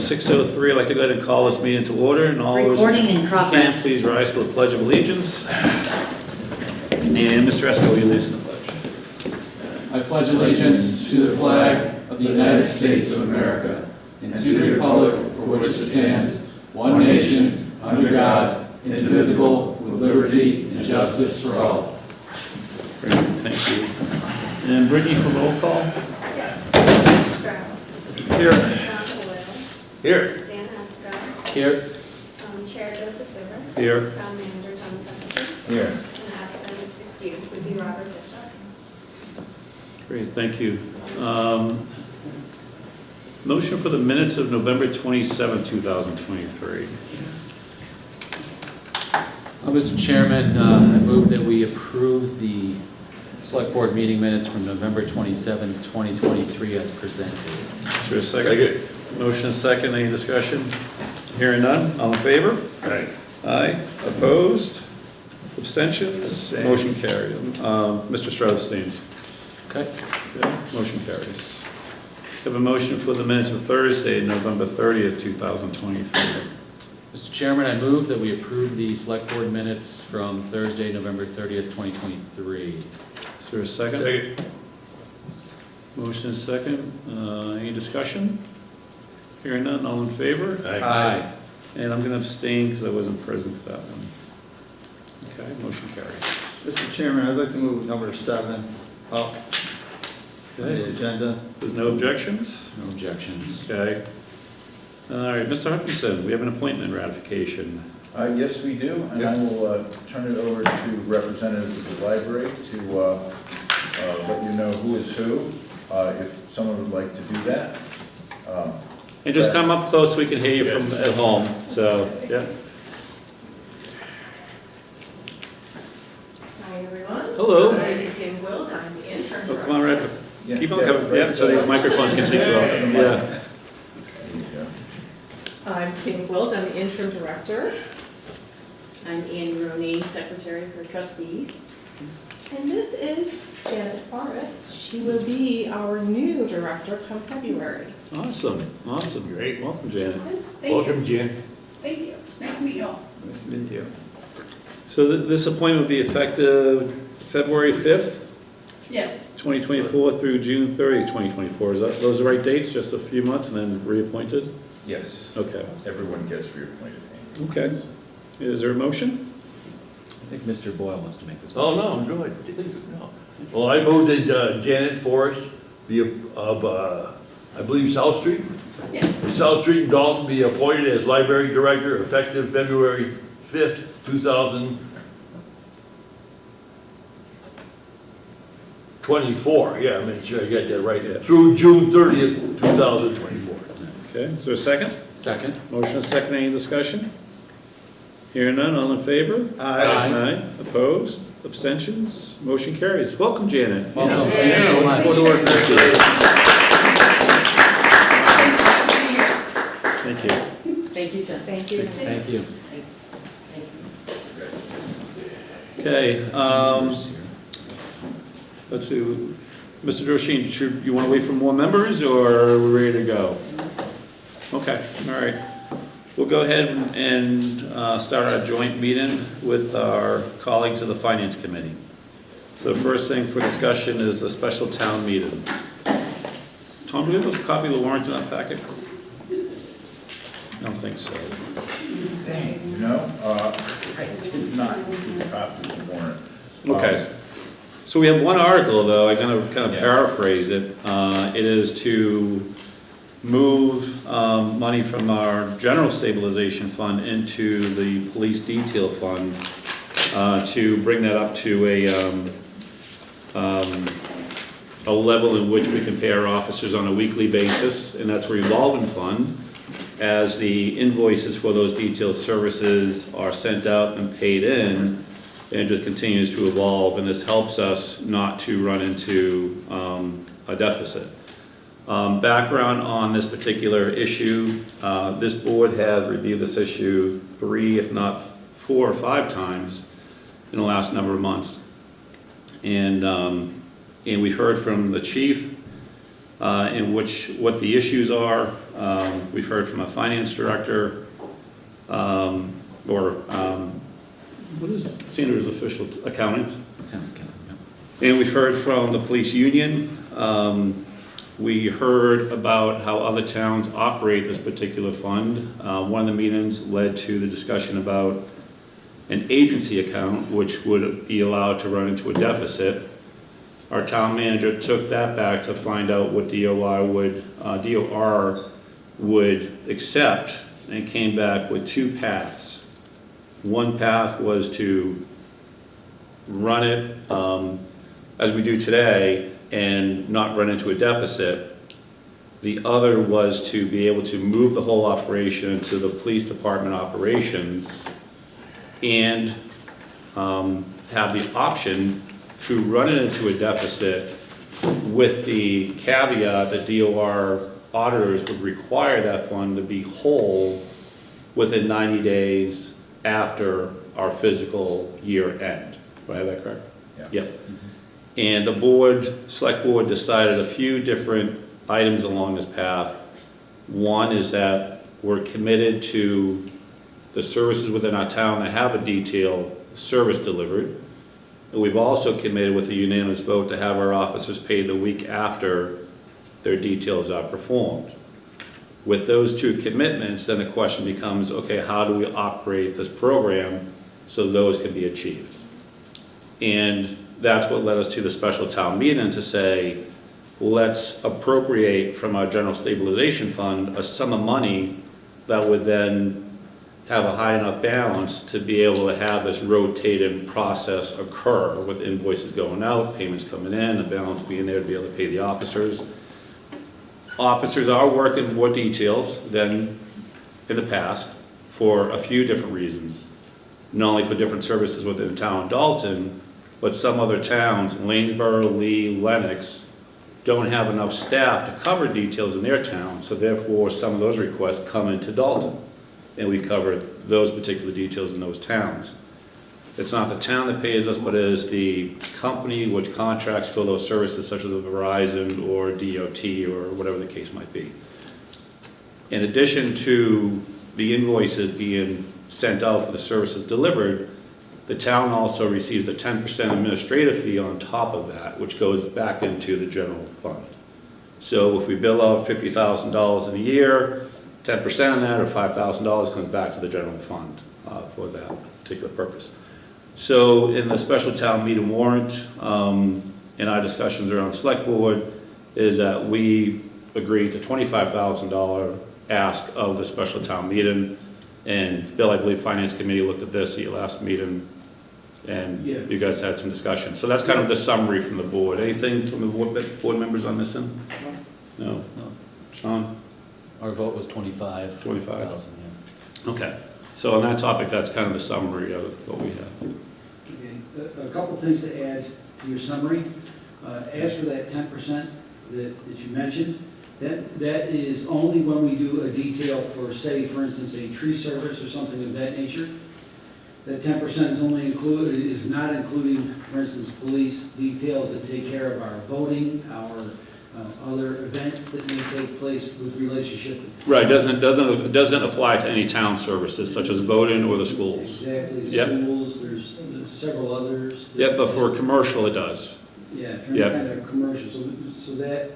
6:03, I'd like to go ahead and call this meeting to order, and all those Recording in who can, progress. please rise for the Pledge of Allegiance. And Mr. Esco, will you lead us in the pledge? I pledge allegiance to the flag of the United States of America and to the republic for which it stands, one nation, under God, indivisible, with liberty and justice for all. Great, thank you. And Brittany for roll call. Here. Here. Dan Haskell. Here. Chair Joseph Weaver. Here. Town Manager Tom Featherston. Here. And absent, excused, would be Robert Bishop. Great, thank you. Motion for the minutes of November 27, 2023. Mr. Chairman, I move that we approve the Select Board meeting minutes from November 27, 2023 as presented. Is there a second? Motion is second, any discussion? Hearing none, all in favor? Aye. Aye, opposed, abstentions, motion carried. Mr. Stroud abstains. Okay. Okay, motion carries. Have a motion for the minutes of Thursday, November 30th, 2023. Mr. Chairman, I move that we approve the Select Board minutes from Thursday, November 30th, 2023. Is there a second? Second. Motion is second. Any discussion? Hearing none, all in favor? Aye. And I'm going to abstain because I wasn't present for that one. Okay, motion carries. Mr. Chairman, I'd like to move number 7 up on the Okay, agenda. there's no objections? No objections. Okay. All right, Mr. Hutchinson, we have an appointment ratification. Yes, we do, and I will turn it over to representatives of the library to let you know who is who, if someone would like to do that. And just come up close so we can hear you from at home, so, yeah. Hi, everyone. Hello. I'm Kim Wills. I'm the interim Oh, director. come on, right, keep on coming, yeah, so the microphones can take you off, yeah. I'm Kim Wills. I'm the interim director. I'm Ann Ronayne, Secretary for Trustees. And this is Janet Forrest. She will be our new director come February. Awesome, awesome. Great. Welcome, Janet. Welcome, Jen. Thank you. Nice to meet you all. Nice to meet you. So this appointment will be effective February 5th, Yes. 2024 through June 30th, 2024. Is that, those the right dates, just a few months and then reappointed? Yes, Okay, everyone gets reappointed. okay. Is there a motion? I think Mr. Boyle wants to make this Oh, motion. no, go ahead. No. Well, I moved that Janet Forrest be of, I believe, South Street? Yes. South Street and Dalton be appointed as library director effective February 5th, 2024. Yeah, make sure I got that right. Through June 30th, 2024. Okay, is there a second? Second. Motion is second, any discussion? Hearing none, all in favor? Aye. Opposed? Abstentions? Motion carries. Welcome, Janet. Welcome. Yeah. Thank you so much. Look forward to working with you. Thank you. Thank you, John. Thank you. Thank you. Okay, let's see, Mr. Dorshine, you want to wait for more members, or are we ready to go? Okay, all right. We'll go ahead and start our joint meeting with our colleagues of the Finance Committee. So the first thing for discussion is a special town meeting. Tom, do you have a copy of the warrant in that packet? I don't think so. Dang, no, I did not keep a copy of the warrant. Okay. So we have one article, though, I'm going to kind of paraphrase it. It is to move money from our general stabilization fund into the police detail fund to bring that up to a level in which we can pay our officers on a weekly basis, and that's a revolving fund. As the invoices for those detail services are sent out and paid in, and it just continues to evolve, and this helps us not to run into a deficit. Background on this particular issue, this board has reviewed this issue 3, if not 4 or 5 times in the last number of months. And we've heard from the chief in what the issues are We've heard from a finance director, what is Sandra's official accountant? And we've heard from the police union. We heard about how other towns operate this particular fund. One of the meetings led to the discussion about an agency account, which would be allowed to run into a deficit. Our town manager took that back to find out what DOR would accept, and came back with two paths. One path was to run it as we do today and not run into a deficit. The other was to be able to move the whole operation into the police department operations and have the option to run it into a deficit with the caveat that DOR auditors would require that fund to be whole within 90 days after our fiscal year end. Do I have that correct? Yes. Yep. And the select board decided a few different items along this path. One is that we're committed to the services within our town that have a detail service delivered. And we've also committed with a unanimous vote to have our officers paid the week after their details are performed. With those two commitments, then the question becomes, okay, how do we operate this program so those can be achieved? And that's what led us to the special town meeting to say, let's appropriate from our general stabilization fund a sum of money that would then have a high enough balance to be able to have this rotated process occur with invoices going out, payments coming in, the balance being there to be able to pay the officers. Officers are working more details than in the past for a few different reasons. Not only for different services within the town of Dalton, but some other towns, Lanesboro, Lee, Lenox, don't have enough staff to cover details in their town, so therefore some of those requests come into Dalton. And we cover those particular details in those towns. It's not the town that pays us, but it is the company which contracts for those services, such as Verizon or DOT or whatever the case might be. In addition to the invoices being sent out for the services delivered, the town also receives a 10% administrative fee on top of that, which goes back into the general fund. So if we bill out $50,000 in a year, 10% on that, or $5,000, comes back to the general fund for that particular purpose. So in the special town meeting warrant, in our discussions around select board, is that we agreed to $25,000 ask of the special town meeting. And Bill, I believe Finance Committee looked at this at your last meeting, and you guys had some discussion. So that's kind of the summary from the board. Anything from the board members on this end? No? Sean? Our vote was 25. 25. Yeah. Okay, so on that topic, that's kind of the summary of what we have. Okay. A couple things to add to your summary. As for that 10% that you mentioned, that is only when we do a detail for, say, for instance, a tree service or something of that nature. That 10% is not including, for instance, police details that take care of our voting, our other events that may take place with relationship. Right, doesn't apply to any town services such as voting or the schools. Exactly, Yep. schools, there's several others. Yep, but for commercial it does. Yeah, for any Yep. kind of commercial, so that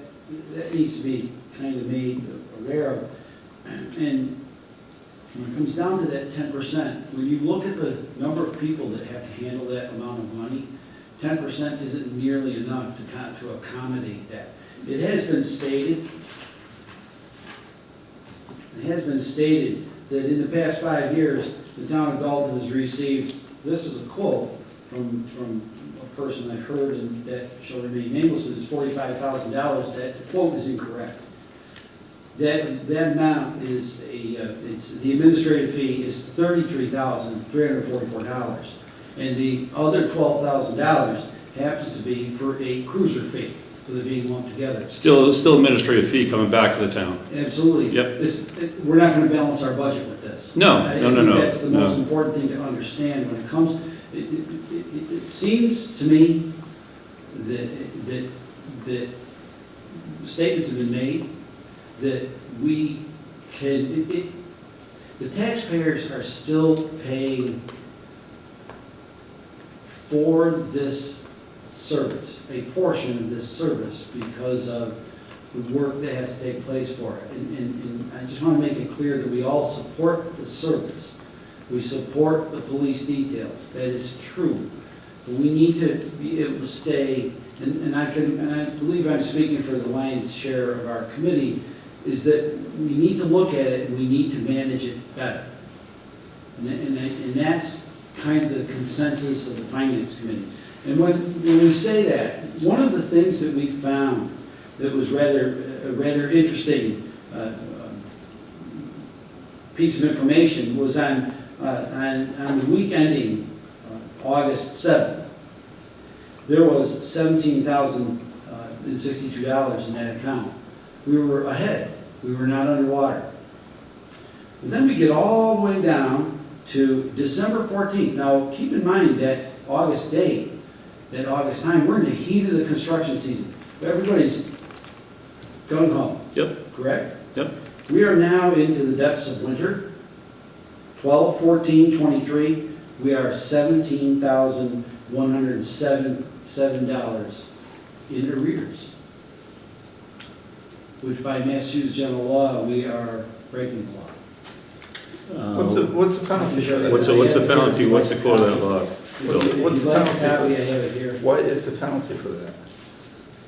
needs to be kind of made aware of. And when it comes down to that 10%, when you look at the number of people that have to handle that amount of money, 10% isn't nearly enough to accommodate that. It has been stated that in the past 5 years, the town of Dalton has received, this is a quote from a person I've heard, and that shall remain nameless, it's $45,000. That quote is incorrect. That amount is the administrative fee is $33,344, and the other $12,000 happens to be for a cruiser fee. So they're being lumped together. Still administrative fee coming back to the town. Absolutely. Yep. We're not going to balance our budget with this. No. I think that's the most important thing to understand when it comes. It seems to me that statements have been made that we can, the taxpayers are still paying for this service, a portion of this service, because of the work that has to take place for it. And I just want to make it clear that we all support the service. We support the police details. That is true. But we need to be able to stay, and I believe I'm speaking for the lion's share of our committee, is that we need to look at it and we need to manage it better. And that's kind of the consensus of the Finance Committee. And when we say that, one of the things that we found that was a rather interesting piece of information was on the week ending August 7th. There was $17,062 in that account. We were ahead. We were not underwater. And then we get all the way down to December 14th. Now, keep in mind that August date, that August time, we're in the heat of the construction season. Everybody's going home. Yep. Correct? Yep. We are now into the depths of winter. 12, 14, 23, we are $17,107 in arrears, which by Massachusetts general law, we are breaking the law. What's the penalty for that? What's the penalty, what's the quote of that law? What's the If you'd like a penalty? copy, I have it here. What is the penalty for that?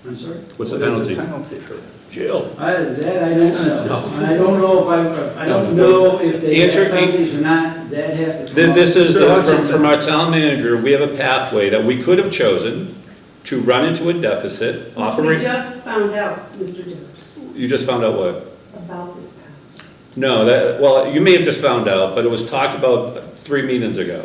I'm sorry? What's the What is penalty? penalty for that? Jail. That I don't know. And I don't know if I don't know if they Answer- have penalties or not. That has to come up. This is, So what's this- from our town manager, we have a pathway that we could have chosen to run into a deficit, Which we operate. just found out, Mr. Dibbs, You just found out what? about this path. No, well, you may have just found out, but it was talked about 3 meetings ago.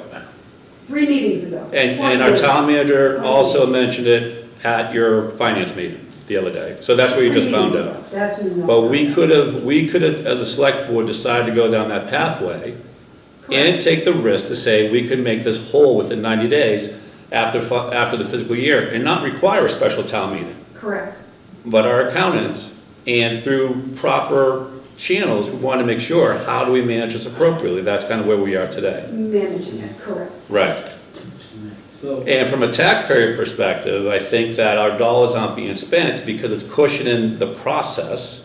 3 meetings ago. And our town manager also mentioned it at your finance meeting the other day. So that's where you just found out. That's when you But found we out. could have, as a select board, decided to go down that pathway and take the risk to say we could make this whole within 90 days after the fiscal year and not require a special town meeting. Correct. But our accountants, and through proper channels, we want to make sure, how do we manage this appropriately? That's kind of where we are today. Managing it, correct. Right. So, And from a taxpayer perspective, I think that our dollars aren't being spent because it's cushioning the process.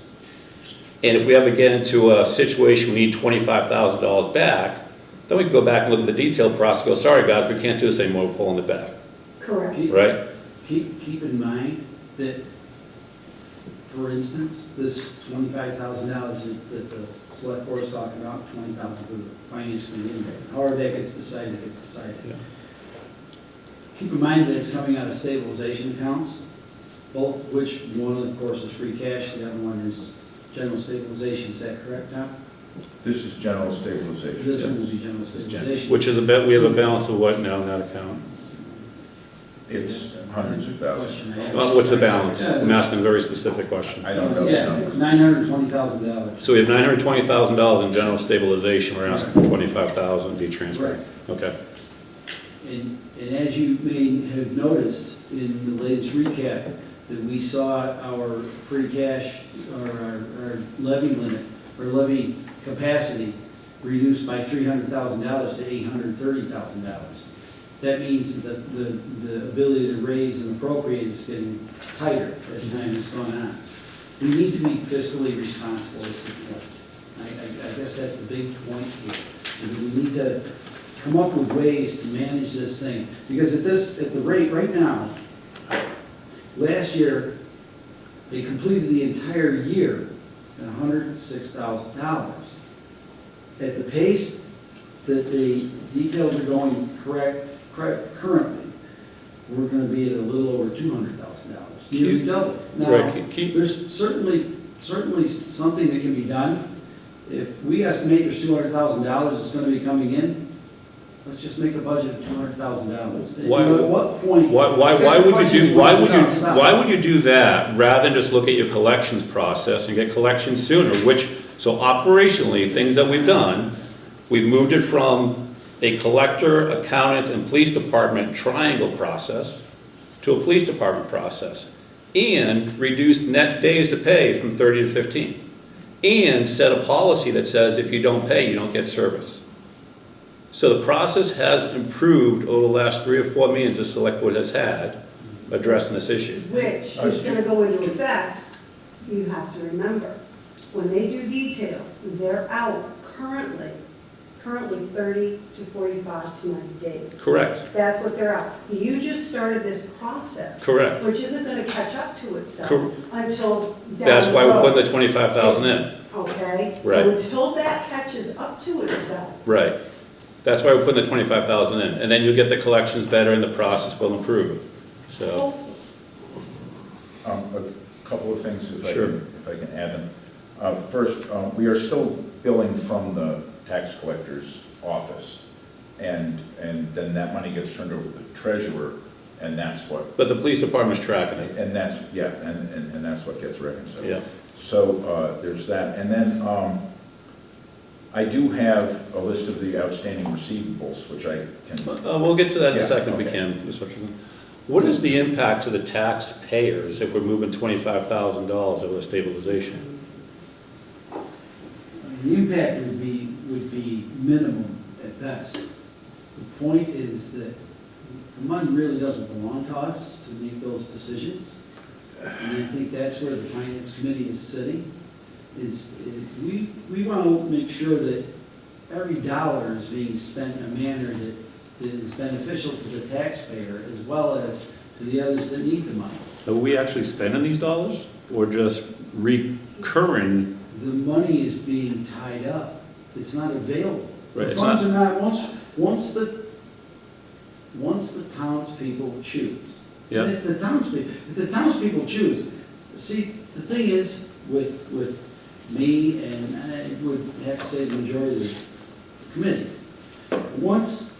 And if we ever get into a situation we need $25,000 back, then we can go back and look at the detailed process and go, sorry guys, we can't do this anymore, we're pulling it back, Correct. right? keep in mind that, for instance, this $25,000 that the select board is talking about, $20,000 for the finance committee, however that gets decided, it gets decided. Yeah. Keep in mind that it's coming out of stabilization accounts, both which, one of course is free cash, the other one is general stabilization, is that correct, Tom? This is general stabilization. This one will be general stabilization. Which is we have a balance of what now in that account? It's hundreds of thousands. Question I have. Well, what's the balance? I'm asking a very specific question. I don't know the Yeah, numbers. $920,000. So we have $920,000 in general stabilization, we're asking for $25,000 to be transferred. Okay. And as you may have noticed in the latest recap, that we saw our free cash, or our levy limit, or levy capacity reduced by $300,000 to $830,000. That means that the ability to raise and appropriate is getting tighter as time has gone on. We need to be fiscally responsible as a point. I guess that's the big point here, is that we need to come up with ways to manage this thing. Because at the rate right now, last year, they completed the entire year at $106,000. At the pace that the details are going currently, we're going to be at a little over $200,000, nearly double. Now, Right, there's certainly something that can be done. If we estimate there's $200,000 that's going to be coming in, let's just make a budget of $200,000. Why- At what point? Why I guess the would question you is, do, what's the stop? why would you do that rather than just look at your collections process and get collections sooner, so operationally, things that we've done, we've moved it from a collector, accountant, and police department triangle process to a police department process, and reduced net days to pay from 30 to 15. and set a policy that says if you don't pay, you don't get service. So the process has improved over the last 3 or 4 meetings the select board has had addressing this issue. Which is gonna go into effect, you have to remember, when they do detail, they're out currently 30 to 45 to 90 days. Correct, That's what they're out. You just started this process. correct. Which isn't gonna catch up to itself Cor- until down That's why we the put road. the 25,000 in. Okay? Right. So until that catches up to itself, Right. That's why we put the 25,000 in. And then you'll get the collections better and the process will improve. So, A couple of things, if Sure. I can add them. First, we are still billing from the tax collector's office, and then that money gets turned over to the treasurer, and that's what, but the police department's tracking it. and that's, yeah, and that's what gets reconciled. Yeah. So there's that. And then I do have a list of the outstanding receivables, which I can, We'll get to that in a Yeah, second if we okay. can, Ms. Hutchinson. What is the impact to the taxpayers if we're moving $25,000 over to stabilization? The impact would be minimum at best. The point is that the money really doesn't belong to us to make those decisions. And I think that's where the finance committee is sitting, is we want to make sure that every dollar is being spent in a manner that is beneficial to the taxpayer as well as to the others that need the money. Are we actually spending these dollars or just recurring? The money is being tied up. It's not available. Right, The it's funds not- are not, once the townspeople choose. Yeah. And it's the townspeople, if the townspeople choose, see, the thing is with me and I would have to say the majority of the committee, once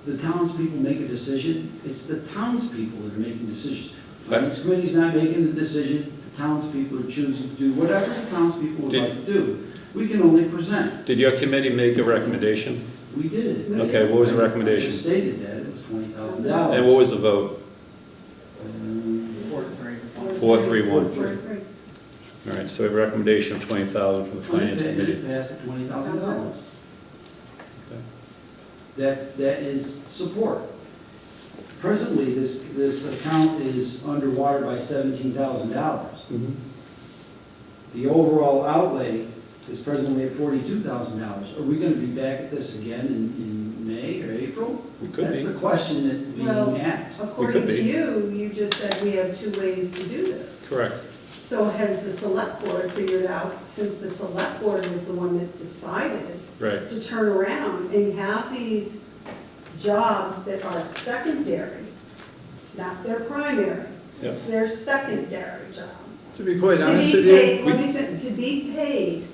the townspeople make a decision, it's the townspeople that are making decisions. Finance committee's not making the decision, the townspeople are choosing to do whatever the townspeople would like to do. We can only present. Did your committee make a recommendation? We did. Okay, what was the I recommendation? just stated that, it was $20,000. And what was the vote? 4-3-1. All right, so we have a recommendation of 20,000 from the finance committee. Passed at $20,000. Okay. That is support. Presently, this account is underwater by $17,000. The overall outlay is presently at $42,000. Are we going to be back at this again in May or April? We could That's be. the question that Well, being asked. according be. to you just said we have 2 ways to do this. Correct. So has the select board figured out, since the select board was the one that decided Right. to turn around and have these jobs that are secondary, it's not their primary, Yep. it's their secondary job. To be quite To honest be with you, paid, let me fin- to be paid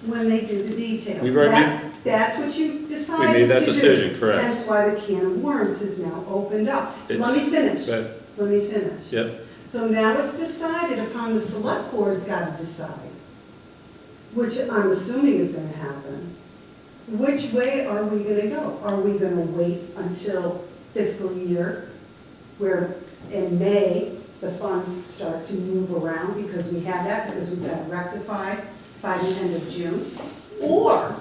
when they do the detail. We've already That's what you decided to do. We made that decision, correct. That's why the can of worms is now opened up. Let It's- me finish. Right. Let me finish. Yep. So now it's decided upon, the select board's got to decide, which I'm assuming is going to happen. Which way are we going to go? Are we going to wait until fiscal year, where in May, the funds start to move around because we have that, because we've got to rectify by the end of June? Or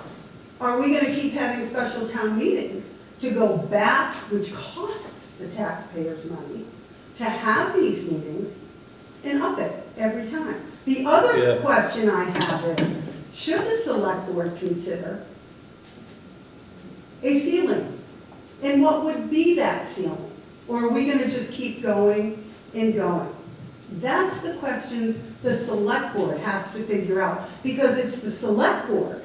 are we going to keep having special town meetings to go back, which costs the taxpayers money, to have these meetings and up it every time? The Yeah. other question I have is, should the select board consider a ceiling? And what would be that ceiling? Or are we gonna just keep going and going? That's the questions the select board has to figure out, because it's the select board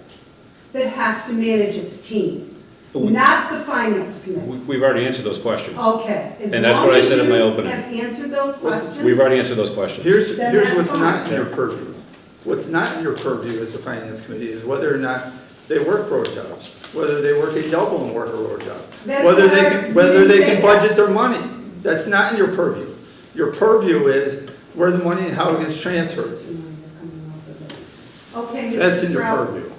that has to manage its team, not the finance committee. We've already answered those questions. Okay. as And that's long what I as said in my you opening. have answered those questions. We've already answered those questions. here's Then what's that's not in fine. your purview. What's not in your purview as a finance committee is whether or not they work road jobs, whether they work a double and work a road job, That's whether why whether you they didn't can say budget their money. That's not in your purview. Your purview is where the money and how it gets transferred. Okay, That's Mr. in your Stroud, purview.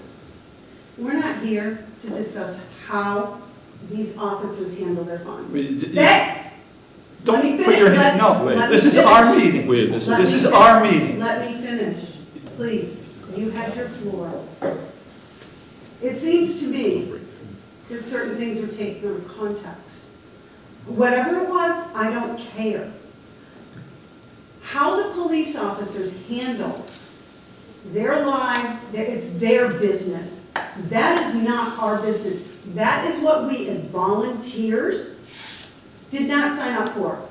we're not here to discuss how these officers handle their funds. That, let me Don't put your finish. hand, no, Let this me is finish. our meeting. Wait, this Let This me is finish. our meeting. Let me finish. please, you had your floor. It seems to me that certain things were taken out of context. Whatever it was, I don't care. How the police officers handle their lives, it's their business. That is not our business. That is what we as volunteers did not sign up for.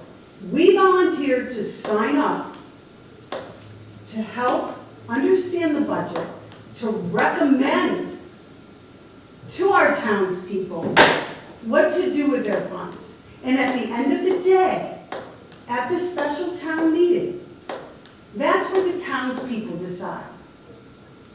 We volunteered to sign up to help understand the budget, to recommend to our townspeople what to do with their funds. And at the end of the day, at the special town meeting, that's what the townspeople decide.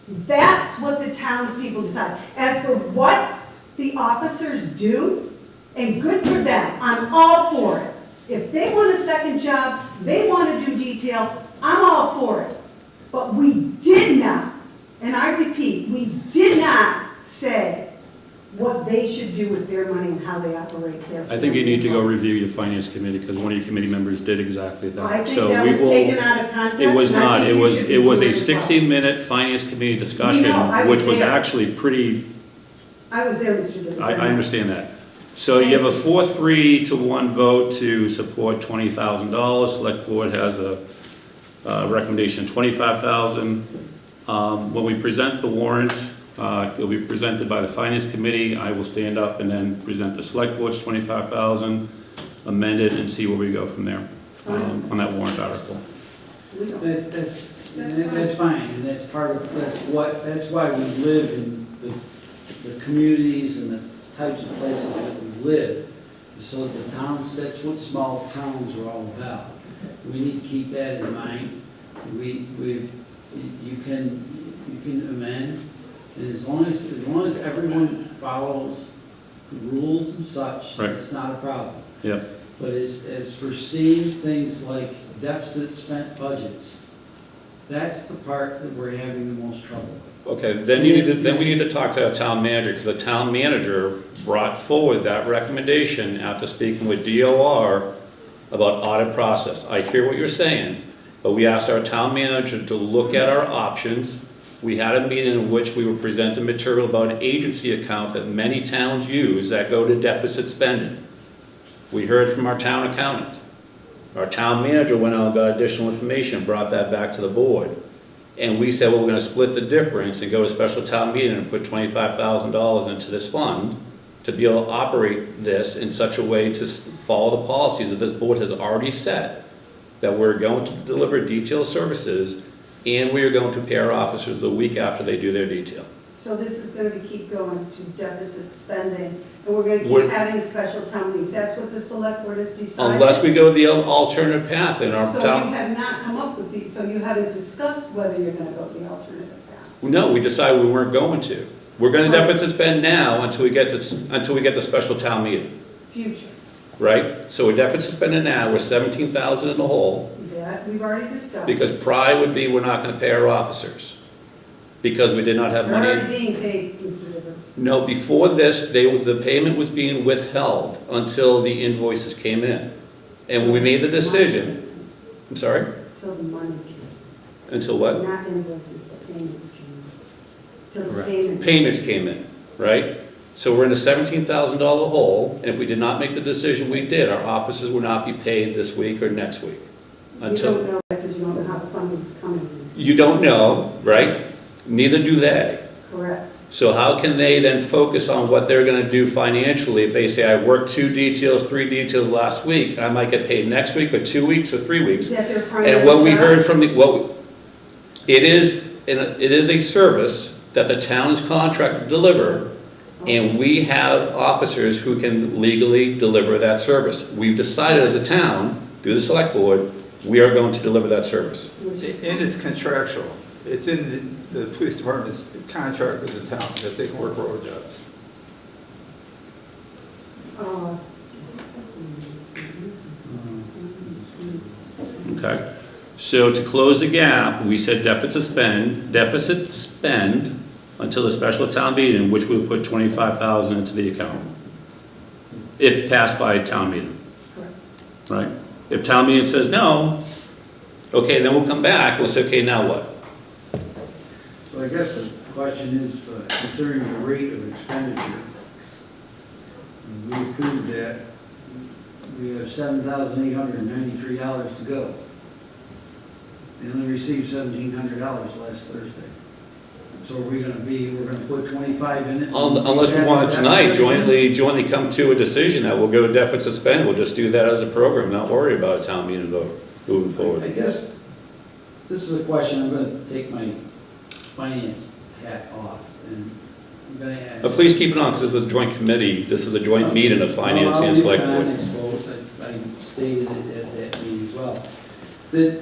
That's what the townspeople decide. As for what the officers do, and good for them, I'm all for it. If they want a second job, they want to do detail, I'm all for it. But we did not, and I repeat, we did not say what they should do with their money and how they operate their. I think you need to go review your finance committee, because one of your committee members did exactly that. I think So that we was will- taken out of context. It was and I not, think it you was, should it was a be doing well. 60-minute finance committee discussion, I was which was there. actually pretty, I was there, Mr. Davis. I understand that. So you have a 4-3 to 1 vote to support $20,000. Select Board has a recommendation of $25,000. When we present the warrant, it'll be presented by the Finance Committee. I will stand up and then present the Select Board's $25,000, amend it, and see where we go from there on that warrant article. We don't- That's fine, and that's part of, that's why we live in the communities and the types of places that we live. So the towns, that's what small towns are all about. We need to keep that in mind. You can amend, and as long as everyone follows the rules and such, Right. it's not a problem. Yep. But as for seeing things like deficit spent budgets, that's the part that we're having the most trouble with. Okay, then we need to talk to our town manager, because the town manager brought forward that recommendation after speaking with DOR about audit process. I hear what you're saying, but we asked our town manager to look at our options. We had a meeting in which we were presenting material about an agency account that many towns use that go to deficit spending. We heard from our town accountant. Our town manager went out and got additional information, brought that back to the board. And we said, well, we're gonna split the difference and go to a special town meeting and put $25,000 into this fund to be able to operate this in such a way to follow the policies that this board has already set, that we're going to deliver detailed services and we are going to pay our officers the week after they do their detail. So this is going to keep going to deficit spending, and we're going to We're- keep having special town meetings. That's what the select board has decided. Unless we go the alternative path in our So you town. have not come up with these, so you haven't discussed whether you're going to go the alternative path. No, we decided we weren't going to. We're gonna deficit spend now until we get the special town meeting, Future. right? So we're deficit spending now, we're 17,000 in the hole, That we've already discussed. because pride would be we're not gonna pay our officers, because we did not have They're money. already being paid, Mr. Rivers. No, before this, the payment was being withheld until the invoices came in. And when we made the decision, I'm sorry, Till the money came. until what? Not invoices, the payments came. Till the Correct. payments. Payments came in, right? So we're in a $17,000 hole, and if we did not make the decision we did, our officers would not be paid this week or next week. You Until, don't know that because you don't know how the funding's coming in. you don't know, right? Neither do they. Correct. So how can they then focus on what they're gonna do financially if they say, I worked 2 details, 3 details last week, I might get paid next week, or 2 weeks, or 3 weeks? Is that their primary And what we job? heard from it is a service that the town is contracted to deliver, and we have officers who can legally deliver that service. We've decided as a town, through the select board, we are going to deliver that service. Which is- And it's contractual. It's in the police department's contract with the town that they can work road jobs. uh, Okay? So to close the gap, we said deficit spend until the special town meeting, which we'll put 25,000 into the account. If passed by a town meeting, Correct. right? If town meeting says no, okay, then we'll come back, we'll say, okay, now what? I guess the question is, considering the rate of expenditure, we approved that, we have $7,893 to go. They only received $1,700 last Thursday. So we're gonna put 25 in it? Unless we want it tonight, jointly come to a decision that we'll go deficit spend, we'll just do that as a program, not worry about a town meeting vote moving I forward. guess, this is a question, I'm gonna take my finance hat off, and I'm gonna ask. But please keep it on, because this is a joint committee, this is a joint meeting of finance and select Well, board. I suppose, I stated it at that meeting as well, that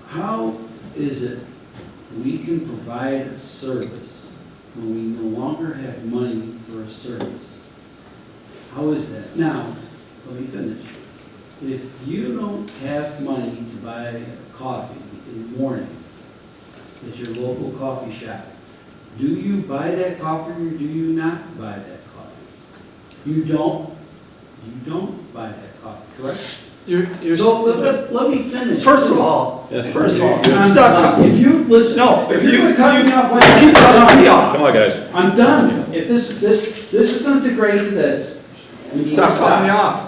how is it we can provide a service when we no longer have money for a service? How is that? Now, let me finish. If you don't have money to buy coffee in the morning at your local coffee shop, do you buy that coffee or do you not buy that coffee? You don't buy that coffee, correct? So let me finish. First of all, Stop. If you listen, No, if you're cutting me off, keep cutting me off. Come on, guys. I'm done. If this is going to degrade to this, we need to Stop cutting me stop. off.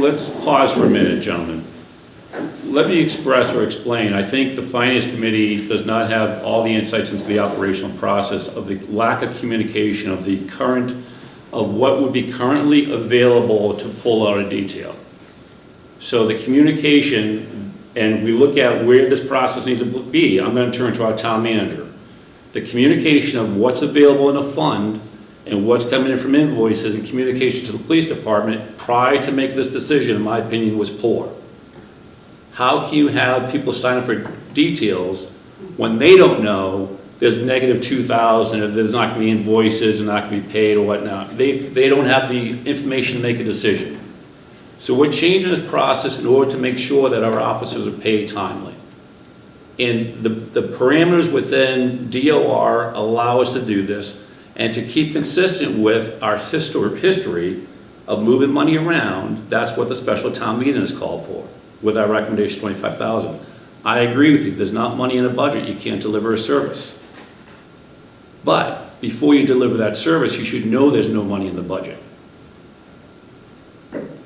Let's pause for a minute, gentlemen. Let me express or explain, I think the Finance Committee does not have all the insights into the operational process of the lack of communication of what would be currently available to pull out a detail. So the communication, and we look at where this process needs to be, I'm going to turn to our town manager. The communication of what's available in a fund and what's coming in from invoices and communication to the police department prior to making this decision, in my opinion, was poor. How can you have people sign up for details when they don't know there's negative 2,000, or there's not going to be invoices and not going to be paid or whatnot? They don't have the information to make a decision. So we're changing this process in order to make sure that our officers are paid timely. And the parameters within DOR allow us to do this, and to keep consistent with our history of moving money around. That's what the special town meeting is called for, with our recommendation 25,000. I agree with you, there's not money in a budget, you can't deliver a service. But before you deliver that service, you should know there's no money in the budget.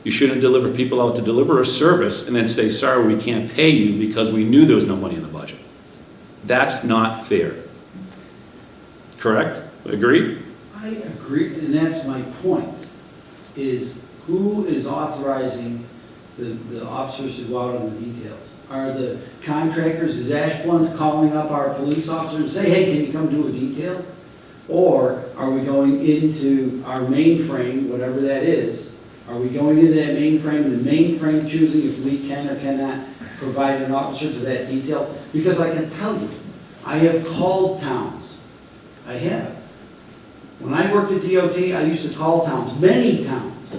You shouldn't deliver people out to deliver a service and then say, sorry, we can't pay you because we knew there was no money in the budget. That's not fair. Correct? Agree? I agree, and that's my point, is who is authorizing the officers to go out on the details? Are the contractors, is Ashblunt calling up our police officers and say, hey, can you come do a detail? Or are we going into our mainframe, whatever that is, are we going into that mainframe and the mainframe choosing if we can or cannot provide an officer to that detail? Because I can tell you, I have called towns. I have. When I worked at DOT, I used to call towns, many towns,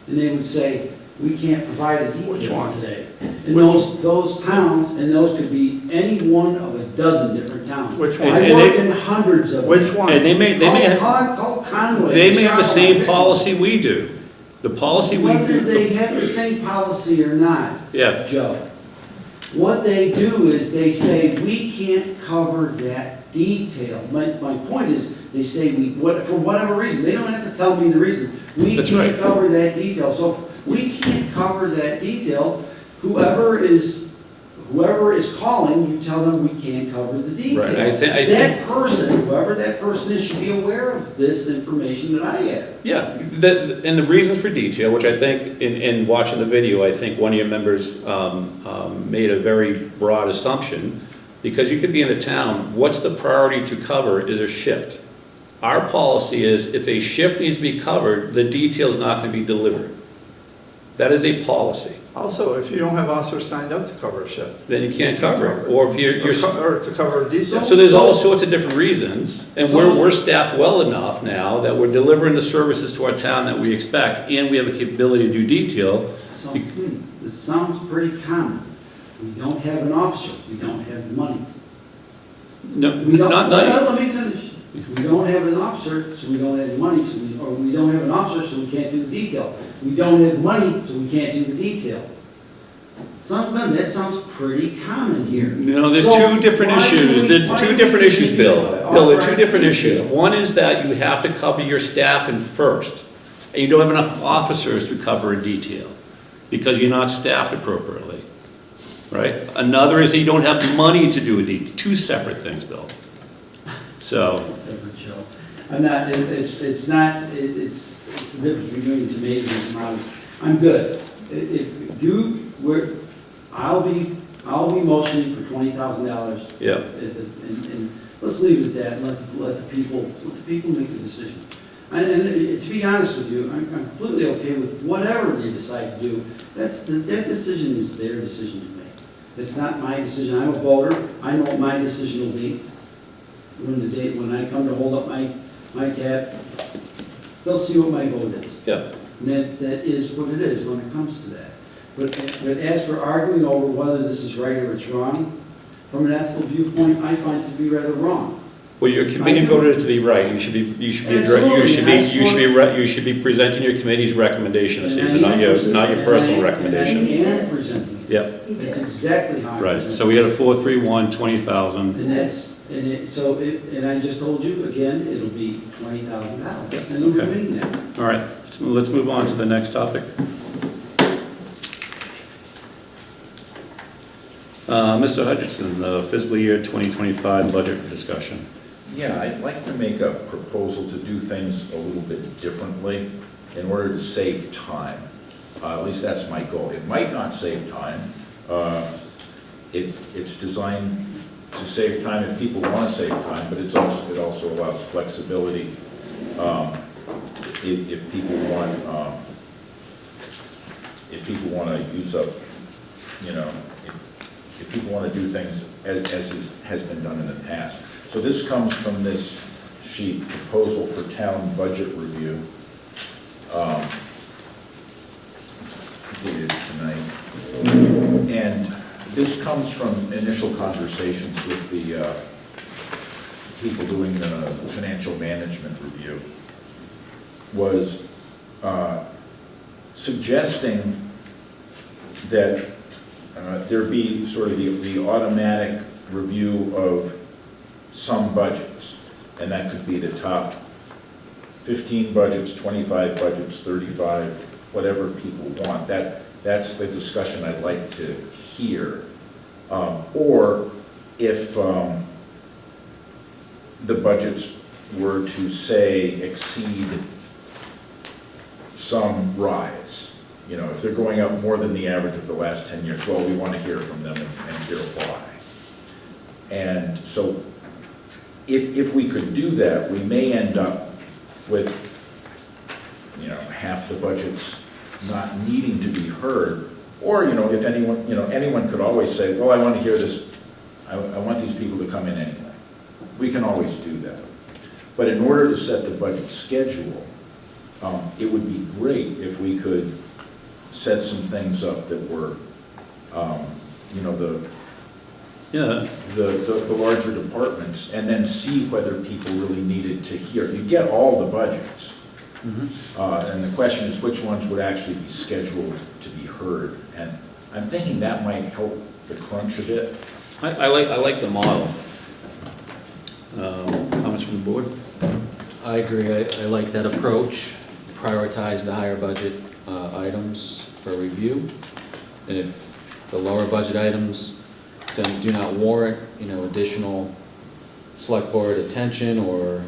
and they would say, we can't provide a detail today. And those towns, and those could be any one of a dozen different towns. Which one? I worked in hundreds of them. Which one? And they may Call Conway. they may have the same Charlotte. policy we do. The policy we Whether do. they have the same policy or not, Yeah. Joe, what they do is they say, we can't cover that detail. My point is, they say, for whatever reason, they don't have to tell me the reason. We That's can't right. cover that detail. So if we can't cover that detail, whoever is calling, you tell them we can't cover the detail. Right. I think That person, whoever that person is, should be aware of this information that I have. yeah, and the reasons for detail, which I think in watching the video, I think one of your members made a very broad assumption, because you could be in a town, what's the priority to cover is a shift. Our policy is if a shift needs to be covered, the detail's not going to be delivered. That is a policy. Also, if you don't have officers signed up to cover a shift. Then you can't cover it. Or if you're Or to cover a detail. so there's all sorts of different reasons, and we're staffed well enough now that we're delivering the services to our town that we expect, and we have a capability to do detail. So, it sounds pretty common. We don't have an officer, we don't have the money. No, We don't, not let me finish. We don't have an officer, so we don't have the money, or we don't have an officer, so we can't do the detail. We don't have money, so we can't do the detail. That sounds pretty common here. No, there's So two different why do issues. we- There why are do two we different issues, continue Bill. to Bill, there are two authorize different detail? issues. One is that you have to cover your staff in first, and you don't have enough officers to cover a detail, because you're not staffed appropriately, right? Another is that you don't have money to do a detail. Two separate things, Bill. So, Whatever, Joe. I'm not, it's not, it's the difference between tomatoes and tomatoes. I'm good. If you, I'll be motioning for $20,000. yeah. And let's leave it at that, and let the people make the decision. And to be honest with you, I'm completely okay with whatever they decide to do. That decision is their decision to make. It's not my decision. I'm a voter. I know what my decision will be. When I come to hold up my tab, they'll see what my vote is. Yeah. And that is what it is when it comes to that. But as for arguing over whether this is right or it's wrong, from an ethical viewpoint, I find it to be rather wrong. Well, your committee voted it to be right. You should be presenting your committee's recommendation this evening, not your personal recommendation. And I am presenting it. Yep, That's exactly how I present right. it. So we had a 4-3-1, 20,000. And I just told you, again, it'll be $20,000. And it'll Okay. remain there. All right, let's move on to the next topic. Mr. Hutchinson, the fiscal year 2025 budget discussion. Yeah, I'd like to make a proposal to do things a little bit differently in order to save time. At least that's my goal. It might not save time. It's designed to save time if people want to save time, but it also allows flexibility if people want to use up, if people want to do things as has been done in the past. So this comes from this sheet, proposal for town budget review, dated tonight. And this comes from initial conversations with the people doing the financial management review, was suggesting that there be sort of the automatic review of some budgets, and that could be the top 15 budgets, 25 budgets, 35, whatever people want. That's the discussion I'd like to hear. Or if the budgets were to, say, exceed some rise, if they're going up more than the average of the last 10 years, well, we want to hear from them and hear why. And so if we could do that, we may end up with, half the budgets not needing to be heard. Or, if anyone could always say, well, I want to hear this, I want these people to come in anyway. We can always do that. But in order to set the budget schedule, it would be great if we could set some things up that were, the larger departments, and then see whether people really needed to hear. You get all the budgets. And the question is which ones would actually be scheduled to be heard. And I'm thinking that might help the crunch a bit. I like the model. Comments from the board? I agree. I like that approach. Prioritize the higher budget items for review. And if the lower budget items do not warrant, additional select board attention or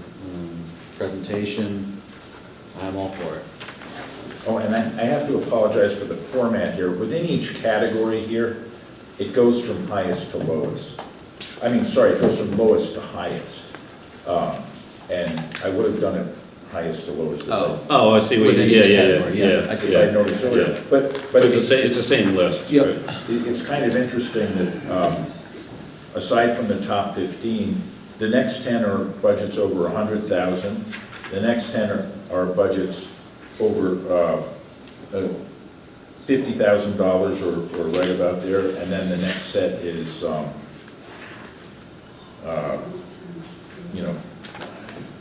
presentation, I'm all for it. Oh, and I have to apologize for the format here. Within each category here, it goes from highest to lowest. It goes from lowest to highest. And I would have done it highest to lowest. Oh, I see what you Within mean. each Yeah. category, I see. I noticed earlier. Yeah. But It's the same list. Yep. right? It's kind of interesting that aside from the top 15, the next 10 are budgets over 100,000. The next 10 are budgets over $50,000 or right about there. And then the next set is,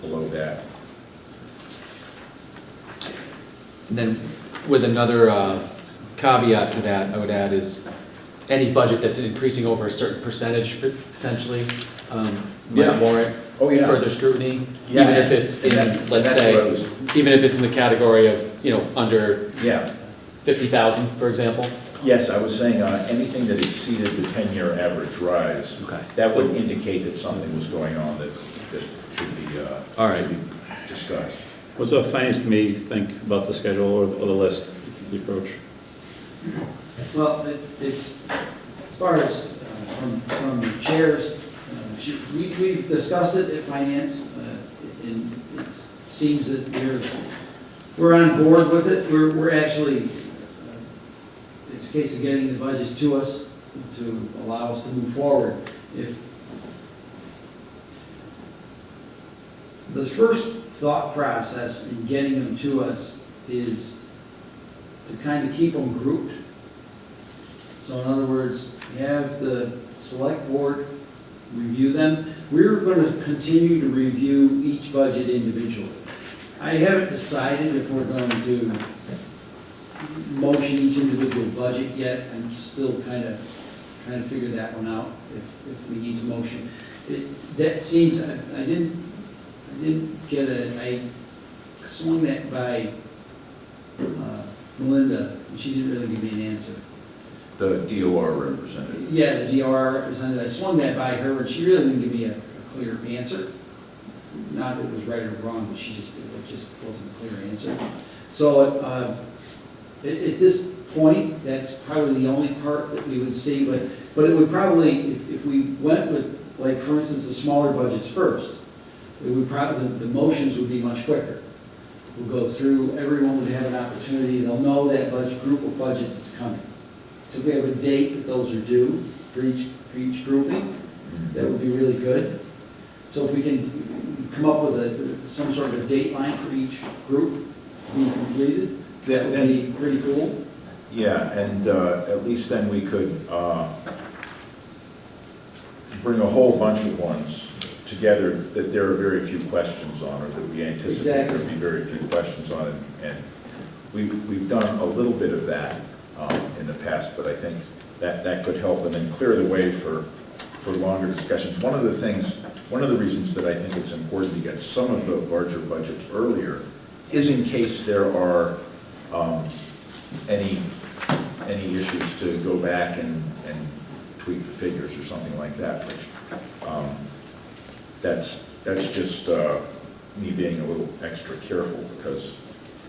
below that. And then with another caveat to that, I would add is any budget that's increasing over a certain percentage potentially Yeah. might warrant Oh, yeah. further scrutiny, Yeah, even if it's in, and let's that's say, what I was- even if it's in the category of, under Yeah. 50,000, for example. Yes, I was saying, anything that exceeded the 10-year average rise, Okay. that would indicate that something was going on that should be, All right. should be discussed. What's the finance committee think about the schedule or the list, the approach? Well, it's, as far as from the chairs, we've discussed it at finance, and it seems that we're on board with it. We're actually, it's a case of getting the budgets to us to allow us to move forward. If the first thought process in getting them to us is to kind of keep them grouped. So in other words, have the select board review them. We're going to continue to review each budget individually. I haven't decided if we're going to motion each individual budget yet. I'm still kind of trying to figure that one out, if we need to motion. That seems, I didn't get I swung that by Melinda, and she didn't really give me an answer. The DOR representative. Yeah, the DOR representative, I swung that by her, and she really didn't give me a clear answer. Not that it was right or wrong, but it just wasn't a clear answer. So at this point, that's probably the only part that we would see, but it would probably, if we went with, like, for instance, the smaller budgets first, it would probably, the motions would be much quicker. We'll go through, everyone would have an opportunity, they'll know that group of budgets is coming. So if we have a date that those are due for each grouping, that would be really good. So if we can come up with some sort of a date line for each group being completed, that would be pretty cool. Yeah, and at least then we could bring a whole bunch of ones together that there are very few questions on, or that we anticipate there will be very few questions on. And we've done a little bit of that in the past, but I think that could help and then clear the way for longer discussions. One of the reasons that I think it's important to get some of the larger budgets earlier is in case there are any issues to go back and tweak the figures or something like that, which that's just me being a little extra careful, because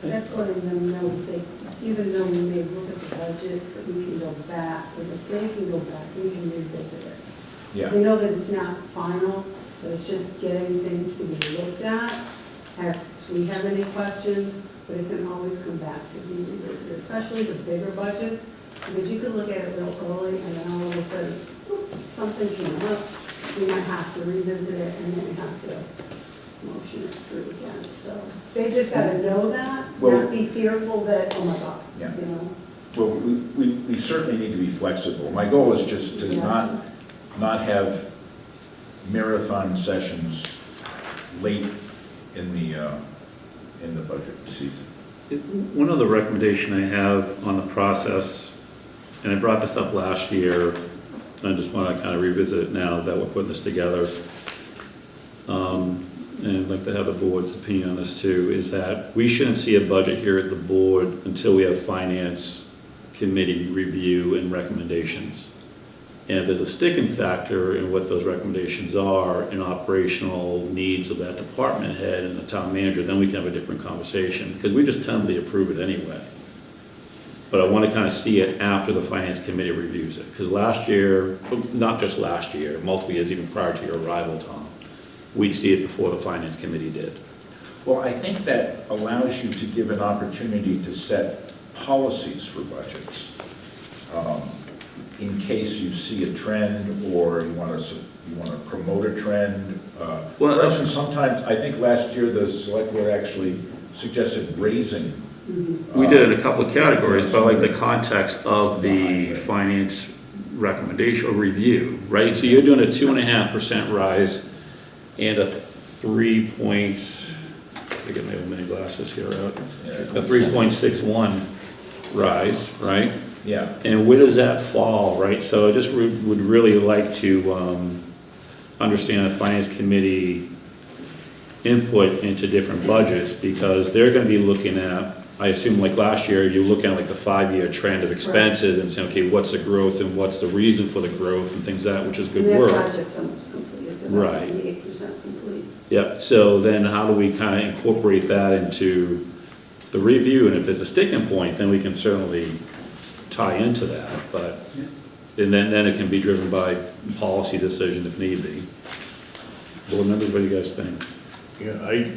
That's letting them know that even though we may look at the budget, that we can go back, and if they can go back, we can revisit it. yeah. We know that it's not final, but it's just getting things to be looked at. If we have any questions, but it can always come back to be revisited, especially the bigger budgets, because you could look at it real early and then all of a sudden, whoop, something came up, we might have to revisit it and then have to motion it through again. So they just got to know that, Well- not be fearful that, oh my God, Yeah. you know. Well, we certainly need to be flexible. My goal is just to not have marathon sessions late in the budget season. One other recommendation I have on the process, and I brought this up last year, and I just want to kind of revisit it now that we're putting this together. And I'd like to have the board's opinion on this too, is that we shouldn't see a budget here at the board until we have finance committee review and recommendations. And if there's a sticking factor in what those recommendations are and operational needs of that department head and the town manager, then we can have a different conversation, because we just tentatively approve it anyway. But I want to kind of see it after the finance committee reviews it, because last year, not just last year, multiple years even prior to your arrival, Tom, we'd see it before the finance committee did. Well, I think that allows you to give an opportunity to set policies for budgets. In case you see a trend or you want to promote a trend. For instance, sometimes, I think last year the select board actually suggested raising. We did it in a couple of categories, but I like the context of the finance recommendation or review, right? So you're doing a 2.5% rise and a I get my old mini glasses here out, a 3.61 rise, right? Yeah, And where does that fall, right? So I just would really like to understand the finance committee input into different budgets, because they're gonna be looking at, I assume like last year, you're looking at like the 5-year trend of expenses and saying, okay, what's the growth and what's the reason for the growth and things like that, which is good Their work. project's almost complete, it's about Right. 98% complete. Yep, so then how do we kind of incorporate that into the review? And if there's a sticking point, then we can certainly tie into that, but, and then it can be driven by policy decision if need be. Board members, what do you guys think? Yeah,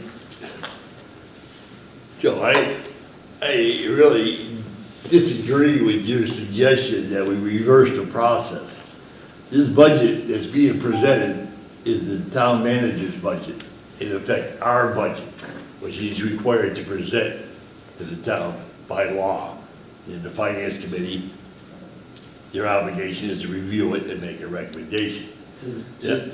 Joe, I really disagree with your suggestion that we reverse the process. This budget that's being presented is the town manager's budget, in effect, our budget, which he's required to present to the town by law. And the finance committee, their obligation is to review it and make a recommendation. Yeah.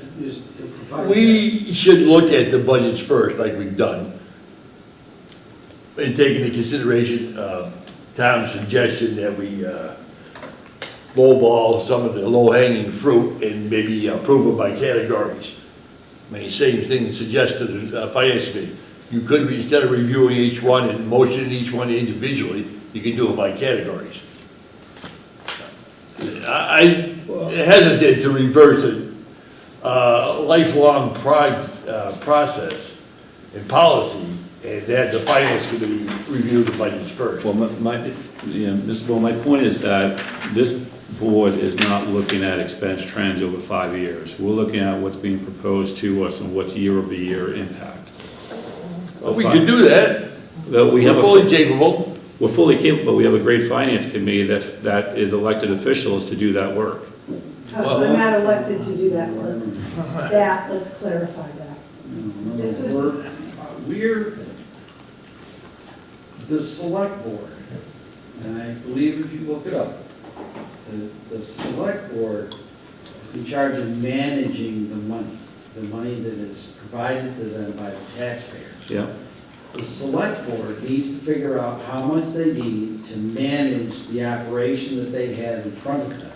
We should look at the budgets first, like we've done, and take into consideration Tom's suggestion that we lowball some of the low-hanging fruit and maybe approve them by categories. I mean, same thing suggested to the finance committee. You could, instead of reviewing each one and motioning each one individually, you can do it by categories. I hesitate to reverse a lifelong process and policy, and that the finance committee review the budgets first. Well, Mr. Bull, my point is that this board is not looking at expense trends over 5 years. We're looking at what's being proposed to us and what's year-over-year impact. We could do that. We're fully capable. We're fully capable. We have a great finance committee that is elected officials to do that work. We're not elected to do that work. That, let's clarify that. This was- We're the select board, and I believe if you look it up, the select board is in charge of managing the money that is provided to them by the taxpayers. Yeah. The select board needs to figure out how much they need to manage the operation that they have in front of them.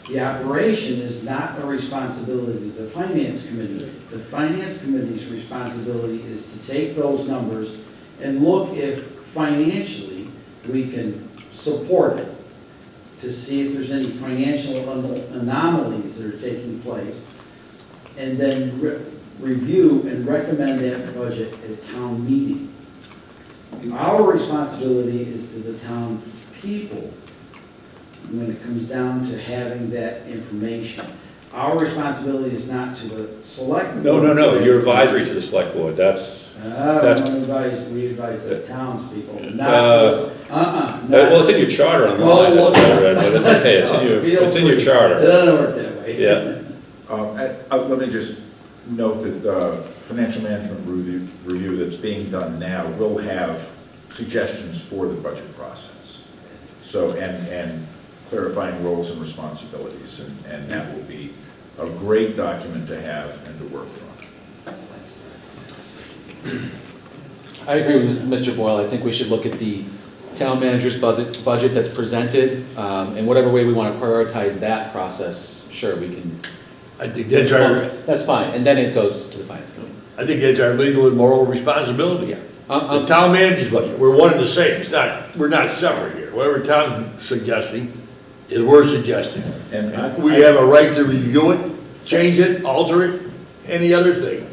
The operation is not the responsibility of the finance committee. The finance committee's responsibility is to take those numbers and look if financially we can support it, to see if there's any financial anomalies that are taking place, and then review and recommend that budget at town meeting. Our responsibility is to the town people when it comes down to having that information. Our responsibility is not to the select. No, you're advisory to the select board, that's. We advise the townspeople, not us. Well, it's in your charter online, that's what I read, but it's okay, it's in your charter. It doesn't work that way. Yeah. let me just note that the financial management review that's being done now will have suggestions for the budget process. So, and clarifying roles and responsibilities, and that will be a great document to have and to work from. I agree with Mr. Boyle. I think we should look at the town manager's budget that's presented, and whatever way we want to prioritize that process, sure, we can. I think that's our, That's fine, and then it goes to the finance committee. I think that's our legal and moral responsibility. Yeah. The town manager's budget, we're one and the same. It's not, we're not separate here. Whatever Tom's suggesting is we're suggesting. And We have a right to review it, change it, alter it, any other thing.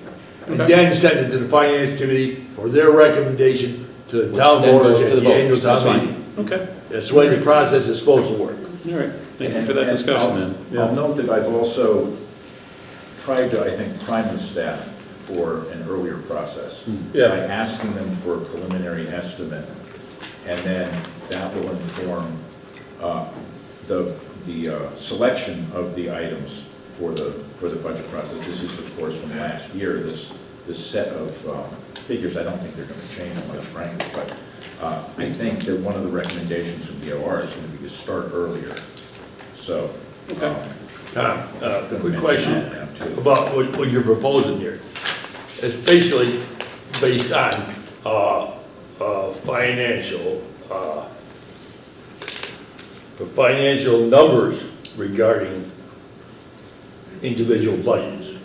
And then send it to the finance committee for their recommendation to the Which town then board goes at to the the annual votes. That's town fine. meeting. Okay, That's the way the process is supposed to work. all right, thank you for that discussion then. I'll note that I've also tried to, I think, prime the staff for an earlier process. Yeah. By asking them for a preliminary estimate, and then that will inform the selection of the items for the budget process. This is, of course, from last year, this set of figures. I don't think they're going to change much, frankly, but I think that one of the recommendations of DOR is going to be to start earlier. So, Tom, gonna quick mention question that now, too. about what you're proposing here. it's basically based on, financial, the financial numbers regarding individual budgets.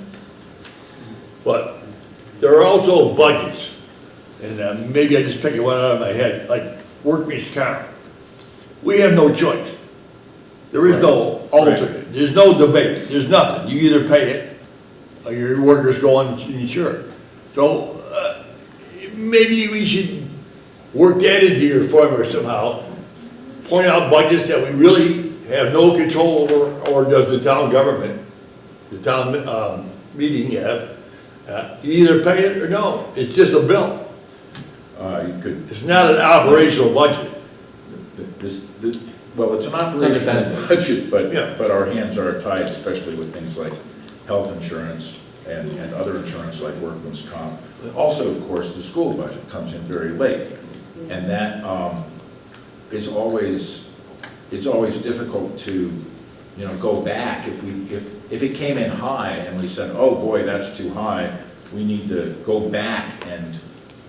But there are also budgets, and maybe I just pick one out of my head, like workman's comp. We have no choice. There is no alternate. There's no debate. There's nothing. You either pay it or your workers go uninsured. So maybe we should work that into your formula somehow. Point out budgets that we really have no control over, or does the town government, the town meeting have. You either pay it or no. It's just a bill. You could, It's not an operational budget. well, it's an under operational benefits. budget, Yeah. but our hands are tied, especially with things like health insurance and other insurance like workman's comp. Also, of course, the school budget comes in very late, and that is always, it's always difficult to, go back. If it came in high and we said, oh boy, that's too high, we need to go back and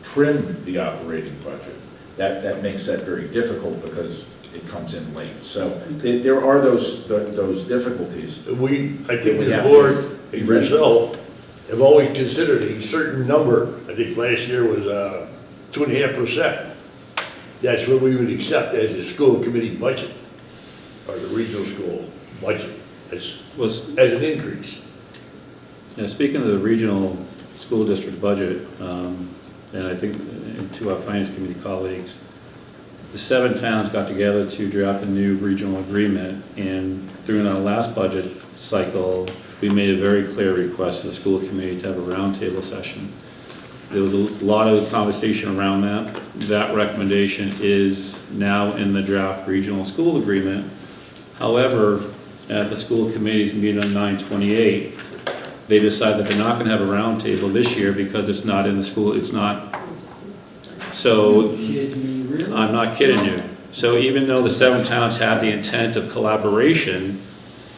trim the operating budget. That makes that very difficult because it comes in late. So there are those difficulties. I think We the have board to and be ready. yourself have always considered a certain number. I think last year was 2.5%. That's what we would accept as a school committee budget, or the regional school budget, as an increase. Yeah, speaking of the regional school district budget, and I think to our finance committee colleagues, the 7 towns got together to draft a new regional agreement, and during our last budget cycle, we made a very clear request to the school committee to have a roundtable session. There was a lot of conversation around that. That recommendation is now in the draft regional school agreement. However, at the school committee's meeting on 9/28, they decided that they're not going to have a roundtable this year because it's not in the school, it's not. So, Kidding me, really? I'm not kidding you. So even though the 7 towns had the intent of collaboration,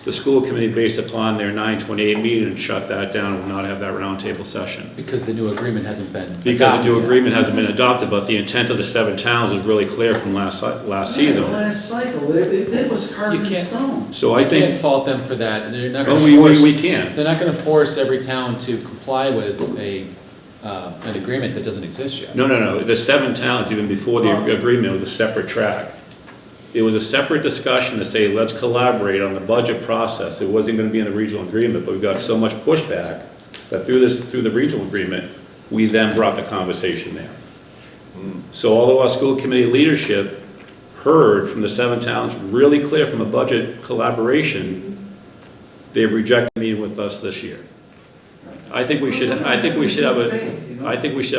the school committee, based upon their 9/28 meeting, shut that down and will not have that roundtable session. Because the new agreement hasn't been Because the new adopted. agreement hasn't been adopted, but the intent of the 7 towns is really clear from last season. Last cycle, it was carved You in can't- stone. So I You can't think, fault them for that. They're not oh, going to force. we can. They're not going to force every town to comply with an agreement that doesn't exist yet. No. The 7 towns, even before the Oh. agreement, was a separate track. It was a separate discussion to say, let's collaborate on the budget process. It wasn't going to be in the regional agreement, but we got so much pushback that through the regional agreement, we then brought the conversation there. So although our school committee leadership heard from the 7 towns really clear from a budget collaboration, they've rejected meeting with us this year. I think we should have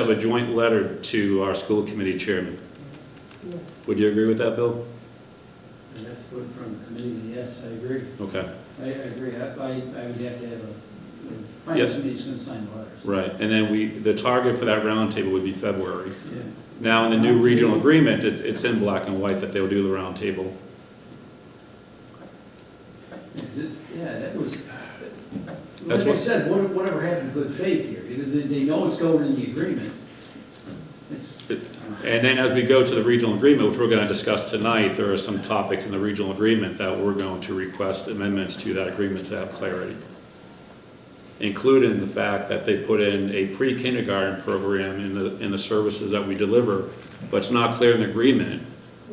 a joint letter to our school committee chairman. Would you agree with that, Bill? That's put in front of the committee, yes, I agree. Okay, I agree. I would have to have finance committee's going to sign the letters. right. And then the target for that roundtable would be February. Yeah. Now, in the new regional agreement, it's in black and white that they'll do the roundtable. That was, That's like I what- said, whatever happened to good faith here? They know it's going in the agreement. It's, And then as we go to the regional agreement, which we're going to discuss tonight, there are some topics in the regional agreement that we're going to request amendments to that agreement to have clarity. Including the fact that they put in a pre-kindergarten program in the services that we deliver, but it's not clear in the agreement.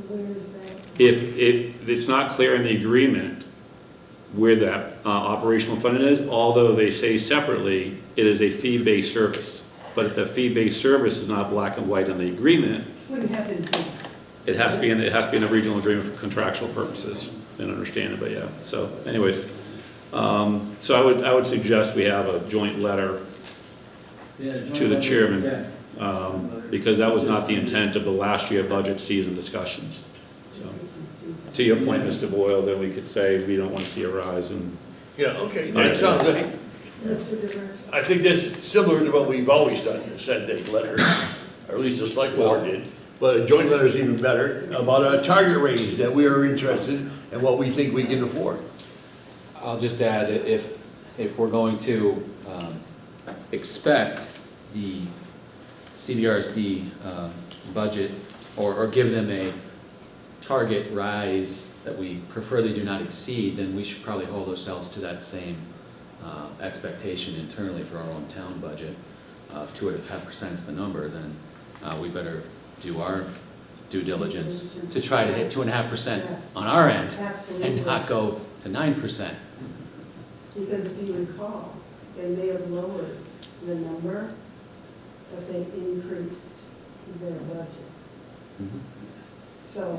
Where is that? If it's not clear in the agreement where that operational funding is, although they say separately, it is a fee-based service. But if the fee-based service is not black and white in the agreement, Wouldn't have been, it has to be in the regional agreement for contractual purposes, and understand it, but yeah. So anyways, so I would suggest we have a joint letter to the chairman, because that was not the intent of the last year budget season discussions. So, to your point, Mr. Boyle, then we could say we don't want to see a rise in. Yeah, okay, that sounds good. Mr. DeVere. I think this is similar to what we've always done, send a letter, or at least the select board did. But a joint letter is even better, about a target range that we are interested and what we think we can afford. I'll just add, if we're going to expect the CBRSD budget, or give them a target rise that we prefer they do not exceed, then we should probably hold ourselves to that same expectation internally for our own town budget. If 2.5% is the number, then we better do our due diligence to try to hit 2.5% on our end Absolutely. and not go to 9%. Because if you recall, they may have lowered the number, but they increased their budget. So.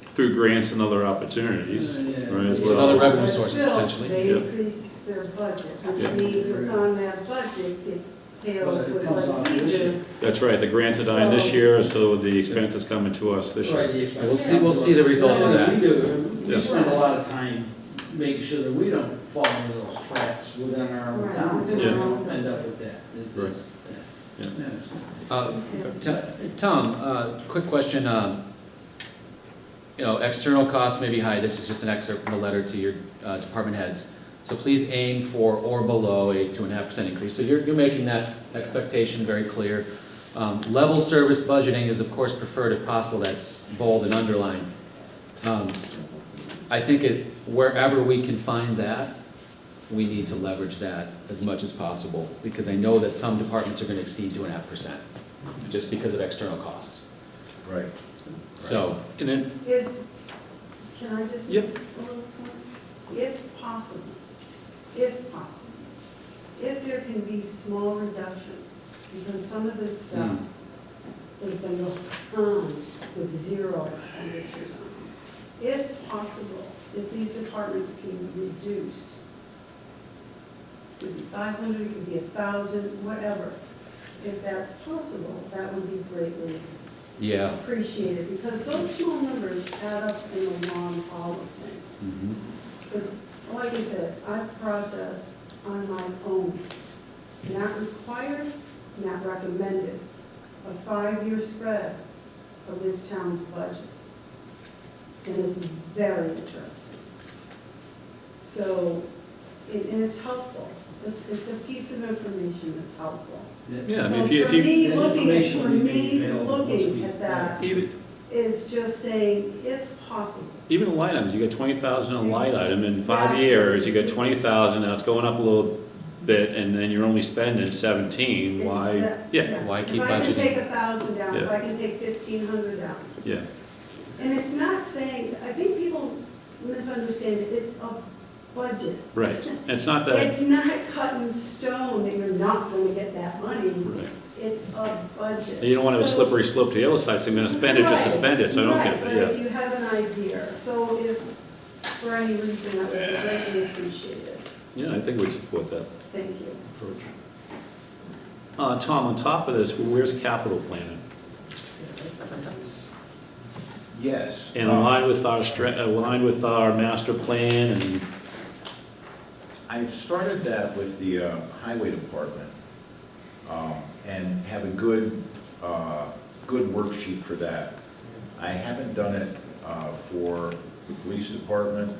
Through grants and other opportunities, Yeah. right, as Which well. other revenue But sources still, potentially. They Yeah. increased their budget, Yeah. which means it's on that budget, it's But tailed it with comes what off we this year. do. That's right, the grants are dying this So- year, so the expense is coming to us this year. Right, the expense. We'll see the results of that. We do, Yeah. we spend a lot of time making sure that we don't fall into those traps within our own Right, town, so we Yeah. don't end up with that. It's- Yeah. yeah, it's- Tom, quick question. External costs may be high. This is just an excerpt from the letter to your department heads. So please aim for or below a 2.5% increase. So you're making that expectation very clear. Level service budgeting is of course preferred if possible. That's bold and underlined. I think wherever we can find that, we need to leverage that as much as possible, because I know that some departments are going to exceed 2.5%, just because of external costs. Right. So, And then, Can I just? Yep. make a little point? If possible, if there can be small reduction, because some of this stuff has been on with zero expenditures on it. If possible, if these departments can reduce, it could be 500, it could be 1,000, whatever. If that's possible, that would be greatly yeah. appreciated, because those small numbers add up in the long haul of things. Mhm. Because, like I said, I process on my own, not required, not recommended, a 5-year spread of this town's budget. And it's very interesting. So, and it's helpful. It's a piece of information that's helpful. yeah, I mean, So if you, for me, That looking information will be looking at that even, is just saying, if possible. even the line items, you got 20,000 on a line item, in 5 Exactly. years, you got 20,000, now it's going up a little bit, and then you're only spending 17, why, yeah, Why keep If I can budgeting? take 1,000 down, if Yeah. I can take 1,500 down. yeah. And it's not saying, I think people misunderstand it, it's a budget. Right, it's not that, It's not cut in stone that you're not going to get that money. right. It's a budget. And you don't want to have a So- slippery slope to the other side, so I'm gonna spend it just to spend it, so I don't get that, Right, yeah. but if you have an idea, so if, for any reason, that would be greatly appreciated. Yeah, I think we'd support that Thank you. approach. Tom, on top of this, where's capital planning? Yes. And aligned with our master plan, and, I've started that with the highway department, and have a good worksheet for that. I haven't done it for the police department,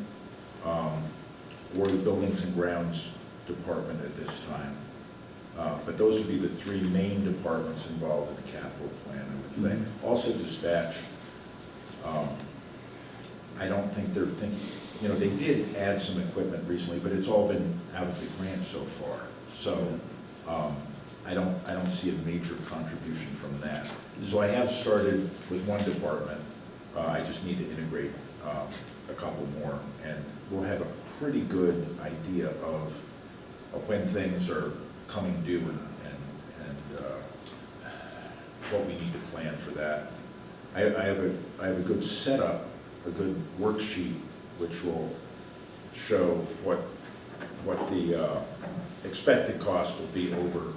or the buildings and grounds department at this time. But those would be the 3 main departments involved in the capital plan, I would think. Also dispatch, I don't think they're thinking, they did add some equipment recently, but it's all been out of the grant so far. So, I don't see a major contribution from that. So I have started with one department. I just need to integrate a couple more, and we'll have a pretty good idea of when things are coming due and what we need to plan for that. I have a good setup, a good worksheet, which will show what the expected cost will be over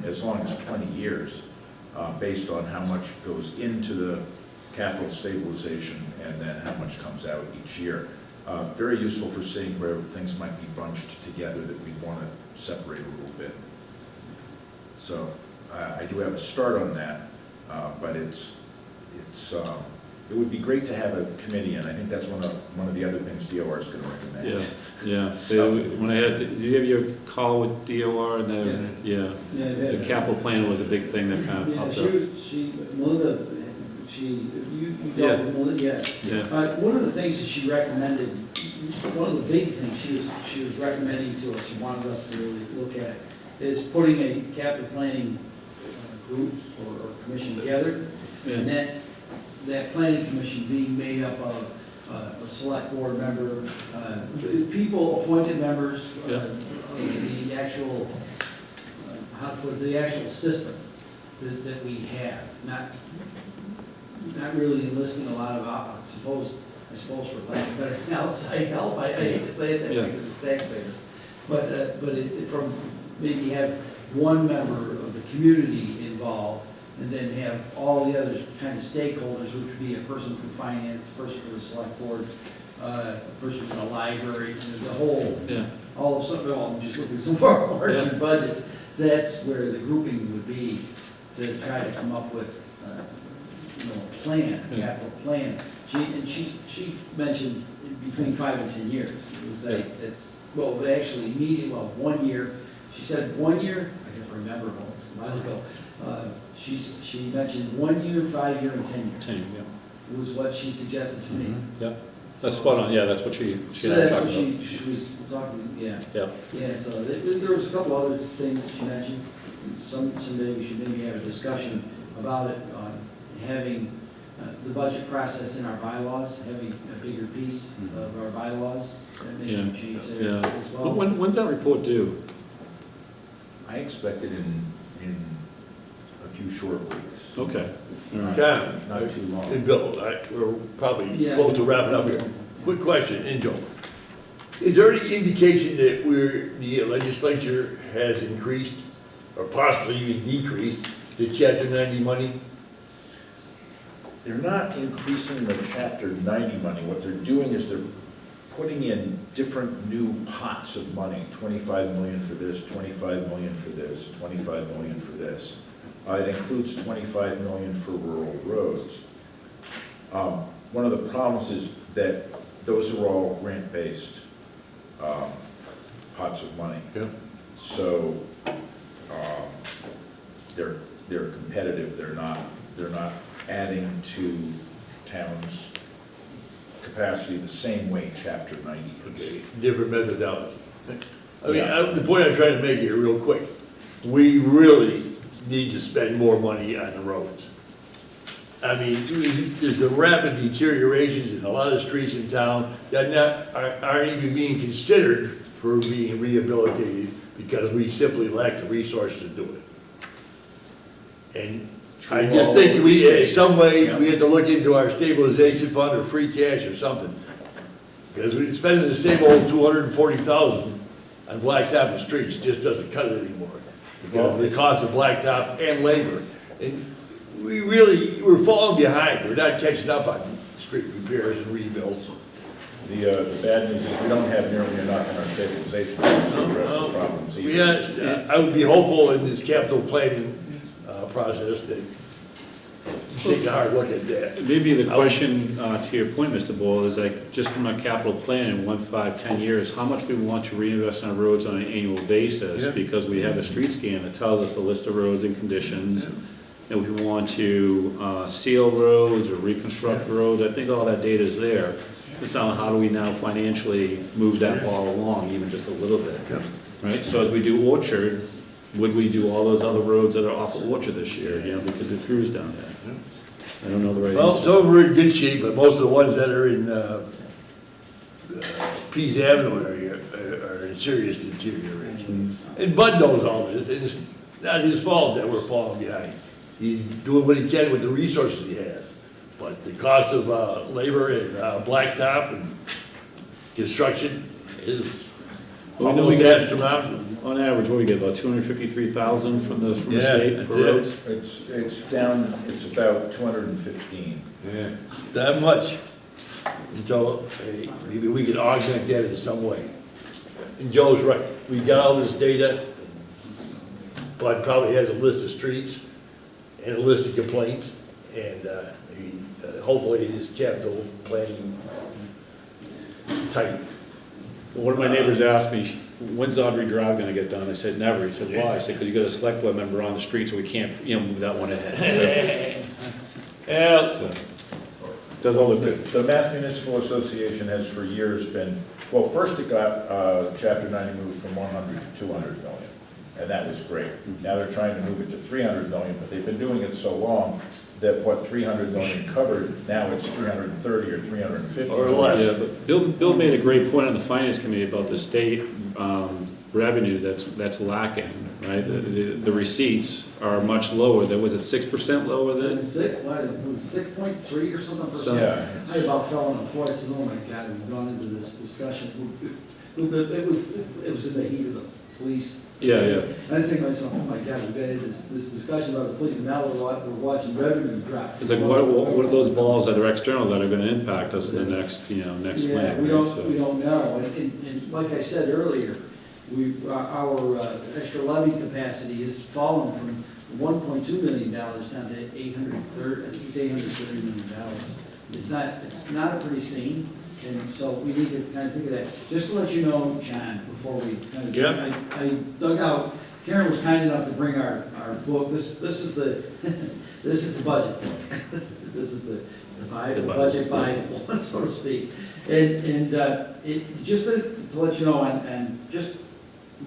as long as 20 years, based on how much goes into the capital stabilization and then how much comes out each year. Very useful for seeing where things might be bunched together that we want to separate a little bit. So I do have a start on that, but it's it would be great to have a committee, and I think that's one of the other things DOR is gonna recommend. Yeah, yeah. So when I had, did you have your call with DOR and then, yeah, the capital plan was a big thing that kind of Yeah, popped up. Melinda, you dealt with Melinda, yeah. Yeah, One of the things that she recommended, one of the big things she was recommending to us, she wanted us to really look at, is putting a capital planning group or commission together. And that planning commission being made up of a select board member, people, appointed members, the actual, how to put it, the actual system that we have, not really enlisting a lot of, I suppose for lack of better outside help, I hate to say it that way because it's taxpayers. But from maybe have one member of the community involved, and then have all the other kind of stakeholders, which would be a person from finance, a person from the select board, a person from the library, the whole, all of some, well, I'm just looking at some warrants and budgets. That's where the grouping would be, to try to come up with, a plan, a capital plan. She mentioned between 5 and 10 years. It was like, it's, well, actually, 1 year. She said 1 year, I can't remember, it was a while ago. She mentioned 1 year, 5 year, and 10 year. 10, yeah. Was what she suggested to me. Yeah, that's spot on, yeah, that's what she So and I that's talked what about. she was talking, yeah. Yeah, Yeah, so there was a couple other things that she mentioned. Someday we should maybe have a discussion about it, on having the budget process in our bylaws, having a bigger piece of our bylaws, and maybe Yeah. change there yeah. as well. When's that report due? I expect it in a few short weeks. Okay. All right. John, Not too long. and Bill, we're probably Yeah. close to wrapping up here. Quick question, Joe. Is there any indication that the legislature has increased, or possibly even decreased, the Chapter 90 money? They're not increasing the Chapter 90 money. What they're doing is they're putting in different new pots of money, 25 million for this, 25 million for this, 25 million for this. It includes 25 million for rural roads. One of the problems is that those are all grant-based pots of money. Yeah. So they're competitive. They're not adding to towns' capacity the same way Chapter 90 is. Okay, different methodology. I mean, the point I'm trying to make here real quick, we really need to spend more money on the roads. I mean, there's a rapid deterioration in a lot of streets in town that aren't even being considered for being rehabilitated because we simply lack the resources to do it. And I just think in some way, we have to look into our stabilization fund or free cash or something. Because we're spending the same old 240,000 on blacktop and streets, just doesn't cut it anymore. Because of the cost of blacktop and labor. And we're falling behind. We're not catching up on street repairs and rebuilds. The bad news is we don't have nearly enough in our stabilization fund to address the problems either. I would be hopeful in this capital planning process that you take a hard look at that. Maybe the question, to your point, Mr. Boyle, is like, just from a capital plan in 1, 5, 10 years, how much we want to reinvest in our roads on an annual basis? Yeah. Because we have a street scan that tells us the list of roads and conditions, and we want to seal roads or reconstruct roads. I think all that data is there. It's now, how do we now financially move that ball along, even just a little bit? Yeah. Right, so as we do Orchard, would we do all those other roads that are off of Orchard this year, you know, because the crew's down there? I don't know the right Well, answer. some of them are in good shape, but most of the ones that are in Pease Avenue area are in serious deterioration. And Bud knows all this, and it's not his fault that we're falling behind. He's doing what he can with the resources he has. But the cost of labor and blacktop and construction is Well, we know we almost get, astronomical. on average, what do we get, about 253,000 from the Yeah, state that's for it. roads? It's down, it's about 215. Yeah. It's not much. And so maybe we can augment that in some way. And Joe's right. We got all this data. Bud probably has a list of streets and a list of complaints. And hopefully his capital planning tight. One of my neighbors asked me, when's Audrey Drive gonna get done? I said, never. He said, why? I said, because you got a select board member on the street, so we can't, move that one ahead. Yeah, So, does all look good. The Mass Municipal Association has for years been, well, first it got Chapter 90 moved from 100 to 200 million, and that was great. Now they're trying to move it to 300 million, but they've been doing it so long that what 300 million covered, now it's 330 or 350. Or less. Yeah, but Bill made a great point on the finance committee about the state revenue that's lacking, right? The receipts are much lower. Was it 6% lower than? 6.3 or something So- percent. Yeah. I about fell on the floor. I said, oh my God, we've gone into this discussion. It was in the heat of the police. Yeah. I didn't think to myself, oh my God, we've been in this discussion about the police, and now we're watching revenue drop. It's like, what are those balls that are external that are gonna impact us in the next Yeah, plan? we right? don't, So- we don't know, and like I said earlier, our extra levy capacity has fallen from $1.2 million down to 830, I think it's $830 million. It's not a pretty scene, and so we need to kind of think of that. Just to let you know, John, before we kind of, Yeah. I dug out, Karen was kind enough to bring our book, this is the, this is the budget book. This is the Bible, The budget Bible, so to speak. And it, just to let you know, on just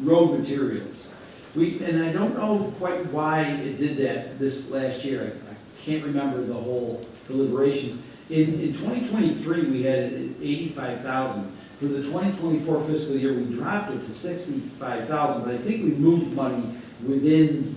road materials, and I don't know quite why it did that this last year. I can't remember the whole deliberations. In 2023, we had it at 85,000. For the 2024 fiscal year, we dropped it to 65,000, but I think we moved money within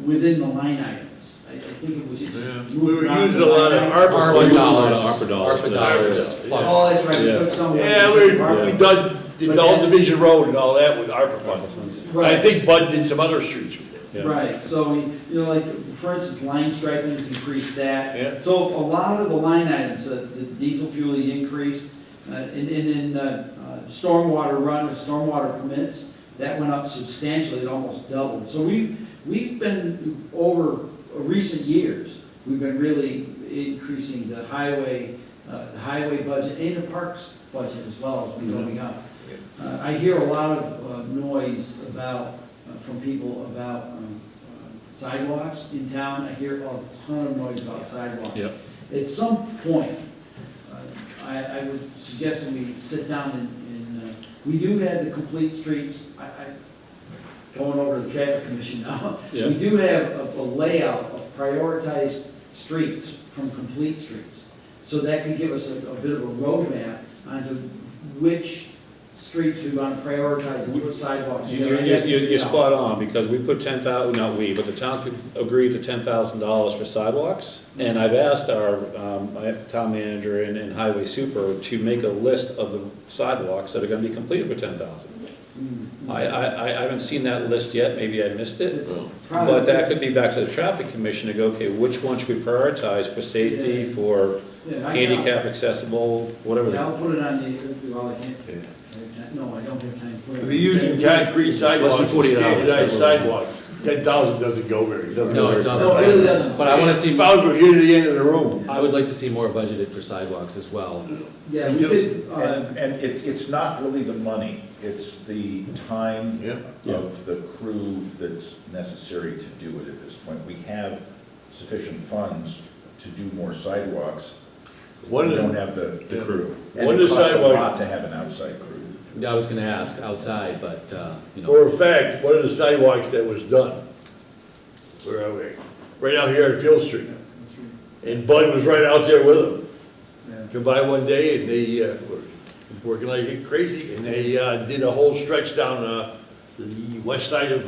the line items. I think it was just. Yeah. moved We were around using the a lot line of items. ARPA We're using a lot dollars. of ARPA dollars. for ARPA that. dollars. Oh, that's right, we Yeah. took some. Yeah, we done the Dalton Division Road and all that with ARPA funds. Right. I think Bud did some other streets with it. Yeah. Right, so we, like, for instance, line striping has increased that. Yeah. So a lot of the line items, the diesel fuel increased, and in stormwater permits, that went up substantially, it almost doubled. So we've been, over recent years, we've been really increasing the highway budget and the parks budget as well has been going up. I hear a lot of noise from people about sidewalks in town. I hear a ton of noise about sidewalks. Yep. At some point, I would suggest that we sit down and we do have the complete streets. Going over to the traffic commission now. Yeah. We do have a layout of prioritized streets from complete streets. So that could give us a bit of a roadmap onto which streets we want to prioritize and put sidewalks. You're spot on, because we put 10,000, not we, but the townspeople agreed to $10,000 for sidewalks. And I've asked our town manager and highway super to make a list of the sidewalks that are gonna be completed for 10,000. I haven't seen that list yet, maybe I missed it. It's But probably- that could be back to the traffic commission to go, okay, which one should we prioritize for safety, Yeah. for Yeah, I- handicap accessible, whatever. Yeah, I'll put it on the, well, I can't, no, I don't have time to put it. If you're using concrete sidewalks, Less than 40 hours, standardized that would- sidewalks, 10,000 doesn't go very far. No, it doesn't. No, it really doesn't. But I want to see, If I was here to the end of the room. I would like to see more budgeted for sidewalks as well. Yeah, we could, And it's not really the money, it's the time Yeah. of the crew that's necessary to do it at this point. We have sufficient funds to do more sidewalks. One We of don't the, have the Yeah. crew. One And of it the costs a sidewalks- lot to have an outside crew. I was going to ask outside, but, for a fact, one of the sidewalks that was done, where are we? Right out here on Field Street. And Bud was right out there with them. yeah. Come by one day and they were working like crazy, and they did a whole stretch down the west side of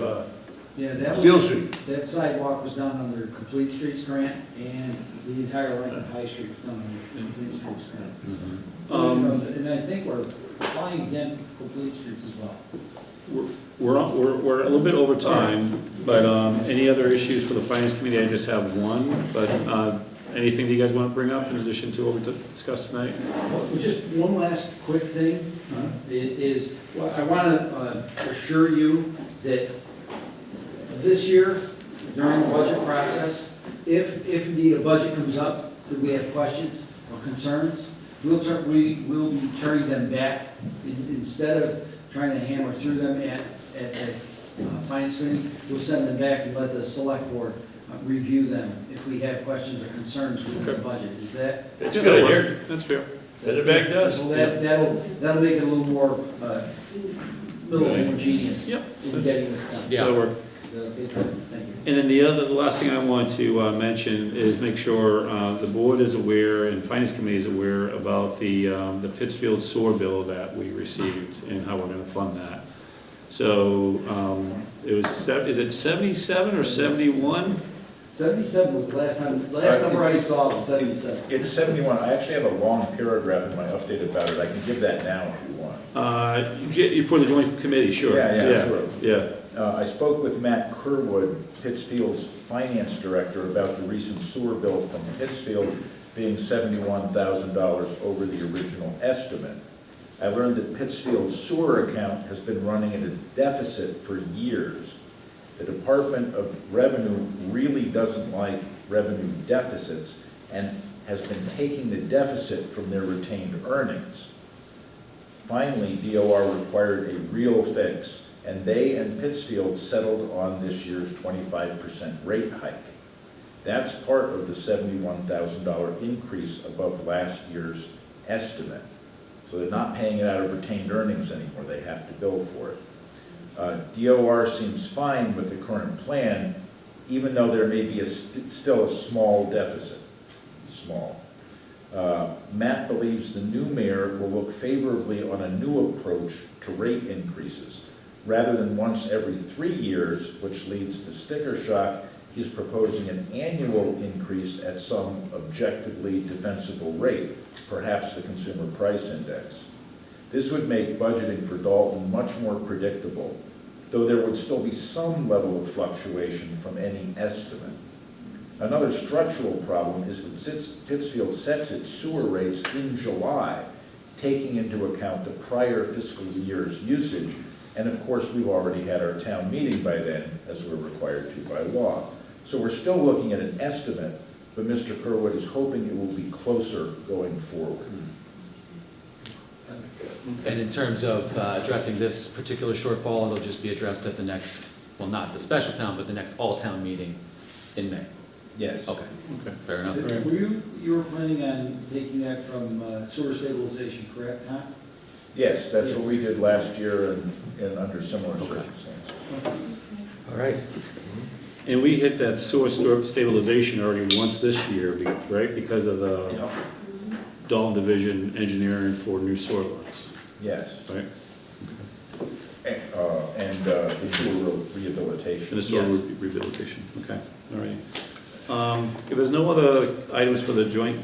Yeah, that Field was, Street. that sidewalk was done under Complete Streets grant, and the entire length of High Street was done under Complete Streets grant. And I think we're applying again for Complete Streets as well. We're a little bit over time, but any other issues for the finance committee? I just have one, but anything that you guys want to bring up in addition to what we discussed tonight? Well, just one last quick thing, well, I want to assure you that this year, during the budget process, if indeed a budget comes up that we have questions or concerns, we will be turning them back instead of trying to hammer through them at Finance Committee. We'll send them back and let the Select Board review them if we have questions or concerns with the budget. Is that? That's a good idea. That's fair. Send it back to us. Well, that'll make it a little more homogeneous. Yep. In getting this done. That'll work. Is that okay? Thank you. And then the last thing I want to mention is make sure the board is aware and finance committee is aware about the Pittsfield sewer bill that we received and how we're gonna fund that. So, it was, is it 77 or 71? 77 was the last number I saw was 77. It's 71. I actually have a long paragraph in my updated ballot. I can give that now if you want. For the joint committee, sure. Yeah, sure. Yeah. I spoke with Matt Kerwood, Pittsfield's finance director, about the recent sewer bill from Pittsfield being $71,000 over the original estimate. I learned that Pittsfield's sewer account has been running at a deficit for years. The Department of Revenue really doesn't like revenue deficits and has been taking the deficit from their retained earnings. Finally, DOR required a real fix, and they and Pittsfield settled on this year's 25% rate hike. That's part of the $71,000 increase above last year's estimate. So they're not paying it out of retained earnings anymore, they have to bill for it. DOR seems fine with the current plan, even though there may be still a small deficit, small. Matt believes the new mayor will look favorably on a new approach to rate increases. Rather than once every 3 years, which leads to sticker shock, he's proposing an annual increase at some objectively defensible rate, perhaps the Consumer Price Index. This would make budgeting for Dalton much more predictable, though there would still be some level of fluctuation from any estimate. Another structural problem is that Pittsfield sets its sewer rates in July, taking into account the prior fiscal year's usage, and of course we've already had our town meeting by then, as we're required to by law. So we're still looking at an estimate, but Mr. Kerwood is hoping it will be closer going forward. And in terms of addressing this particular shortfall, it'll just be addressed at the next, well, not the special town, but the next all-town meeting in May. Yes. Okay, fair enough. You were planning on taking that from sewer stabilization, correct, huh? Yes, that's what we did last year and under similar circumstances. All right. And we hit that sewer stabilization already once this year, right, because of the Dalton Division engineering for new sewer lines, Yes. right? And the sewer rehabilitation. And the sewer Yes. rehabilitation, okay, all right. If there's no other items for the joint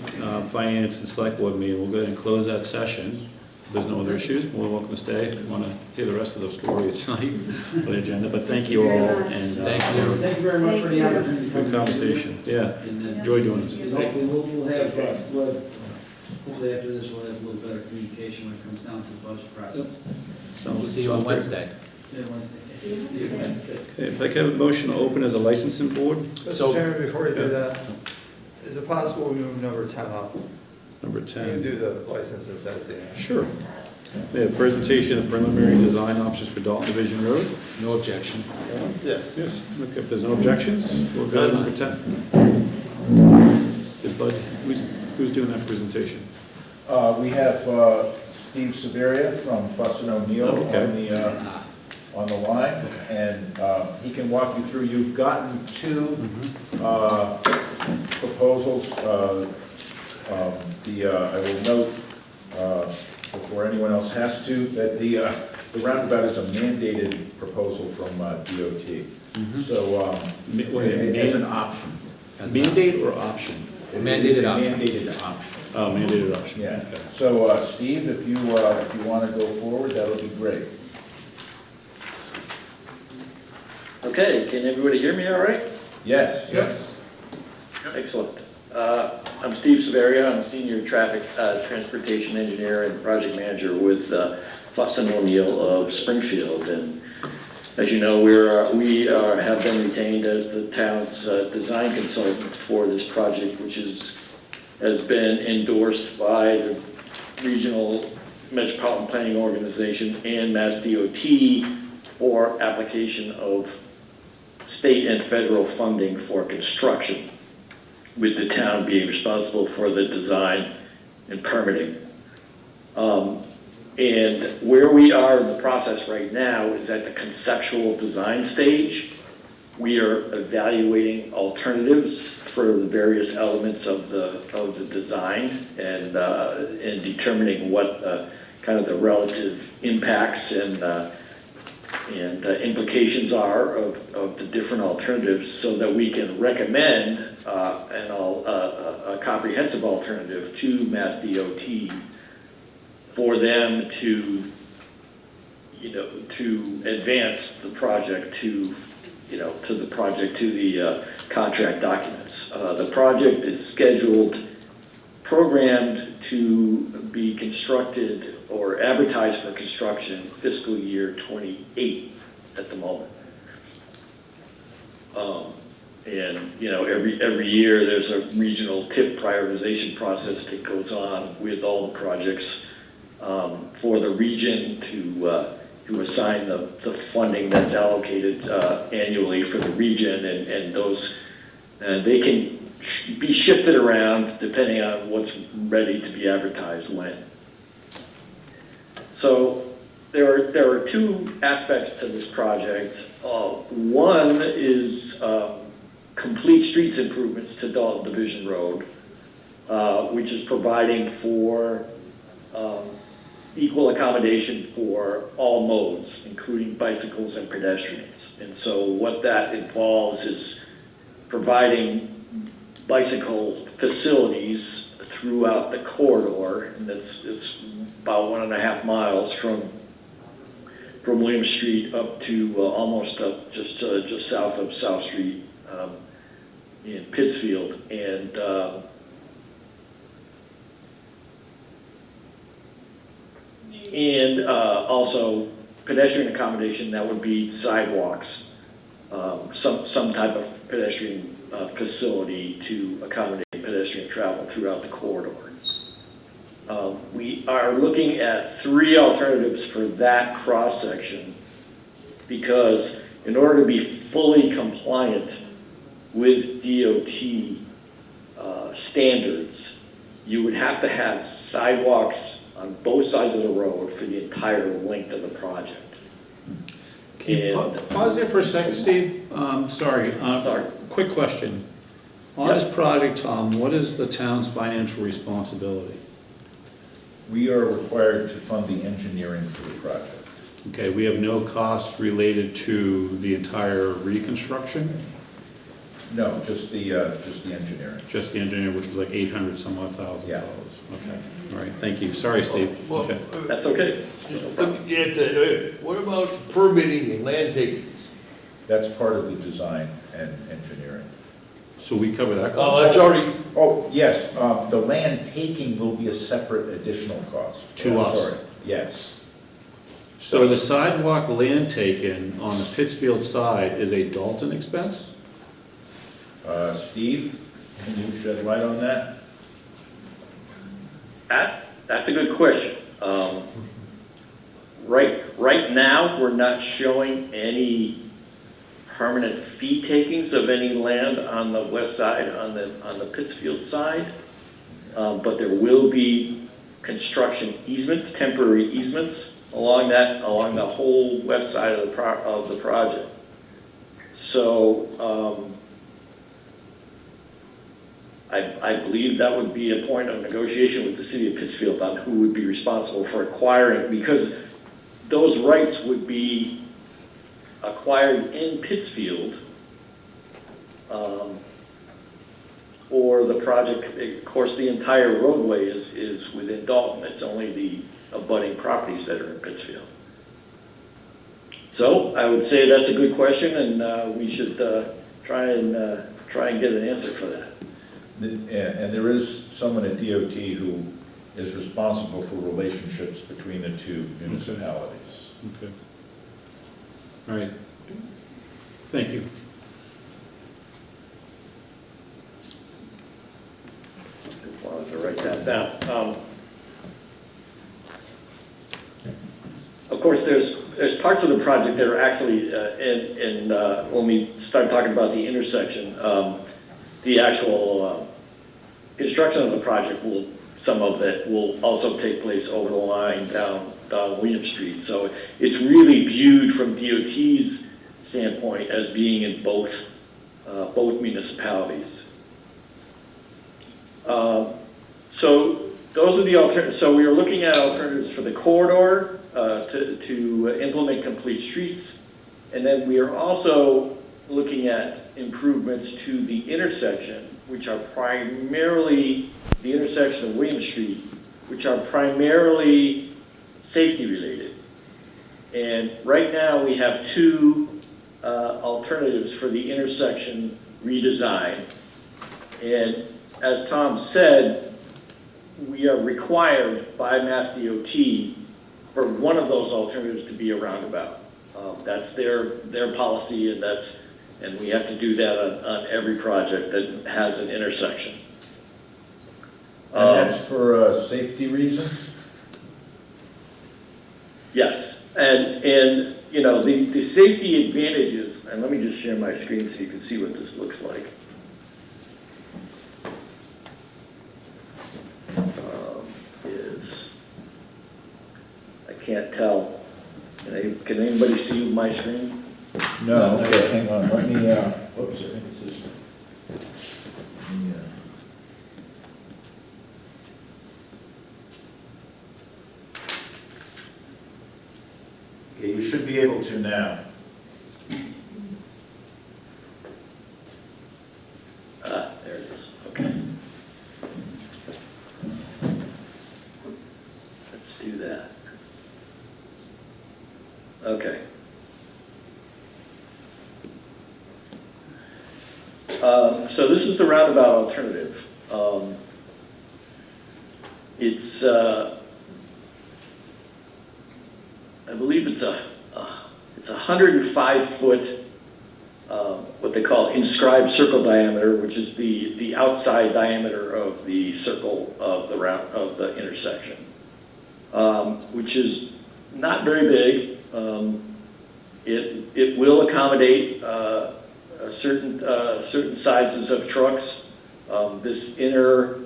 finance and select board meeting, we'll go ahead and close that session. If there's no other issues, we're welcome to stay. If you want to hear the rest of those stories tonight on the agenda, but thank you all, and Thank you. Thank you very much for the opportunity to come. good conversation, yeah, And enjoy doing this. hopefully we'll have, hopefully after this, we'll have a little better communication when it comes down to the budget process. We'll see you on Wednesday. Yeah, Wednesday. See you Wednesday. Okay, if I could have a motion to open as a licensing board, So- Mr. Chairman, before you do that, is it possible we move number 10 up? number You 10. do the licenses as the. Sure. We have presentation of preliminary design options for Dalton Division Road. No objection. Yes. Yes, look, if there's no objections, we'll go to number 10. Is Bud, who's doing that presentation? We have Steve Severia from Fuss and O'Neill on the line, and he can walk you through. You've gotten two proposals. I will note, before anyone else has to, that the roundabout is a mandated proposal from DOT. So it's an option. Mandate or option? It Mandated is a option. Mandated option. Oh, mandated option. Yeah. Okay. So Steve, if you want to go forward, that would be great. Okay, can everybody hear me all right? Yes. Yes. Excellent. I'm Steve Severia. I'm a senior traffic transportation engineer and project manager with Fuss and O'Neill of Springfield. And as you know, we have been retained as the town's design consultant for this project, which is has been endorsed by the Regional Metropolitan Planning Organization and Mass DOT for application of state and federal funding for construction, with the town being responsible for the design and permitting. And where we are in the process right now is at the conceptual design stage. We are evaluating alternatives for the various elements of the design and determining what kind of the relative impacts and implications are of the different alternatives, so that we can recommend a comprehensive alternative to Mass DOT for them to, to advance the project to the contract documents. The project is scheduled, programmed to be constructed or advertised for construction fiscal year 28 at the moment. And every year there's a regional tip prioritization process that goes on with all the projects for the region to assign the funding that's allocated annually for the region, and those they can be shifted around depending on what's ready to be advertised when. So there are two aspects to this project. One is complete streets improvements to Dalton Division Road, which is providing for equal accommodation for all modes, including bicycles and pedestrians. And so what that involves is providing bicycle facilities throughout the corridor, and it's about 1.5 miles from William Street up to almost up just south of South Street in Pittsfield, and also pedestrian accommodation that would be sidewalks, some type of pedestrian facility to accommodate pedestrian travel throughout the corridor. We are looking at 3 alternatives for that cross-section, because in order to be fully compliant with DOT standards, you would have to have sidewalks on both sides of the road for the entire length of the project. Can you pause there for a second, Steve? Sorry. Sorry. Quick question. On this project, Tom, what is the town's financial responsibility? We are required to fund the engineering for the project. Okay, we have no cost related to the entire reconstruction? No, just the engineering. Just the engineer, which was like $800,000. Yeah. Okay, all right, thank you. Sorry, Steve. Well, Okay. That's okay. What about permitting and land taking? That's part of the design and engineering. So we cover that Oh, cost? that's already, Oh, yes, the land taking will be a separate additional cost. To us. Sorry. Yes. So the sidewalk land taken on the Pittsfield side is a Dalton expense? Steve, can you shed light on that? That's a good question. Right now, we're not showing any permanent fee takings of any land on the west side, on the Pittsfield side, but there will be construction easements, temporary easements along the whole west side of the project. So I believe that would be a point of negotiation with the city of Pittsfield on who would be responsible for acquiring, because those rights would be acquired in Pittsfield, or the project, of course, the entire roadway is within Dalton. It's only the abutting properties that are in Pittsfield. So I would say that's a good question, and we should try and get an answer for that. And there is someone at DOT who is responsible for relationships between the two municipalities. Okay. All right. Thank you. Wow. Now, of course, there's parts of the project that are actually, when we start talking about the intersection, the actual construction of the project some of it will also take place over the line down William Street. So it's really viewed from DOT's standpoint as being in both municipalities. So those are the alternatives. So we are looking at alternatives for the corridor to implement complete streets. And then we are also looking at improvements to the intersection, which are primarily the intersection of William Street, which are primarily safety related. And right now we have two alternatives for the intersection redesign. And as Tom said, we are required by Mass DOT for one of those alternatives to be a roundabout. That's their policy, and we have to do that on every project that has an intersection. And that's for safety reasons? Yes, and you know, the safety advantages, and let me just share my screen so you can see what this looks like. I can't tell. Can anybody see my screen? No, okay, hang on, let me, whoops, I think it's this one. Okay, you should be able to now. There it is, okay. Let's do that. Okay. So this is the roundabout alternative. It's, I believe it's a 105-foot, what they call inscribed circle diameter, which is the outside diameter of the circle of the intersection, which is not very big. It will accommodate certain sizes of trucks. This inner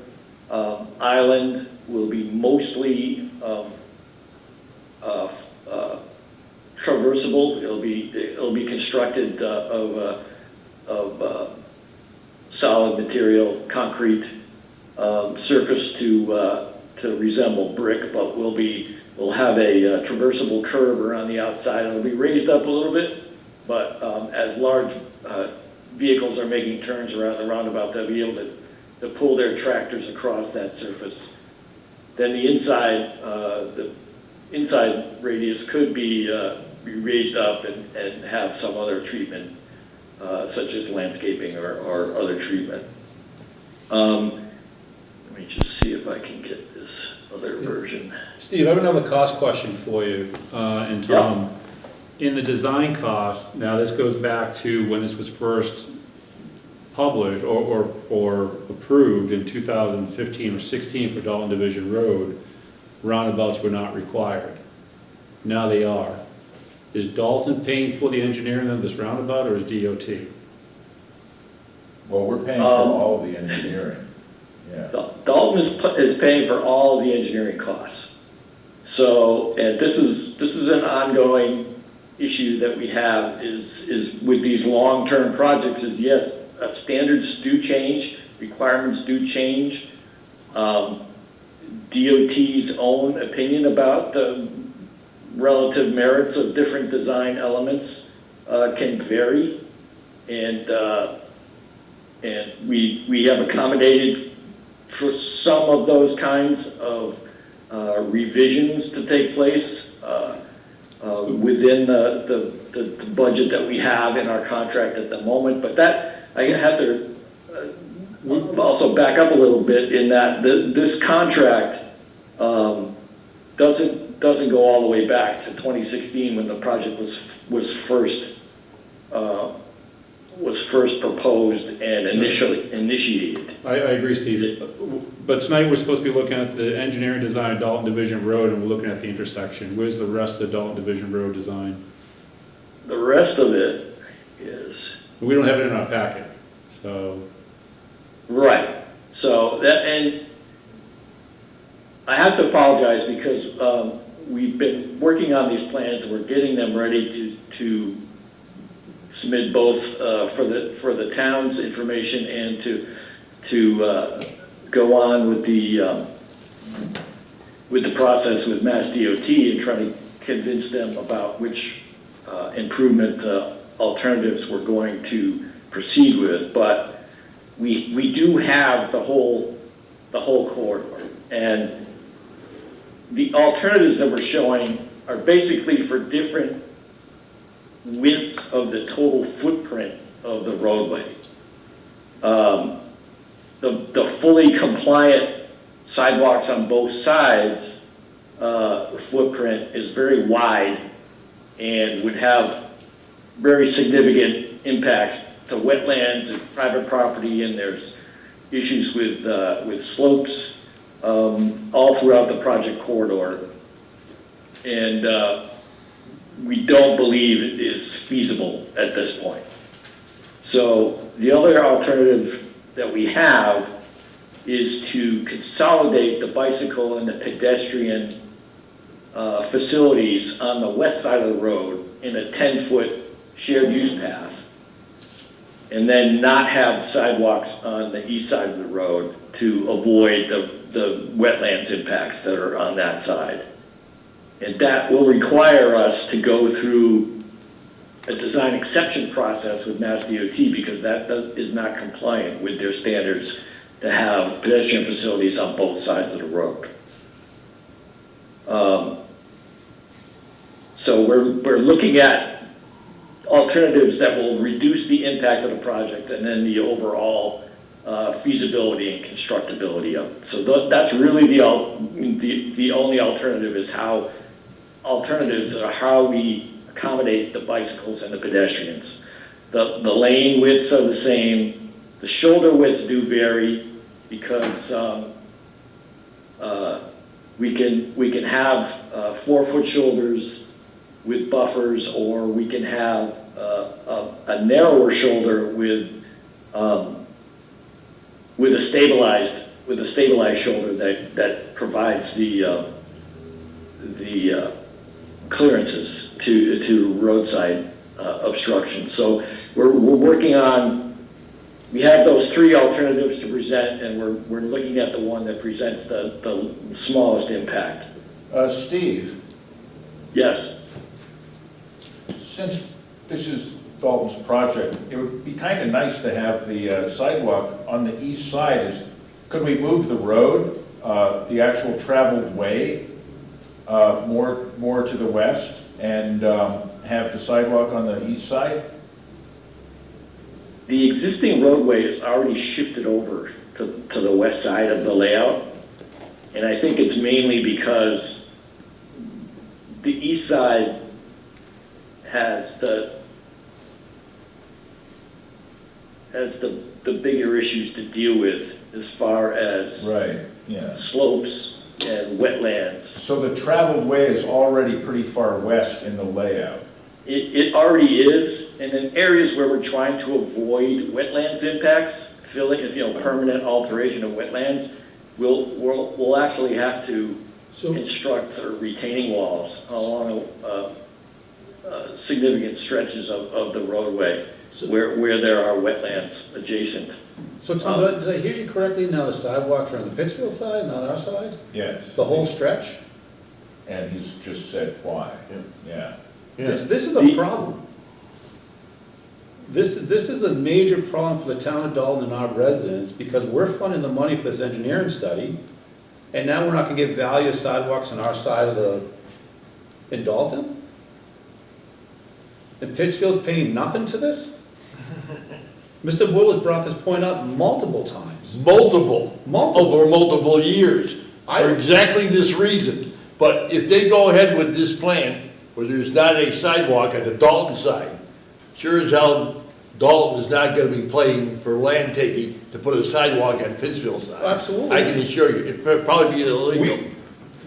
island will be mostly traversable. It'll be constructed of solid material, concrete surface to resemble brick, but we'll have a traversable curve around the outside. It'll be raised up a little bit, but as large vehicles are making turns around the roundabout, they'll be able to pull their tractors across that surface. Then the inside radius could be raised up and have some other treatment, such as landscaping or other treatment. Let me just see if I can get this other version. Steve, I have another cost question for you, and Tom. Yeah. In the design cost, now this goes back to when this was first published or approved in 2015 or 16 for Dalton Division Road, roundabouts were not required. Now they are. Is Dalton paying for the engineering of this roundabout, or is DOT? Well, we're paying for all of the engineering. Yeah. Dalton is paying for all of the engineering costs. So, and this is an ongoing issue that we have is with these long-term projects is, yes, standards do change, requirements do change. DOT's own opinion about the relative merits of different design elements can vary, and we have accommodated for some of those kinds of revisions to take place within the budget that we have in our contract at the moment. But that, I have to also back up a little bit in that this contract doesn't go all the way back to 2016 when the project was first was first proposed and initially initiated. I agree, Steve. But tonight, we're supposed to be looking at the engineering design of Dalton Division Road, and we're looking at the intersection. Where's the rest of the Dalton Division Road design? The rest of it is, We don't have it in our packet, so. right, so that, and I have to apologize because we've been working on these plans and we're getting them ready to submit both for the town's information and to go on with the process with Mass DOT and try to convince them about which improvement alternatives we're going to proceed with. But we do have the whole corridor, and the alternatives that we're showing are basically for different widths of the total footprint of the roadway. The fully compliant sidewalks on both sides footprint is very wide and would have very significant impacts to wetlands and private property, and there's issues with slopes all throughout the project corridor. And we don't believe it is feasible at this point. So the other alternative that we have is to consolidate the bicycle and the pedestrian facilities on the west side of the road in a 10-foot shared use path, and then not have sidewalks on the east side of the road to avoid the wetlands impacts that are on that side. And that will require us to go through a design exception process with Mass DOT, because that is not compliant with their standards to have pedestrian facilities on both sides of the road. So we're looking at alternatives that will reduce the impact of the project and then the overall feasibility and constructability of it. So that's really the only alternative, is how alternatives are how we accommodate the bicycles and the pedestrians. The lane widths are the same. The shoulder widths do vary because we can have 4-foot shoulders with buffers, or we can have a narrower shoulder with a stabilized shoulder that provides the clearances to roadside obstruction. So we're working on, we have those 3 alternatives to present, and we're looking at the one that presents the smallest impact. Steve, Yes. since this is Dalton's project, it would be kind of nice to have the sidewalk on the east side. Could we move the road, the actual traveled way, more to the west, and have the sidewalk on the east side? The existing roadway is already shifted over to the west side of the layout, and I think it's mainly because the east side has the bigger issues to deal with as far as Right, yeah. slopes and wetlands. So the traveled way is already pretty far west in the layout. It already is, and in areas where we're trying to avoid wetlands impacts, permanent alteration of wetlands, we'll actually have to construct retaining walls along significant stretches of the roadway where there are wetlands adjacent. So Tom, did I hear you correctly? Now the sidewalks are on the Pittsfield side, not our side? Yes. The whole stretch? And he's just said why. Yeah. This is a problem. This is a major problem for the town of Dalton and our residents, because we're funding the money for this engineering study, and now we're not gonna get value of sidewalks on our side in Dalton? And Pittsfield's paying nothing to this? Mr. Will has brought this point up multiple times. Multiple. Multiple. Over multiple years, for exactly this reason. But if they go ahead with this plan, where there's not a sidewalk at the Dalton side, sure as hell, Dalton is not gonna be playing for land taking to put a sidewalk on Pittsfield side. Absolutely. I can assure you, it'd probably be illegal.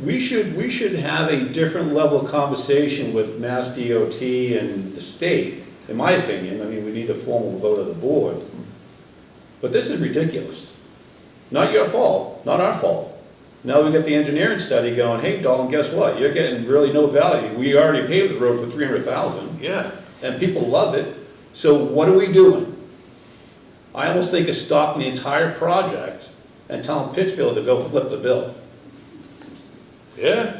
We should have a different level of conversation with Mass DOT and the state, in my opinion. I mean, we need a formal vote of the board. But this is ridiculous. Not your fault, not our fault. Now we got the engineering study going, hey, Dalton, guess what? You're getting really no value. We already paved the road for $300,000. Yeah. And people love it. So what are we doing? I almost think of stopping the entire project and telling Pittsfield to go flip the bill. Yeah.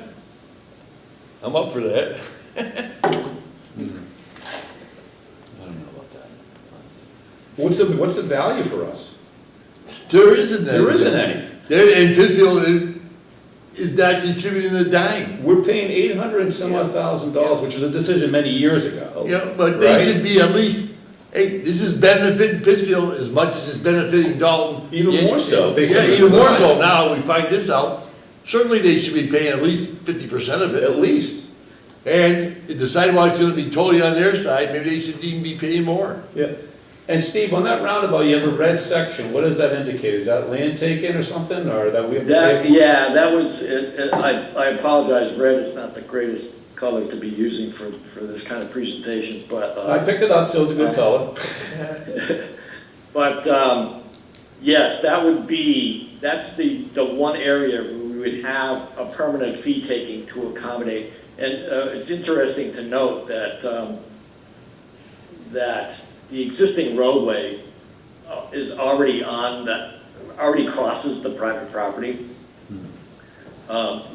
I'm up for that. I don't know about that. What's the value for us? There isn't any. There isn't any. And Pittsfield is not contributing a dime. We're paying $800 and some odd $1,000, which was a decision many years ago. Yeah, but they Right. should be at least, hey, this is benefiting Pittsfield as much as it's benefiting Dalton. Even more so, based on Yeah, the even more design. so now, we find this out. Certainly they should be paying at least 50% of it. At least. And if the sidewalk's gonna be totally on their side, maybe they should even be paying more. Yeah. And Steve, on that roundabout, you have a red section. What does that indicate? Is that land taken or something, or that we have to pay? Yeah, that was, I apologize, red is not the greatest color to be using for this kind of presentation, but. I picked it up, so it's a good color. But, yes, that's the one area where we would have a permanent fee taking to accommodate. And it's interesting to note that, that the existing roadway is already already crosses the private property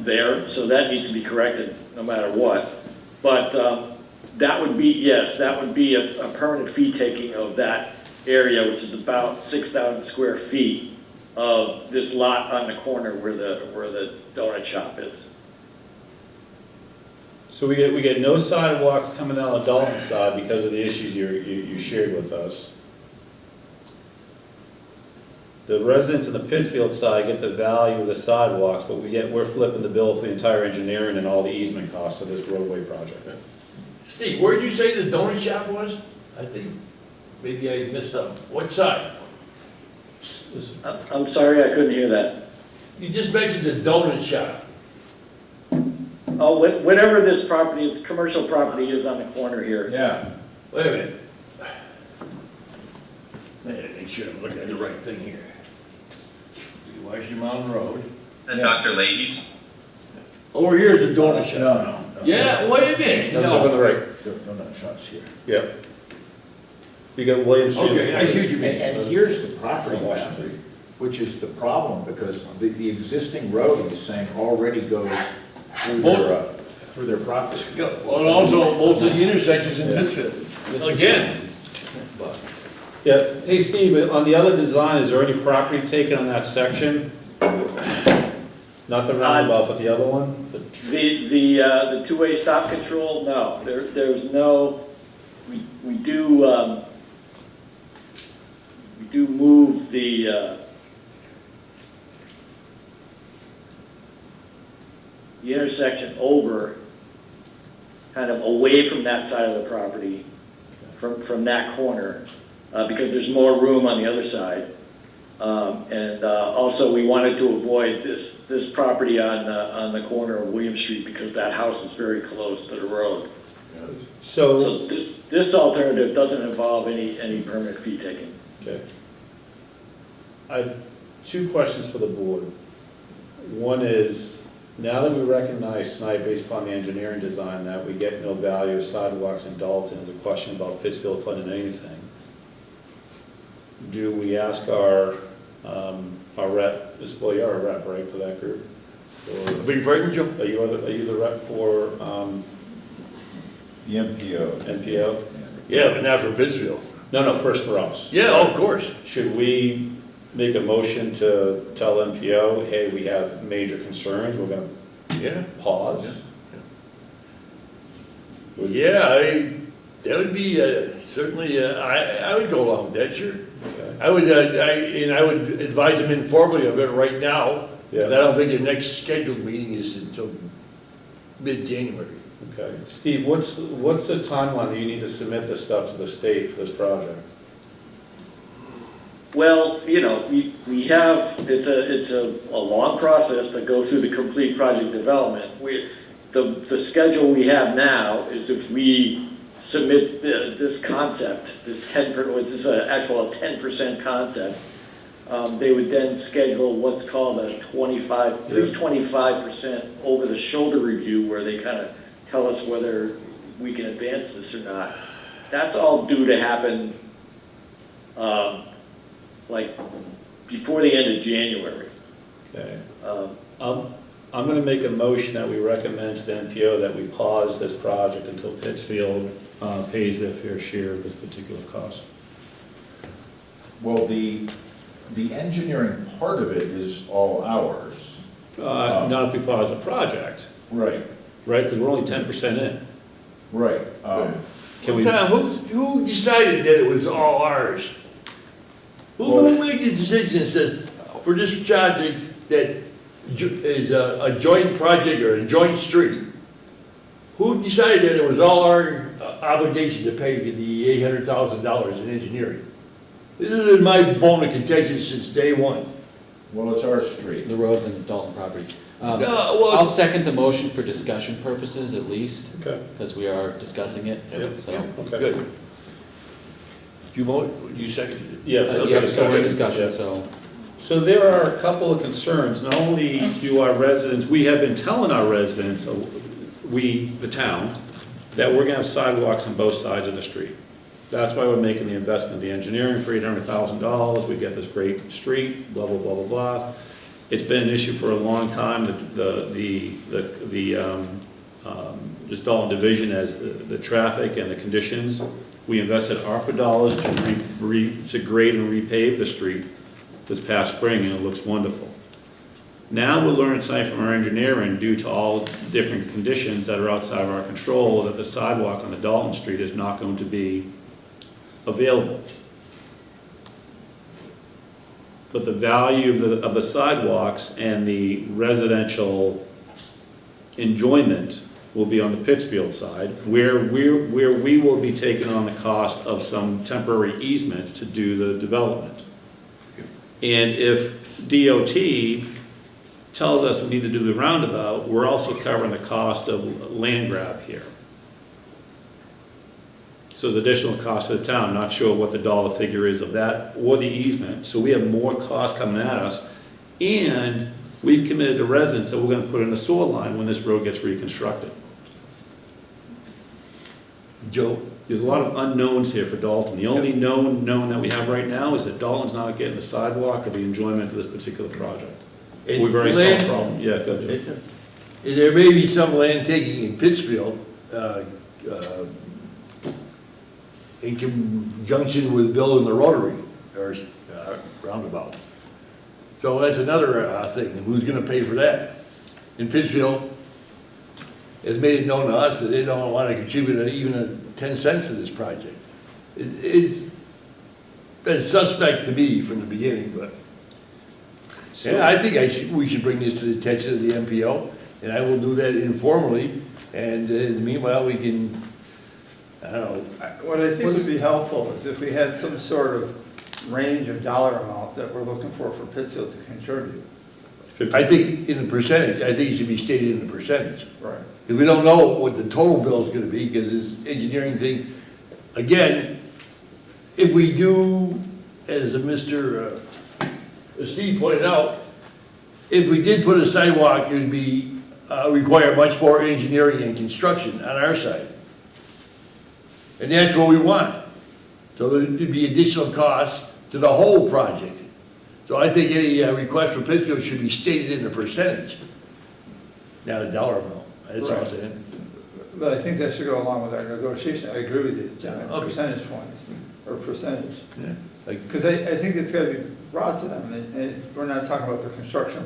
there, so that needs to be corrected no matter what. But that would be, yes, that would be a permanent fee taking of that area, which is about 6,000 square feet of this lot on the corner where the donut shop is. So we get no sidewalks coming down the Dalton side because of the issues you shared with us. The residents of the Pittsfield side get the value of the sidewalks, but we're flipping the bill for the entire engineering and all the easement costs of this roadway project. Steve, where'd you say the donut shop was? I think maybe I missed something. What side? I'm sorry, I couldn't hear that. You just mentioned the donut shop. Oh, whatever this property is, commercial property is on the corner here. Yeah. Wait a minute. Make sure I'm looking at the right thing here. Washington Mountain Road. Yeah. Dr. Ladies? Over here is the donut shop. No. Yeah, wait a minute. That's up on the right. No, shots here. Yep. You got William Street. Okay, I see what you mean. And here's the property boundary, which is the problem, because the existing road is saying already goes through their property. Yeah, well, and also most of the intersections in Pittsfield. Again. Yeah, hey Steve, on the other design, is there any property taken on that section? Not the roundabout, but the other one? The two-way stop control, no, there's no, we do move the intersection over, kind of away from that side of the property, from that corner, because there's more room on the other side. And also, we wanted to avoid this property on the corner of William Street, because that house is very close to the road. So this alternative doesn't involve any permit fee taking. Okay. I have two questions for the board. One is, now that we recognize tonight, based upon the engineering design, that we get no value of sidewalks in Dalton, is a question about Pittsfield funding anything. Do we ask our rep, well, you're a rep, right, for that group? Or Beg your pardon, Joe? are you the rep for The MPO. NPO? Yeah, but not for Pittsfield. No, first for us. Yeah, oh, of course. Should we make a motion to tell NPO, hey, we have major concerns, we're gonna Yeah. pause? Yeah, that would be certainly, I would go along with that, sure. Okay. I would advise them informally of it right now. Yeah. But I don't think the next scheduled meeting is until mid-January. Okay. Steve, what's the timeline that you need to submit this stuff to the state for this project? Well, we have, it's a long process to go through the complete project development. The schedule we have now is if we submit this concept, this 10%, which is actual 10% concept, they would then schedule what's called a 25% over-the-shoulder review, where they kind of tell us whether we can advance this or not. That's all due to happen like before the end of January. Okay. I'm gonna make a motion that we recommend to the NPO that we pause this project until Pittsfield pays their fair share of this particular cost. Well, the engineering part of it is all ours. Not if we pause the project, Right, right, because we're only 10% in. right. Can we? Tom, who decided that it was all ours? Who made the decision that says, for this project that is a joint project or a joint street? Who decided that it was all our obligation to pay the $800,000 in engineering? This has been my bone of contention since day one. Well, it's our street. The roads and Dalton property. No, well- I'll second the motion for discussion purposes at least, Okay. because we are discussing it, so. Okay. Good. You seconded it? Yeah. Yeah, so we're in discussion. discussion, so. So there are a couple of concerns. Not only do our residents, we have been telling our residents, the town, that we're gonna have sidewalks on both sides of the street. That's why we're making the investment, the engineering for $800,000, we get this great street, blah, blah, blah, blah, blah. It's been an issue for a long time, just Dalton Division as the traffic and the conditions. We invested ARPA dollars to grade and repave the street this past spring, and it looks wonderful. Now we're learning tonight from our engineering, due to all different conditions that are outside of our control, that the sidewalk on the Dalton Street is not going to be available. But the value of the sidewalks and the residential enjoyment will be on the Pittsfield side, where we will be taking on the cost of some temporary easements to do the development. And if DOT tells us we need to do the roundabout, we're also covering the cost of land grab here. So there's additional cost to the town, not sure what the dollar figure is of that or the easement. So we have more cost coming at us. And we've committed to residents that we're gonna put in a sewer line when this road gets reconstructed. Joe? There's a lot of unknowns here for Dalton. The only known that we have right now is that Dalton's not getting the sidewalk or the enjoyment of this particular project. And We've already solved land- the problem. Yeah, go ahead. There may be some land taking in Pittsfield, in conjunction with building the rotary, or roundabout. So that's another thing, and who's gonna pay for that? And Pittsfield has made it known to us that they don't wanna contribute even 10 cents to this project. It's been suspect to me from the beginning, but, yeah, I think we should bring this to the attention of the MPO, and I will do that informally, and in the meanwhile, we can, I don't know. What I think would be helpful is if we had some sort of range of dollar amount that we're looking for Pittsfield to contribute. I think in the percentage, I think it should be stated in the percentage. Right. Because we don't know what the total bill is gonna be, because this engineering thing, again, if we do, as Mr. Steve pointed out, if we did put a sidewalk, it would be, require much more engineering and construction on our side. And that's what we want. So there'd be additional costs to the whole project. So I think any request for Pittsfield should be stated in the percentage, not a dollar amount. That's all I'm saying. But I think that should go along with our negotiation. I agree with you, John, Okay. percentage points, or percentage. Yeah. Like, Because I think it's gotta be brought to them, and we're not talking about the construction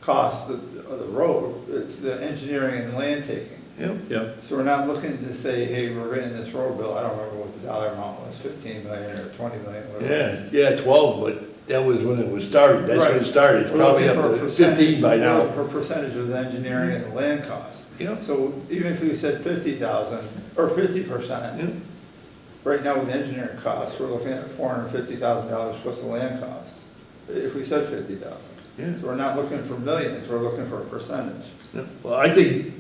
cost of the road, it's the engineering and land taking. Yeah. So we're not looking to say, hey, we're getting this road bill, I don't remember what the dollar amount was, 15 million or 20 million, whatever. yeah, 12, but that was when it was started. That's when it started. It's We're probably looking up for a to percentage- 15 by now. For a percentage of the engineering and the land costs. Yeah. So even if we said 50,000, or 50%, right now with engineering costs, we're looking at $450,000 plus the land costs, if we said 50,000. Yeah. So we're not looking for millions, we're looking for a percentage. Well, I think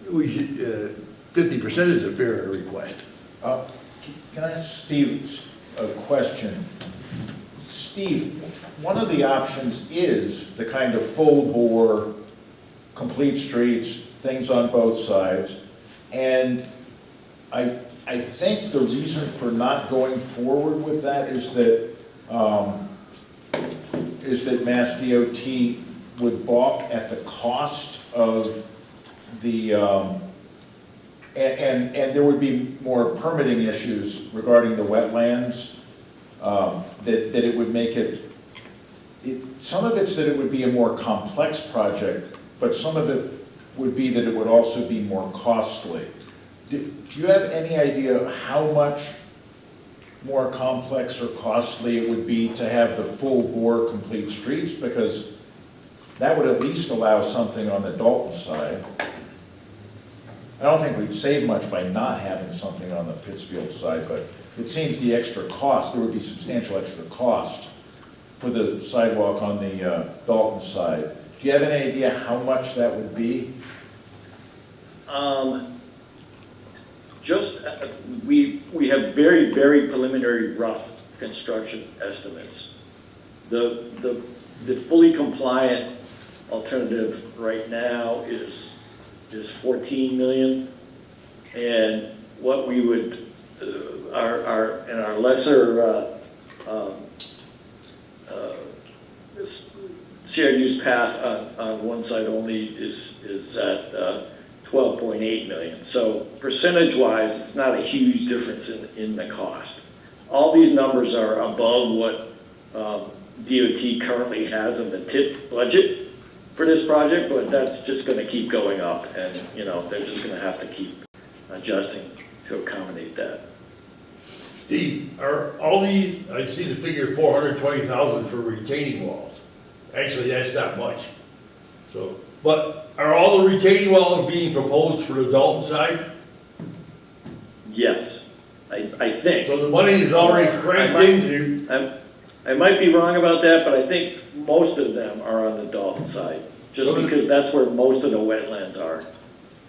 we should, 50% is a fair request. Can I ask Steve a question? Steve, one of the options is the kind of full bore, complete streets, things on both sides. And I think the reason for not going forward with that is that Mass DOT would balk at the cost of the, and there would be more permitting issues regarding the wetlands, that it would make it, some of it's that it would be a more complex project, but some of it would be that it would also be more costly. Do you have any idea how much more complex or costly it would be to have the full bore complete streets? Because that would at least allow something on the Dalton side. I don't think we'd save much by not having something on the Pittsfield side, but it seems the extra cost, there would be substantial extra cost for the sidewalk on the Dalton side. Do you have any idea how much that would be? We have very, very preliminary rough construction estimates. The fully compliant alternative right now is 14 million. And what we would, our lesser shared use path on one side only is at 12.8 million. So percentage-wise, it's not a huge difference in the cost. All these numbers are above what DOT currently has in the TIP budget for this project, but that's just going to keep going up, and they're just going to have to keep adjusting to accommodate that. Steve, are all these, I see the figure 420,000 for retaining walls. Actually, that's not much. So, but are all the retaining walls being proposed for the Dalton side? Yes, I think. So the money is already cranked into. I might be wrong about that, but I think most of them are on the Dalton side, just because that's where most of the wetlands are.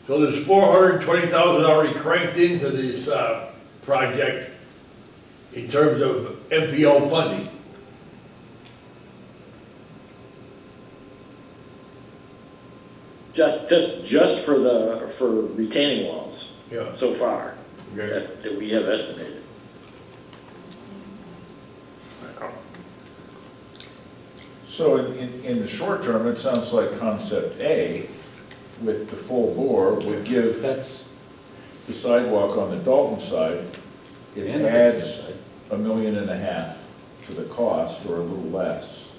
So there's 420,000 already cranked into this project in terms of MPO funding. Just for retaining walls Yeah. so far Okay. that we have estimated. So in the short term, it sounds like concept A with the full bore would give That's, the sidewalk on the Dalton side, it and the adds Pittsfield side. $1.5 million to the cost, or a little less.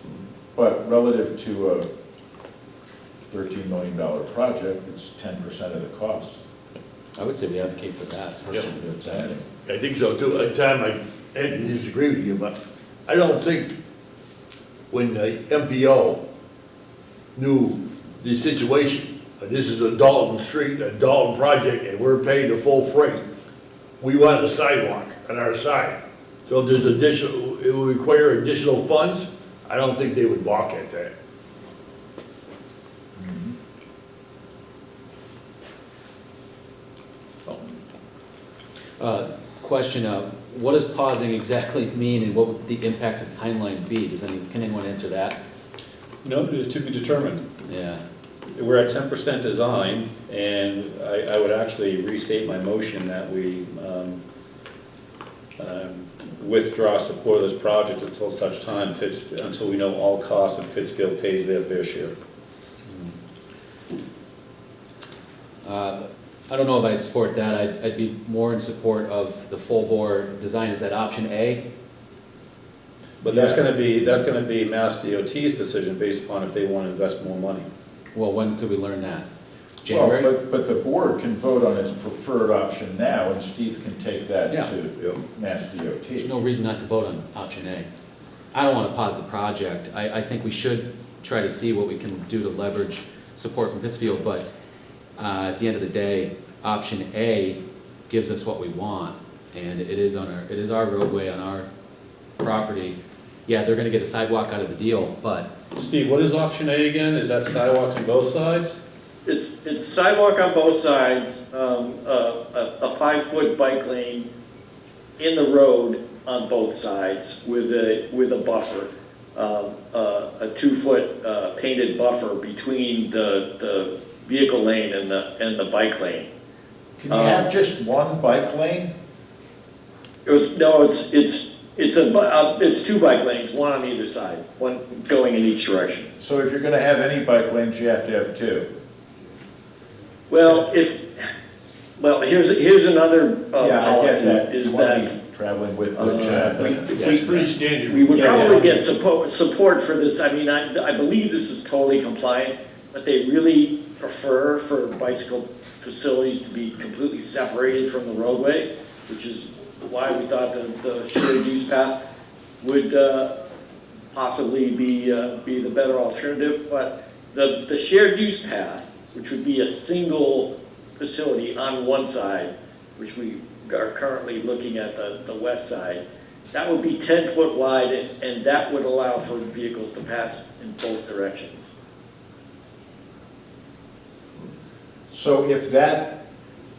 But relative to a $13 million project, it's 10% of the cost. I would say we advocate for that personally. It's adding. I think so too. At the time, I had to disagree with you, but I don't think when the MPO knew the situation, this is a Dalton street, a Dalton project, and we're paying the full freight, we want a sidewalk on our side. So if there's additional, it will require additional funds, I don't think they would balk at that. Question, what does pausing exactly mean, and what would the impact of the timeline be? Can anyone answer that? No, it is to be determined. Yeah. We're at 10% design, and I would actually restate my motion that we withdraw support of this project until such time, until we know all costs and Pittsfield pays their fair share. I don't know if I'd support that. I'd be more in support of the full bore design. Is that option A? But that's gonna be Mass DOT's decision based upon if they want to invest more money. Well, when could we learn that? January? Well, but the board can vote on its preferred option now, and Steve can take that Yeah. to Mass DOT. There's no reason not to vote on option A. I don't want to pause the project. I think we should try to see what we can do to leverage support from Pittsfield, but at the end of the day, option A gives us what we want. and it is our roadway on our property. Yeah, they're gonna get a sidewalk out of the deal, but Steve, what is option A again? Is that sidewalks on both sides? It's sidewalk on both sides, a 5-foot bike lane in the road on both sides with a buffer, a 2-foot painted buffer between the vehicle lane and the bike lane. Can you have just one bike lane? It's 2 bike lanes, one on either side, one going in each direction. So if you're gonna have any bike lanes, you have to have 2. Well, here's another Yeah, I get policy, that. is You wanna that be traveling with the traffic. It's pretty standard. we would probably get support for this. I mean, I believe this is totally compliant, but they really prefer for bicycle facilities to be completely separated from the roadway, which is why we thought the shared use path would possibly be the better alternative. But the shared use path, which would be a single facility on one side, which we are currently looking at the west side, that would be 10-foot wide, and that would allow for vehicles to pass in both directions. So if that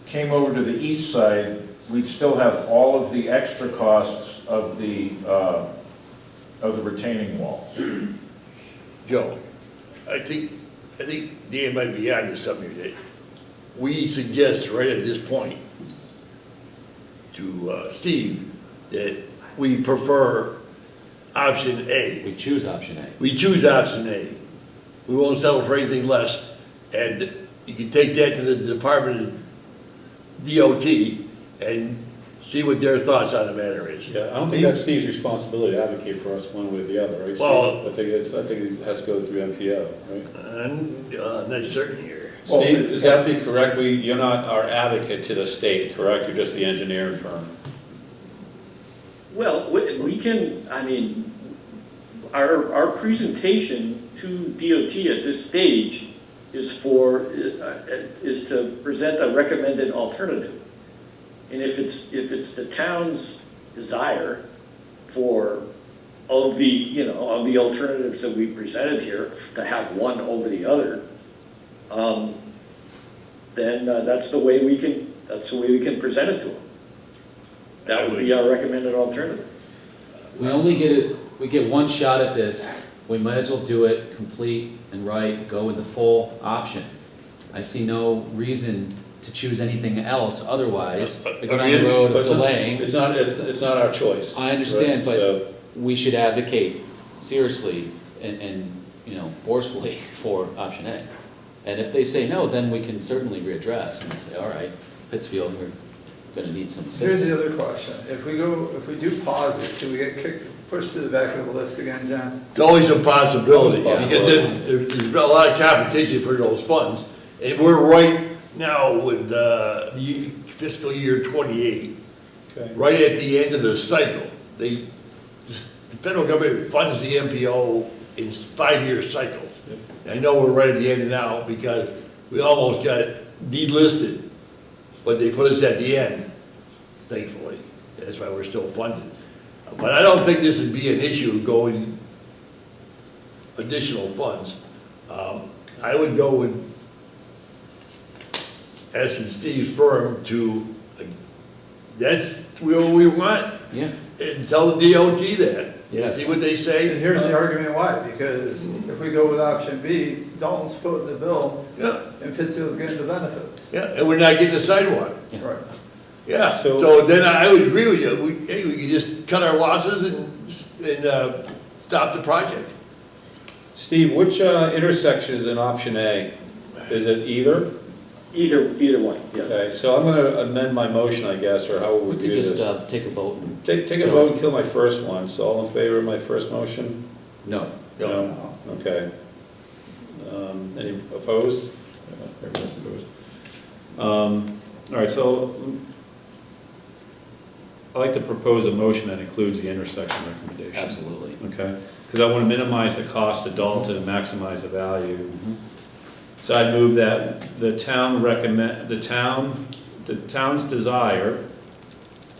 came over to the east side, we'd still have all of the extra costs of the retaining wall. Joe, I think Dan might be onto something here. We suggest right at this point to Steve that we prefer option A. we choose option A. We choose option A. We won't settle for anything less, and you can take that to the Department of DOT and see what their thoughts on the matter is. Yeah, I don't think that's Steve's responsibility to advocate for us one way or the other, right, Steve? Well- I think it has to go through MPO, right? I'm not certain here. Steve, is that be correct? You're not our advocate to the state, correct? You're just the engineering firm. Well, we can, I mean, our presentation to DOT at this stage is to present a recommended alternative. And if it's the town's desire of the alternatives that we presented here, to have one over the other, then that's the way we can present it to them. That would be our recommended alternative. We get one shot at this, we might as well do it complete and right, go with the full option. I see no reason to choose anything else, otherwise, we go down the road of delaying. It's not our choice. I understand, right? but we should advocate seriously and forcefully for option A. And if they say no, then we can certainly readdress and say, all right, Pittsfield, we're gonna need some assistance. Here's the other question. If we do pause it, do we get pushed to the back of the list again, John? It's always a possibility, Always a because possibility. there's been a lot of competition for those funds, and we're right now with fiscal year 28, Okay. right at the end of the cycle. The federal government funds the MPO in 5-year cycles. Yep. I know we're right at the end now because we almost got delisted, but they put us at the end, thankfully. That's why we're still funded. But I don't think this would be an issue going additional funds. I would go with asking Steve's firm to, that's what we want, Yeah, and tell the DOT that. Yes. See what they And say? here's the argument why, because if we go with option B, Dalton's footing the bill Yeah, and Pittsfield's getting the benefits. yeah, and we're not getting the sidewalk. Yeah. Right. Yeah, So- so then I would agree with you. We can just cut our losses and stop the project. Steve, which intersection is in option A? Is it either? Either one, yes. Okay, so I'm gonna amend my motion, I guess, or how we would we could do just this? take a vote and, Take a vote and kill my first one, so all in favor of my first motion? no. No? Okay. Any opposed? Everyone's opposed. All right, so I'd like to propose a motion that includes the intersection recommendation. Absolutely. Okay, because I want to minimize the cost to Dalton and maximize the value. Mhm. So I move that the town's desire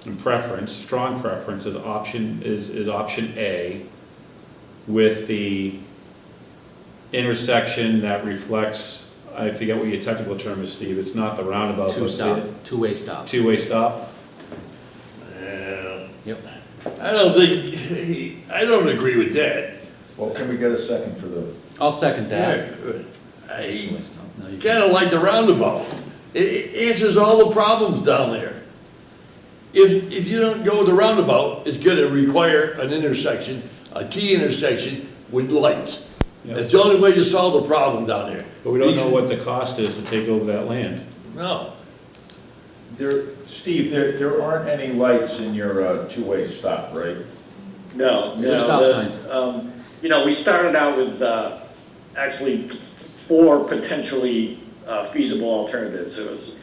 and preference, strong preference is option A with the intersection that reflects, I forget what your technical term is, Steve, it's not the roundabout. Two-way stop. Two-way stop? Yep. I don't agree with that. Well, can we get a second for the, I'll second that. I No, you kind of like the roundabout. It answers all the problems down there. If you don't go the roundabout, it's gonna require an intersection, a key intersection with lights. Yeah. That's the only way to solve the problem down there. But we don't know what the cost is to take over that land. No. Steve, there aren't any lights in your two-way stop, right? No, Just stop signs. You know, we started out with actually 4 potentially feasible alternatives. It was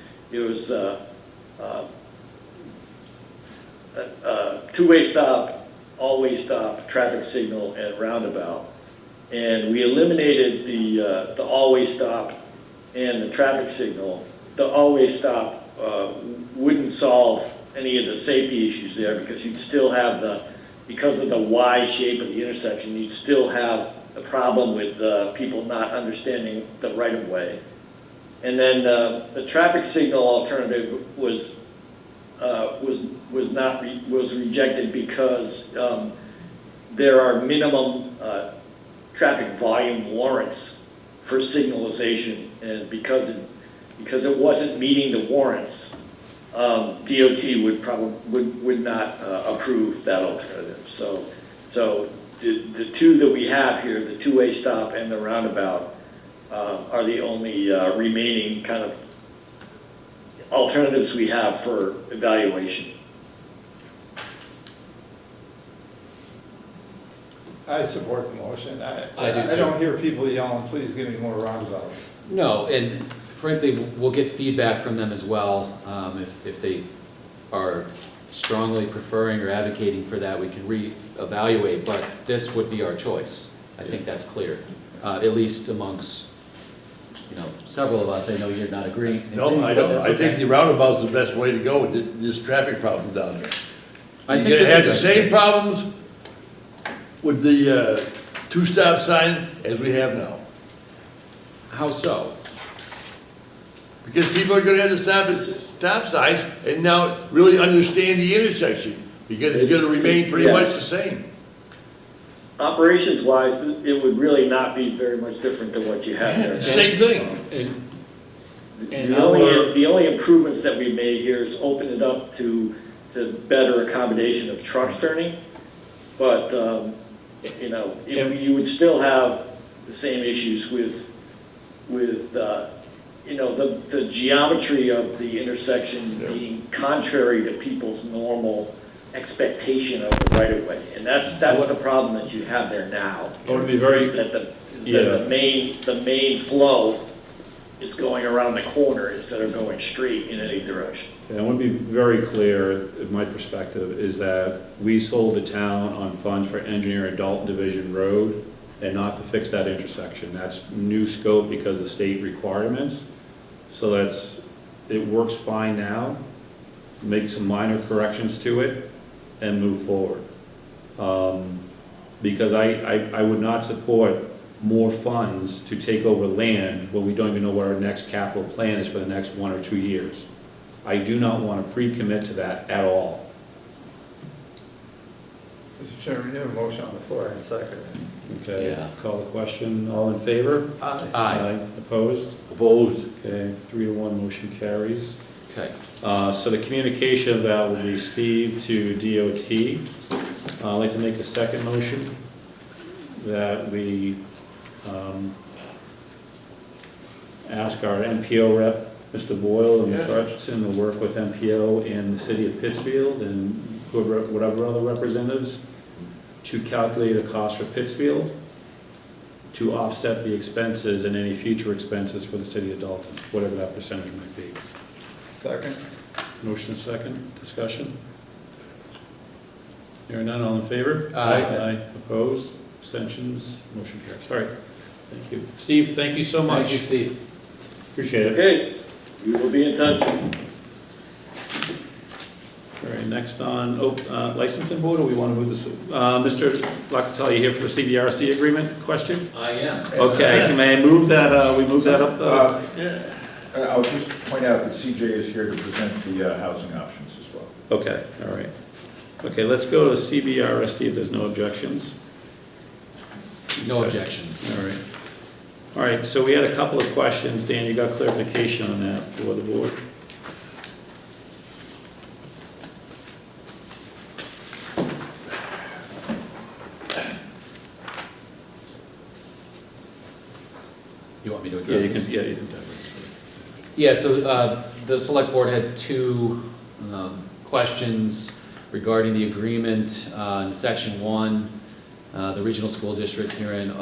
two-way stop, all-way stop, traffic signal, and roundabout. And we eliminated the all-way stop and the traffic signal. The all-way stop wouldn't solve any of the safety issues there because you'd still have because of the Y shape of the intersection, you'd still have a problem with people not understanding the right-of-way. And then the traffic signal alternative was rejected because there are minimum traffic volume warrants for signalization, and because it wasn't meeting the warrants, DOT would not approve that alternative. So the two that we have here, the two-way stop and the roundabout, are the only remaining kind of alternatives we have for evaluation. I support the motion. I do I too. don't hear people yelling, please give me more roundabouts. No, and frankly, we'll get feedback from them as well. If they are strongly preferring or advocating for that, we can reevaluate, but this would be our choice. I think that's clear, at least amongst, several of us. I know you're not agreeing. No, I but don't. that's I think okay. the roundabout's the best way to go with this traffic problem down there. I You're think gonna this have the addresses same it. problems with the two-stop sign as we have now. How so? Because people are gonna have to stop at stop signs and now really understand the intersection, because it's gonna remain pretty Yeah. much the same. Operations-wise, it would really not be very much different than what you have there. Same thing. And The only improvements that we made here is open it up to better accommodation of trucks turning, but, you would still have the same issues with the geometry of the intersection being contrary to people's normal expectation of the right-of-way. And that's the problem that you have there now. I want to be very, That the main flow is going around the corner instead of going straight in any direction. I want to be very clear, my perspective is that we sold the town on funds for engineering Dalton Division Road and not to fix that intersection. That's new scope because of state requirements. So it works fine now. Make some minor corrections to it and move forward. Because I would not support more funds to take over land when we don't even know what our next capital plan is for the next 1 or 2 years. I do not want to pre-commit to that at all. Mr. Chairman, you have a motion on the floor and second. Okay, Yeah. call the question. All in favor? Aye. Opposed? Opposed? Okay, 3-1, motion carries. Okay. So the communication of that will be Steve to DOT. I'd like to make a second motion that we ask our MPO rep, Mr. Boyle and Mr. Hutchinson, to work with MPO and the city of Pittsfield and whatever other representatives to calculate a cost for Pittsfield to offset the expenses and any future expenses for the city of Dalton, whatever that percentage might be. Second. Motion second, discussion? Hearing none, all in favor? Aye. Opposed, abstentions, motion carries. All right, thank you. Steve, thank you so much. Thank you, Steve. Appreciate it. Okay, we will be in touch. All right, next on licensing board, or we want to move this? Mr. Locatelli, you here for the CBRSD agreement? Questions? I am. Okay, may I move that, we move that up? I'll just point out that CJ is here to present the housing options as well. Okay, all right. Okay, let's go to CBRSD if there's no objections. No Okay. objection. All right. All right, so we had a couple of questions. Dan, you got clarification on that for the board? You want me to Yeah, address you this? can, yeah, you can definitely. Yeah, so the select board had two questions regarding the agreement in section 1. The regional school district herein,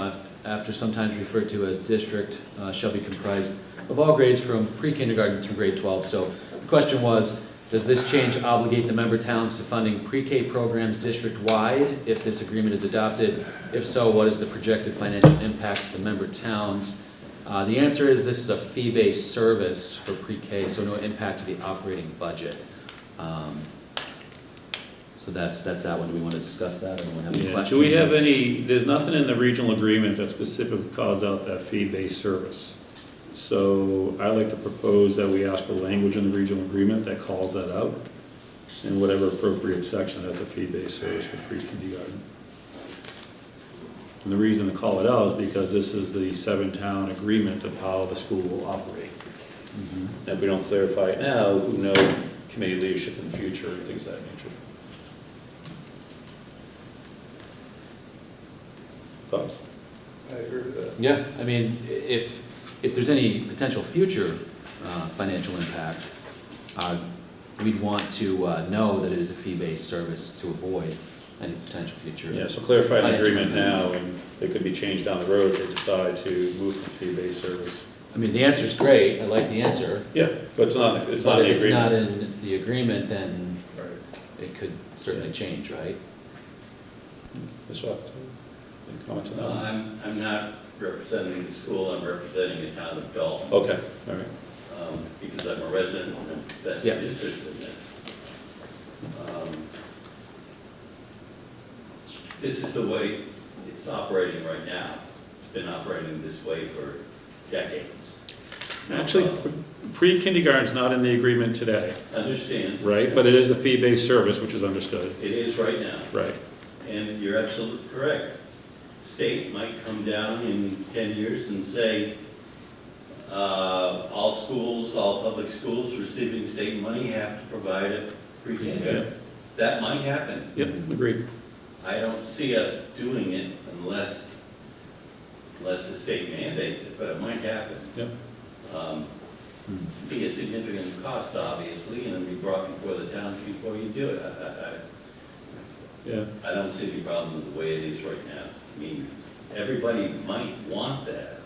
after sometimes referred to as district, shall be comprised of all grades from pre-kindergarten through grade 12. So the question was, does this change obligate the member towns to funding pre-K programs district-wide if this agreement is adopted? If so, what is the projected financial impact to the member towns? The answer is this is a fee-based service for pre-K, so no impact to the operating budget. So that's that one. Do we want to discuss that? Anyone have any Yeah, questions? do we have any, there's nothing in the regional agreement that specifically calls out that fee-based service. So I'd like to propose that we ask for language in the regional agreement that calls that out. In whatever appropriate section, that's a fee-based service for pre-kindergarten. And the reason to call it out is because this is the 7-town agreement of how the school will operate. Mhm. If we don't clarify it now, who knows committee leadership in the future, and things of that nature. Thoughts? I agree with that. Yeah, I mean, if there's any potential future financial impact, we'd want to know that it is a fee-based service to avoid any potential future. Yeah, so clarify the financial agreement impact. now, and it could be changed down the road if they decide to move to fee-based service. I mean, the answer's great, I like the answer. Yeah, but it's not in But the if it's not agreement. in the agreement, then Right. it could certainly change, right? Ms. Rock, any comments on that? one? I'm not representing the school, I'm representing the town of Dalton, Okay, all right. because I'm a resident and I'm vested Yes. interest in this. This is the way it's operating right now. It's been operating this way for decades. Actually, pre-kindergarten's not in the agreement today, Understand? right? But it is a fee-based service, which is understood. It is right now. Right. And you're absolutely correct. State might come down in 10 years and say, all schools, all public schools receiving state money have to provide a pre-K. Okay. That might happen. Yep, agreed. I don't see us doing it unless the state mandates it, but it might happen. Yep. Be a significant cost, obviously, and be brought before the towns before you do it. Yeah. I don't see any problem with the way it is right now. I mean, everybody might want that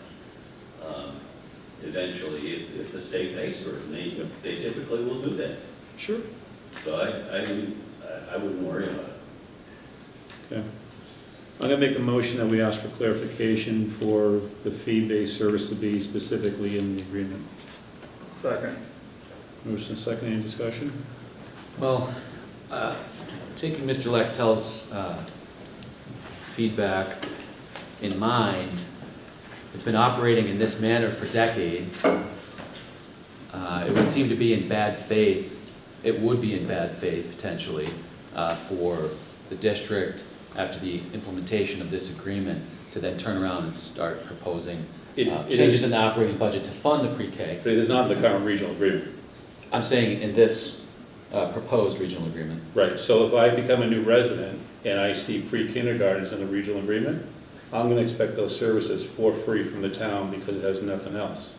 eventually if the state pays for it, and they typically will do that. Sure. So I wouldn't worry about it. Okay. I'm gonna make a motion that we ask for clarification for the fee-based service to be specifically in the agreement. Second. Motion second, any discussion? Well, taking Mr. Lechtel's feedback in mind, it's been operating in this manner for decades. It would seem to be in bad faith, it would be in bad faith potentially for the district after the implementation of this agreement to then turn around and start proposing It changes is- in the operating budget to fund the pre-K. But it is not in the current regional agreement. I'm saying in this proposed regional agreement. Right, so if I become a new resident and I see pre-kindergartens in the regional agreement, I'm gonna expect those services for free from the town because it has nothing else.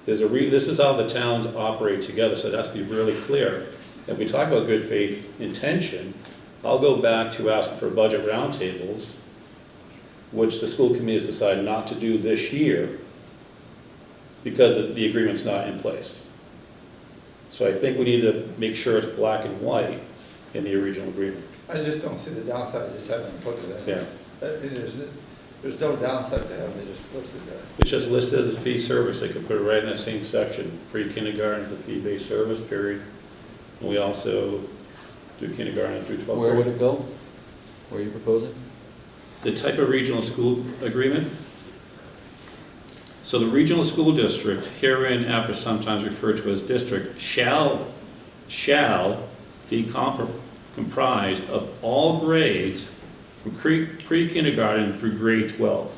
This is how the towns operate together, so it has to be really clear. If we talk about good faith intention, I'll go back to asking for budget roundtables, which the school committee has decided not to do this year because the agreement's not in place. So I think we need to make sure it's black and white in the original agreement. I just don't see the downside of just having them put it in. Yeah. There's no downside to having it just listed there. It's just listed as a fee service, they could put it right in that same section. Pre-kindergarten is a fee-based service, period. And we also through kindergarten through 12th Where would grade. it go? Where are you proposing? The type of regional school agreement. So the regional school district, herein after sometimes referred to as district, shall be comprised of all grades from pre-kindergarten through grade 12.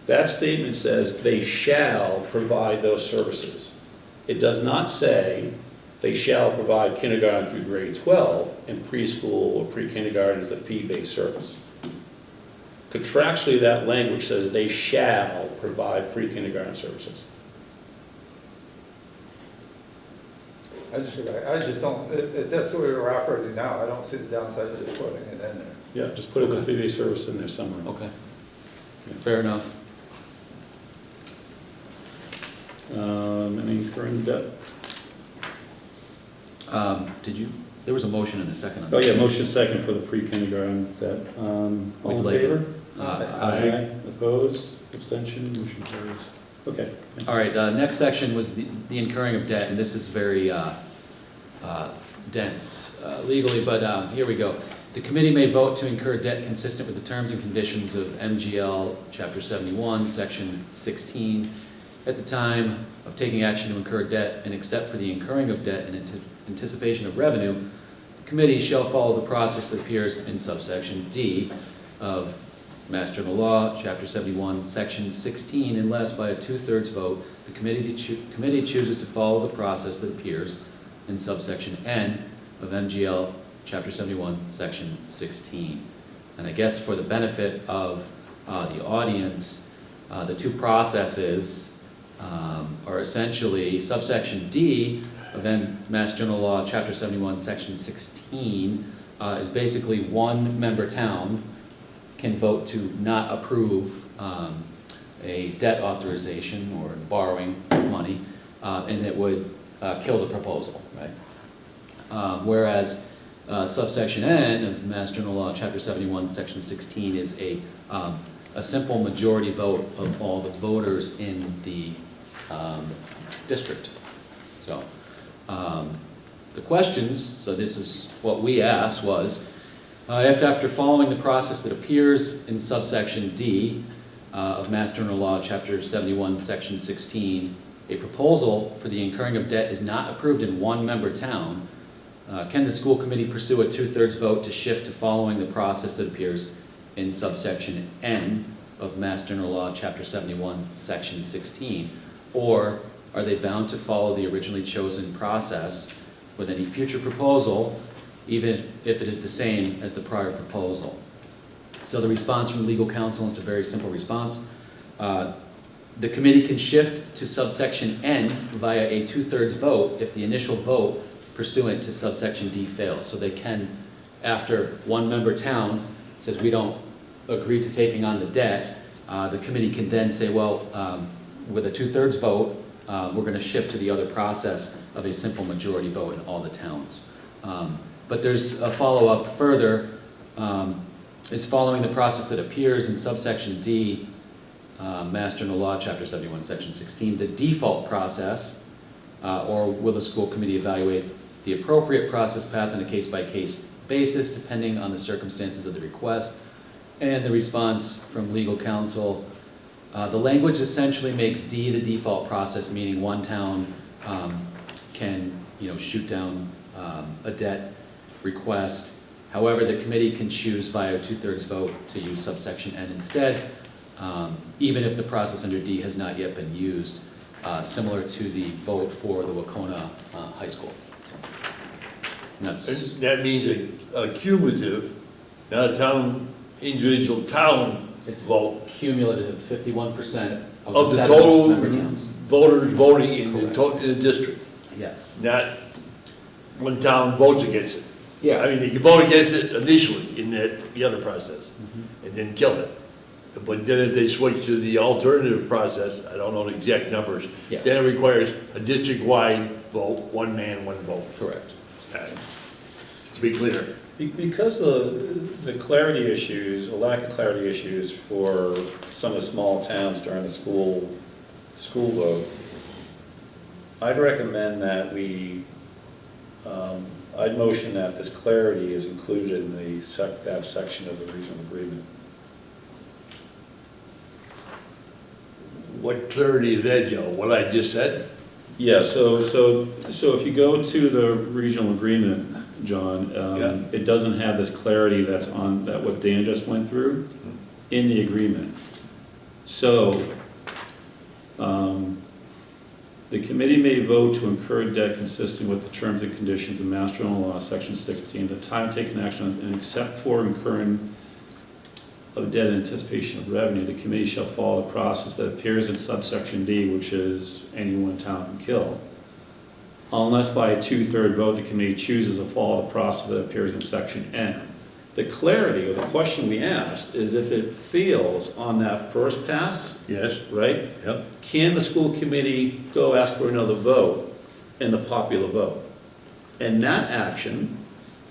That statement says they shall provide those services. It does not say they shall provide kindergarten through grade 12 and preschool or pre-kindergarten is a fee-based service. Contractually, that language says they shall provide pre-kindergarten services. I just don't, if that's the way we're operating now, I don't see the downside of just putting it in there. Yeah, just put a fee-based service in there somewhere. Okay. Fair enough. Any current debt? Did you, there was a motion and a second on that. Oh, yeah, motion second for the pre-kindergarten debt. All in favor? Aye. Opposed? Abstention? Motion carries. Okay. All right, next section was the incurring of debt, and this is very dense legally, but here we go. The committee may vote to incur debt consistent with the terms and conditions of MGL Chapter 71, Section 16, at the time of taking action to incur debt, and except for the incurring of debt in anticipation of revenue, the committee shall follow the process that appears in subsection D of Mass General Law, Chapter 71, Section 16, unless by a 2/3 vote, the committee chooses to follow the process that appears in subsection N of MGL, Chapter 71, Section 16. And I guess for the benefit of the audience, the two processes are essentially subsection D of Mass General Law, Chapter 71, Section 16, is basically one member town can vote to not approve a debt authorization or borrowing of money, and it would kill the proposal, right? Whereas subsection N of Mass General Law, Chapter 71, Section 16 is a simple majority vote of all the voters in the district. So the questions, so this is what we asked was, after following the process that appears in subsection D of Mass General Law, Chapter 71, Section 16, a proposal for the incurring of debt is not approved in one member town, can the school committee pursue a 2/3 vote to shift to following the process that appears in subsection N of Mass General Law, Chapter 71, Section 16? Or are they bound to follow the originally chosen process with any future proposal, even if it is the same as the prior proposal? So the response from legal counsel, it's a very simple response. The committee can shift to subsection N via a 2/3 vote if the initial vote pursuant to subsection D fails. So they can, after one member town says we don't agree to taking on the debt, the committee can then say, well, with a 2/3 vote, we're going to shift to the other process of a simple majority vote in all the towns. But there's a follow-up further, is following the process that appears in subsection D, Mass General Law, Chapter 71, Section 16, the default process, or will the school committee evaluate the appropriate process path on a case-by-case basis, depending on the circumstances of the request? And the response from legal counsel, the language essentially makes D the default process, meaning one town can, shoot down a debt request. However, the committee can choose via a 2/3 vote to use subsection N instead, even if the process under D has not yet been used, similar to the vote for the Wacona High School. And that's, And that means a cumulative, not a individual town it's vote cumulative, 51% of of the the 7 total member towns. voters voting in the, Correct. in the district, Yes. not one town votes against it. Yeah. I mean, they can vote against it initially in the other process and then kill it. But then if they switch to the alternative process, I don't know the exact numbers, Yeah. then it requires a district-wide vote, one man, one vote. Correct. To be clear. Because of the clarity issues, or lack of clarity issues for some of the small towns during the school vote, I'd recommend that we I'd motion that this clarity is included in that section of the regional agreement. What clarity is that, Joe? What I just said? Yeah, so if you go to the regional agreement, John, it doesn't have this clarity that's on, that what Dan just went through in the agreement. So, the committee may vote to incur debt consistent with the terms and conditions of Mass General Law, Section 16, the time taken action and except for incurring of debt in anticipation of revenue, the committee shall follow the process that appears in subsection D, which is any one town can kill. Unless by a 2/3 vote, the committee chooses to follow the process that appears in section N. The clarity, or the question we asked, is if it fails on that first pass, Yes. right? Yep. Can the school committee go ask for another vote in the popular vote? And that action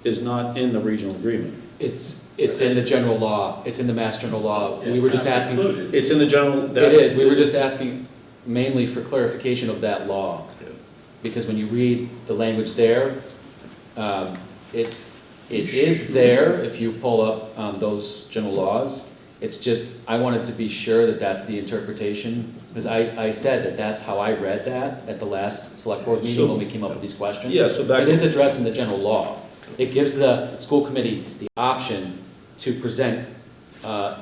is not in the regional agreement. It's in the general law, it's in the Mass General Law. We were just asking, it It's in the general. is, we were just asking mainly for clarification of that law. Yeah. Because when you read the language there, it is there if you pull up those general laws. It's just, I wanted to be sure that that's the interpretation, because I said that that's how I read that at the last select board meeting when we came up with these questions. Yeah, so back. It is addressed in the general law. It gives the school committee the option to present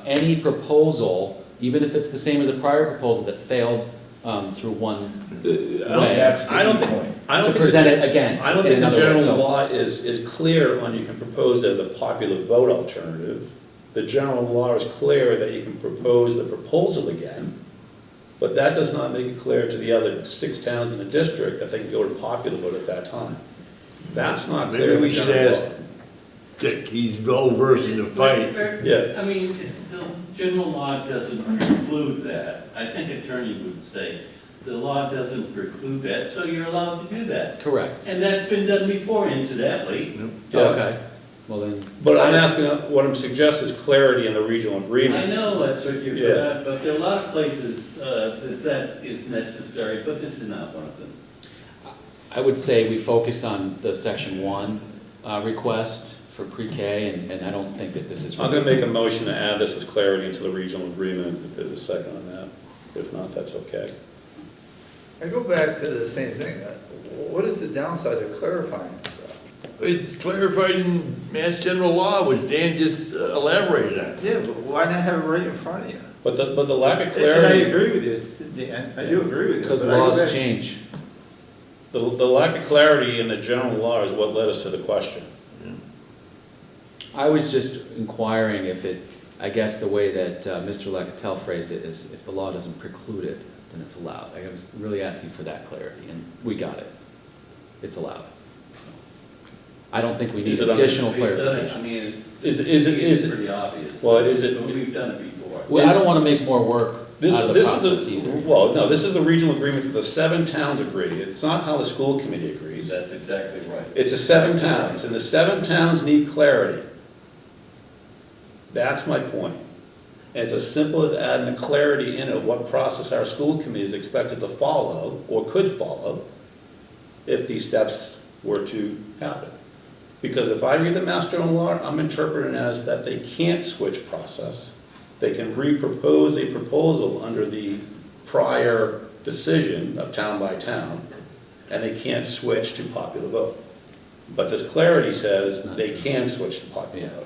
any proposal, even if it's the same as a prior proposal that failed through one way. I don't To think present it again. I don't in think the another way, general so- law is clear on you can propose as a popular vote alternative. The general law is clear that you can propose the proposal again, but that does not make it clear to the other 6 towns in the district that they can go to popular vote at that time. That's not clear Maybe in the we should general ask law. Dick, he's well versed in the fight. Yeah. I mean, the general law doesn't preclude that. I think attorney would say, the law doesn't preclude that, so you're allowed to do that. Correct. And that's been done before, incidentally. Yeah. Okay, well then. But I'm asking, what I'm suggesting is clarity in the regional I agreements. know that's what you're, Yeah. but there are a lot of places that is necessary, but this is not one of them. I would say we focus on the section 1 request for pre-K, and I don't think that this is. I'm gonna make a motion to add this as clarity into the regional agreement, if there's a second on that. If not, that's okay. I go back to the same thing. What is the downside of clarifying stuff? It's clarified in Mass General Law, which Dan just elaborated on. Yeah, but why not have it right in front of you? But the lack of And I clarity, agree with you, Dan, I do agree with you. Because but I go laws back- change. the lack of clarity in the general law is what led us to the question. I was just inquiring if it, I guess the way that Mr. Lecatel phrased it is if the law doesn't preclude it, then it's allowed. I was really asking for that clarity, and we got it. It's allowed. So, I don't think we need Is it under- additional We've done it, I clarification. mean, Is it's it, pretty obvious. well, is it- But we've done it before. Well, I don't want to make more work this, out of the this process is either. well, no, this is the regional agreement that the 7 towns agree. It's not how the school committee agrees. That's exactly right. It's the 7 towns, and the 7 towns need clarity. That's my point. And it's as simple as adding a clarity in it, what process our school committee is expected to follow, or could follow, if these steps were to happen. Because if I read the Mass General Law, I'm interpreting it as that they can't switch process. They can re-propose a proposal under the prior decision of town by town, and they can't switch to popular vote. But this clarity says they can switch to popular Yeah. vote.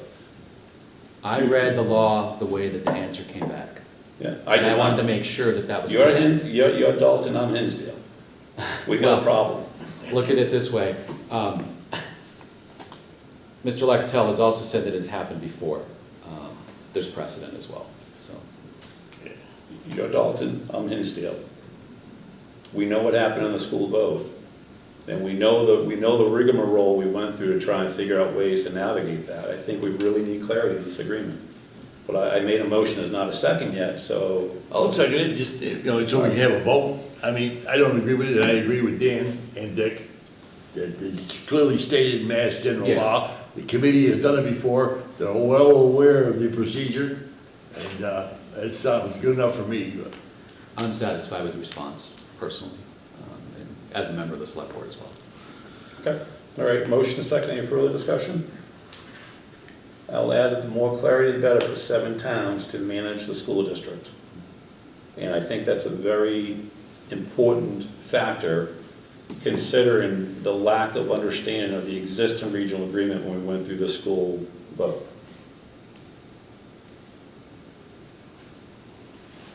I read the law the way that the answer came back. Yeah, And I did wanted not. to make sure that that was. You're correct. you're Dalton, I'm Hinsdale. We got a Well, problem. Look at it this way. Mr. Lecatel has also said that it's happened before. There's precedent as well, so. You're Dalton, I'm Hinsdale. We know what happened on the school vote. And we know the rigmarole we went through to try and figure out ways to navigate that. I think we really need clarity in this agreement. But I made a motion, there's not a second yet, so. I'll second it, just, so we can have a vote. I mean, I don't agree with it, I agree with Dan and Dick, that it's clearly stated in Mass General Yeah. Law. The committee has done it before, they're well aware of the procedure, and that sounds good enough for me. I'm satisfied with the response, personally, and as a member of the select board as well. Okay. All right, motion and second, any further discussion? I'll add that the more clarity, the better for 7 towns to manage the school district. And I think that's a very important factor, considering the lack of understanding of the existing regional agreement when we went through the school vote.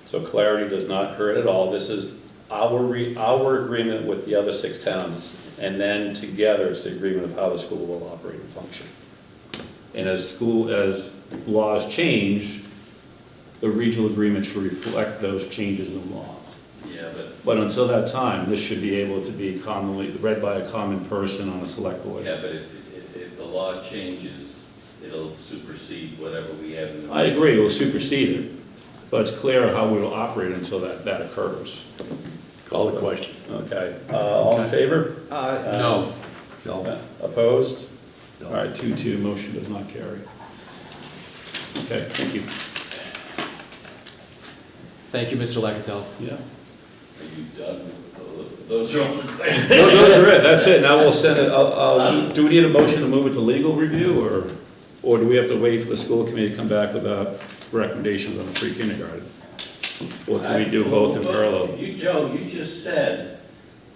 So clarity does not hurt at all. This is our agreement with the other 6 towns, and then together it's the agreement of how the school will operate and function. And as laws change, the regional agreement should reflect those changes in law. Yeah, But until that time, this should be able to be commonly read by a common person on a select board. yeah, but if the law changes, it'll supersede whatever we have in the. I agree, we'll supersede it, but it's clear how we will operate until that occurs. Call the question. Okay, all in favor? No. No. Opposed? No. All right, 2-2, motion does not carry. Okay, thank you. Thank you, Mr. Lagatel. Yeah. Are you done with those are all the questions? Those are it, that's it, now we'll send it, do we need a motion to move it to legal review, or do we have to wait for the school committee to come back with recommendations on the pre-kindergarten? Or can we do both in parallel? Joe, you just said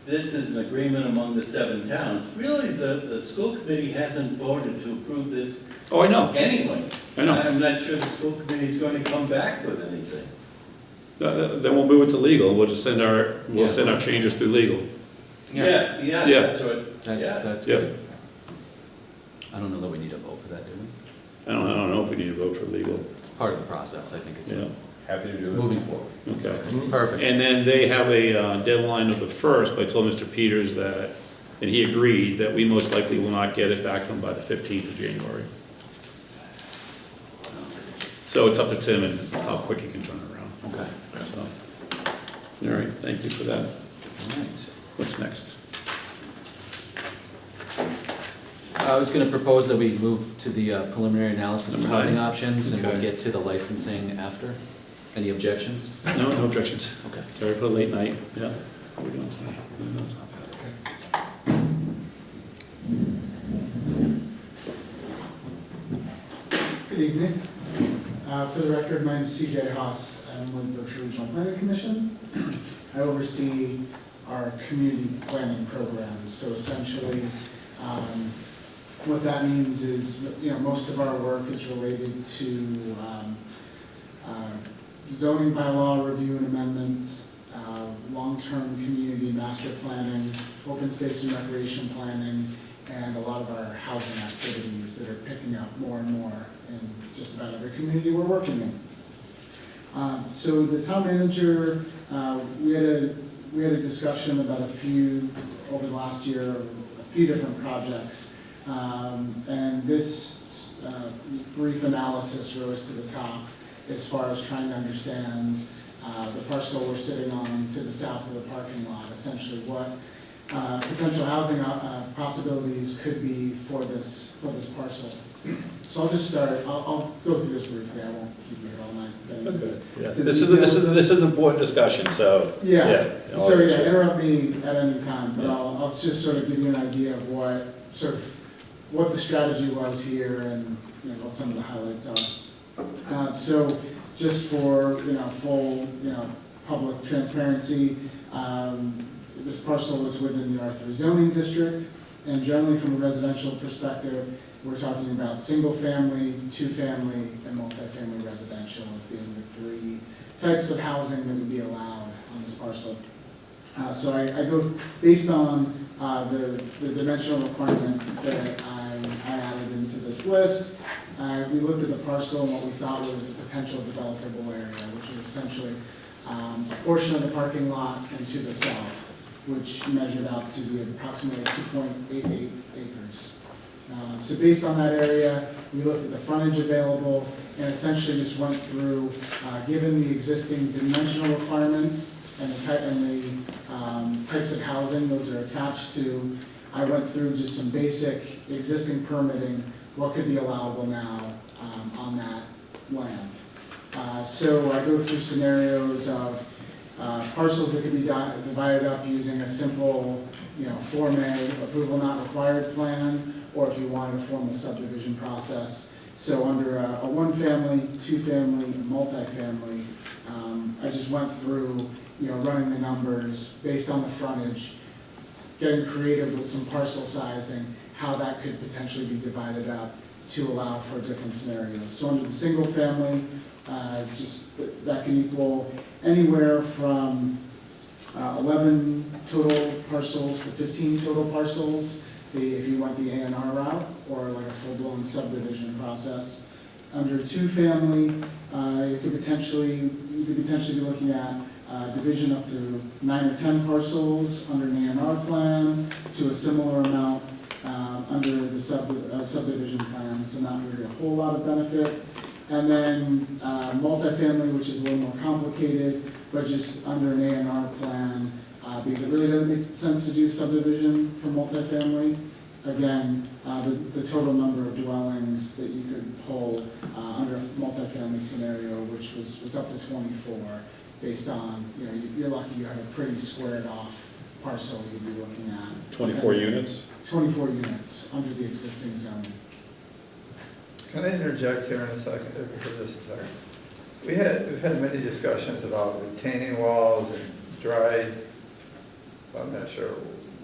this is an agreement among the 7 towns. Really, the school committee hasn't voted to approve this Oh, I know, anyway. I know. I'm not sure the school committee is going to come back with anything. Then we'll move it to legal, we'll just send our changes through legal. Yeah, Yeah. that's what, That's Yeah. good. I don't know that we need a vote for that, do we? I don't know if we need to vote for legal, It's part of the process, I think it's yeah, Happy to do it. moving forward. okay. Perfect. And then they have a deadline of the 1st, but I told Mr. Peters that, and he agreed, that we most likely will not get it back to him by the 15th of January. So it's up to Tim and how quick he can turn it around. Okay. So, all right, thank you for that. All right. What's next? I was going to propose that we move to the preliminary analysis of Number housing 9. options, and we'll Okay. get to the licensing after. Any objections? No objections. Okay. Sorry for the late night, yeah. What are we doing tonight? What are we doing tonight? Good evening. For the record, my name is CJ Haas. I'm with Berkshire Regional Planning Commission. I oversee our community planning programs. So essentially, what that means is, most of our work is related to zoning bylaw review and amendments, long-term community master planning, open space and recreation planning, and a lot of our housing activities that are picking up more and more in just about every community we're working in. So the town manager, we had a discussion about over the last year, a few different projects. And this brief analysis rose to the top as far as trying to understand the parcel we're sitting on to the south of the parking lot, essentially what potential housing possibilities could be for this parcel. So I'll just start, I'll go through this briefly, I won't keep you here all night. Okay. Yeah. This is an important discussion, so. Interrupt me at any time, but I'll just sort of give you an idea of what the strategy was here and what some of the highlights are. So just for full public transparency, this parcel is within the R3 zoning district, and generally from a residential perspective, we're talking about single family, 2-family, and multifamily residential as being the 3 types of housing that would be allowed on this parcel. So I go based on the dimensional requirements that I added into this list. We looked at the parcel and what we thought was a potential developable area, which is essentially a portion of the parking lot and to the south, which measured out to be approximately 2.88 acres. So based on that area, we looked at the frontage available and essentially just went through, given the existing dimensional requirements and the types of housing those are attached to, I went through just some basic existing permitting, what could be allowable now on that land. So I go through scenarios of parcels that could be divided up using a simple Form A, approval not required plan, or if you wanted a formal subdivision process. So under a one-family, two-family, and multifamily, I just went through, running the numbers based on the frontage, getting creative with some parcel sizing, how that could potentially be divided up to allow for different scenarios. So under the single family, that can equal anywhere from 11 total parcels to 15 total parcels, if you went the A&R route, or like a full-blown subdivision process. Under two-family, you could potentially be looking at division up to 9 or 10 parcels under an A&R plan, to a similar amount under the subdivision plan, so not really a whole lot of benefit. And then multifamily, which is a little more complicated, but just under an A&R plan, because it really doesn't make sense to do subdivision for multifamily. Again, the total number of dwellings that you could pull under a multifamily scenario, which was up to 24, based on, you're lucky you have a pretty squared off parcel you'd be looking at. 24 units? 24 units under the existing zoning. Can I interject here in a second, for just a second? We've had many discussions about retaining walls and dry, I'm not sure,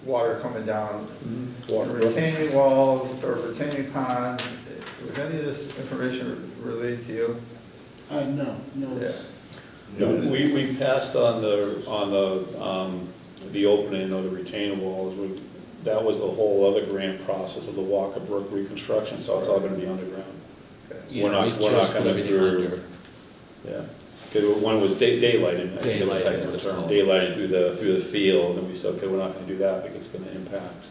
water coming down. Retaining walls or retaining ponds. Was any of this information relayed to you? No. No, we passed on the opening of the retaining walls. That was the whole other grant process of the Walker Brook reconstruction, so it's all gonna be underground. Yeah, We're not we just put gonna everything through. under. Yeah, because one was daylighting, I think is the Daylighting is technical what it's term, called. daylighting through the field, and we said, okay, we're not gonna do that because it's gonna impact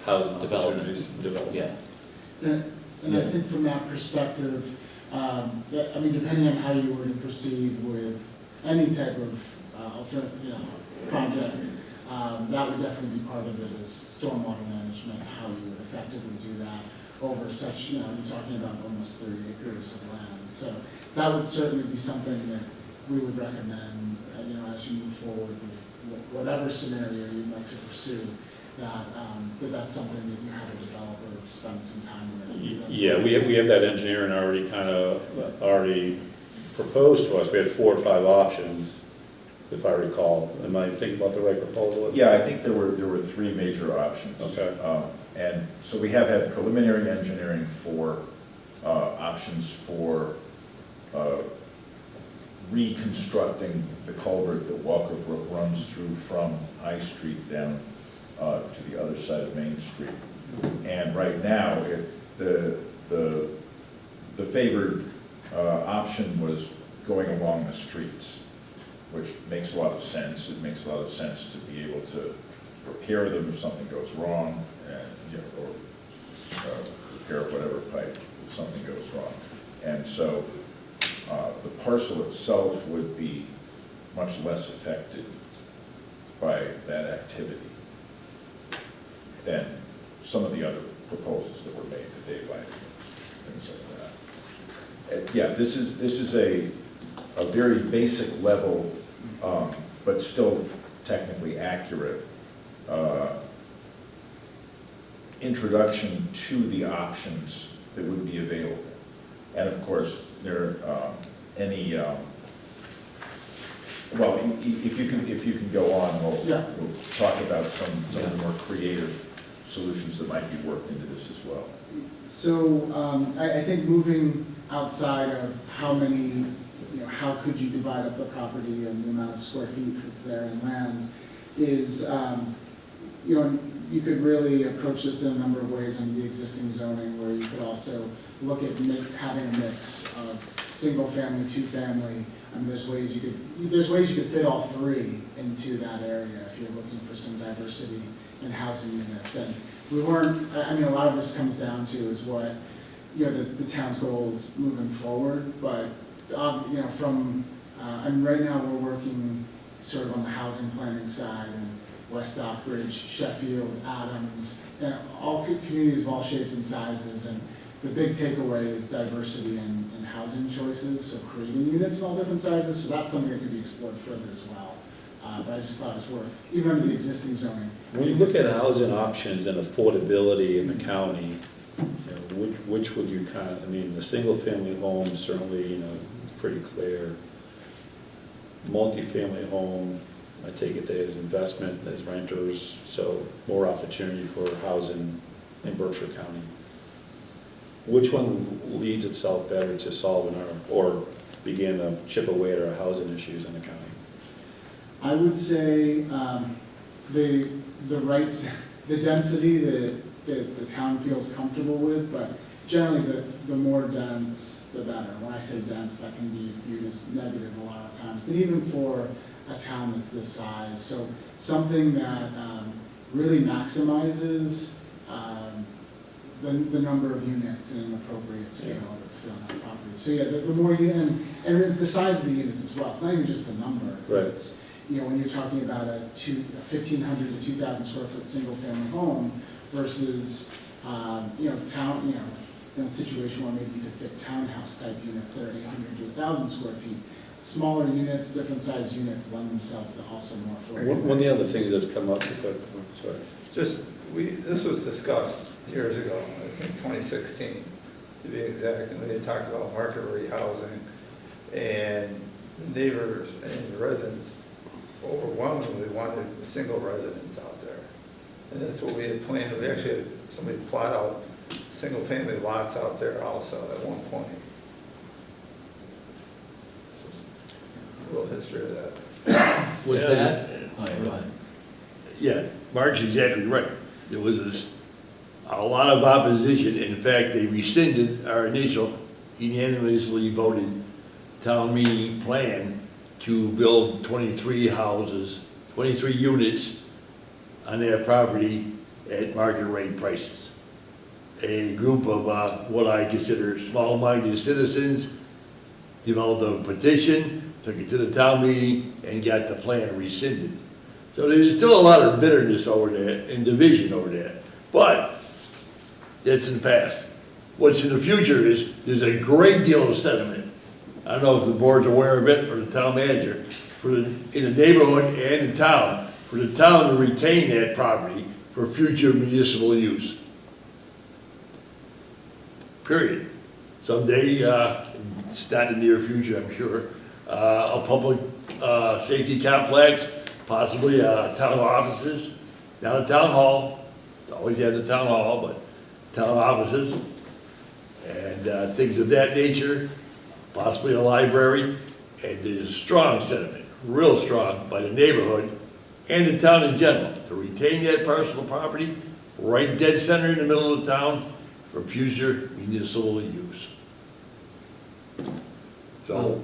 housing Development. opportunities, development. Yeah. And I think from that perspective, depending on how you were to proceed with any type of project, that would definitely be part of it, is stormwater management, how you would effectively do that over such, you're talking about almost 30 acres of land. So that would certainly be something that we would recommend, as you move forward with whatever scenario you'd like to pursue, that's something that you have a developer spend some time with. Yeah, we have that engineering already proposed to us. We had 4 or 5 options, if I recall. Am I thinking about the right proposal? Yeah, I think there were 3 major options. Okay. And so we have had preliminary engineering for options for reconstructing the culvert that Walker Brook runs through from High Street down to the other side of Main Street. And right now, the favored option was going along the streets, which makes a lot of sense. It makes a lot of sense to be able to repair them if something goes wrong, and or repair whatever pipe if something goes wrong. And so the parcel itself would be much less affected by that activity than some of the other proposals that were made, the daylight, things like that. Yeah, this is a very basic level, but still technically accurate introduction to the options that would be available. And of course, there well, if you can go on, we'll talk about some of the more creative solutions that might be worked into this as well. So I think moving outside of how many, how could you divide up the property and the amount of square feet that's there in land is, you could really approach this in a number of ways in the existing zoning, where you could also look at having a mix of single family, 2-family. There's ways you could fit all 3 into that area if you're looking for some diversity in housing units. And we weren't, a lot of this comes down to is what, the town's goals moving forward. But, right now we're working sort of on the housing planning side, and West Stockbridge, Sheffield, Adams, and all communities of all shapes and sizes. And the big takeaway is diversity in housing choices, so creating units in all different sizes. So that's something that can be explored further as well. but I just thought it was worth, even under the existing zoning. When you look at housing options and affordability in the county, which would you kind of, I mean, the single-family home certainly, pretty clear. Multi-family home, I take it there's investment, there's renters, so more opportunity for housing in Berkshire County. Which one leads itself better to solving or begin to chip away at our housing issues in the county? I would say the density that the town feels comfortable with, but generally the more dense, the better. When I say dense, that can be viewed as negative a lot of times, but even for a town that's this size. So something that really maximizes the number of units in an appropriate scale to fill that property. So yeah, the more you, and the size of the units as well. It's not even just the number. Right. It's, when you're talking about a 1,500 to 2,000 square foot single family home versus, town, in a situation where maybe to fit townhouse type units that are 800 to 1,000 square feet. Smaller units, different size units lend themselves to also more affordable. One of the other things that's come up, sorry. This was discussed years ago, I think 2016, to be exact, and they talked about market rate housing, and the neighbors and the residents overwhelmingly wanted single residents out there. And that's what we had planned. We actually had somebody plot out single-family lots out there also at one point. A little history of that. Was Yeah. that? Oh, yeah, go ahead. Yeah, Mark's exactly right. There was a lot of opposition. In fact, they rescinded our initial unanimously voted town meeting plan to build 23 houses, 23 units on their property at market rate prices. A group of what I consider small-minded citizens developed a petition, took it to the town meeting, and got the plan rescinded. So there's still a lot of bitterness over there and division over there. But that's in the past. What's in the future is there's a great deal of sentiment. I don't know if the board's aware of it or the town manager, in the neighborhood and in town, for the town to retain that property for future municipal use. Period. Someday, it's not in the near future, I'm sure, a public safety complex, possibly town offices, not a town hall. It's always had the town hall, but town offices and things of that nature, possibly a library, and there's a strong sentiment, real strong, by the neighborhood and the town in general, to retain that personal property right dead center in the middle of the town for future municipal use. So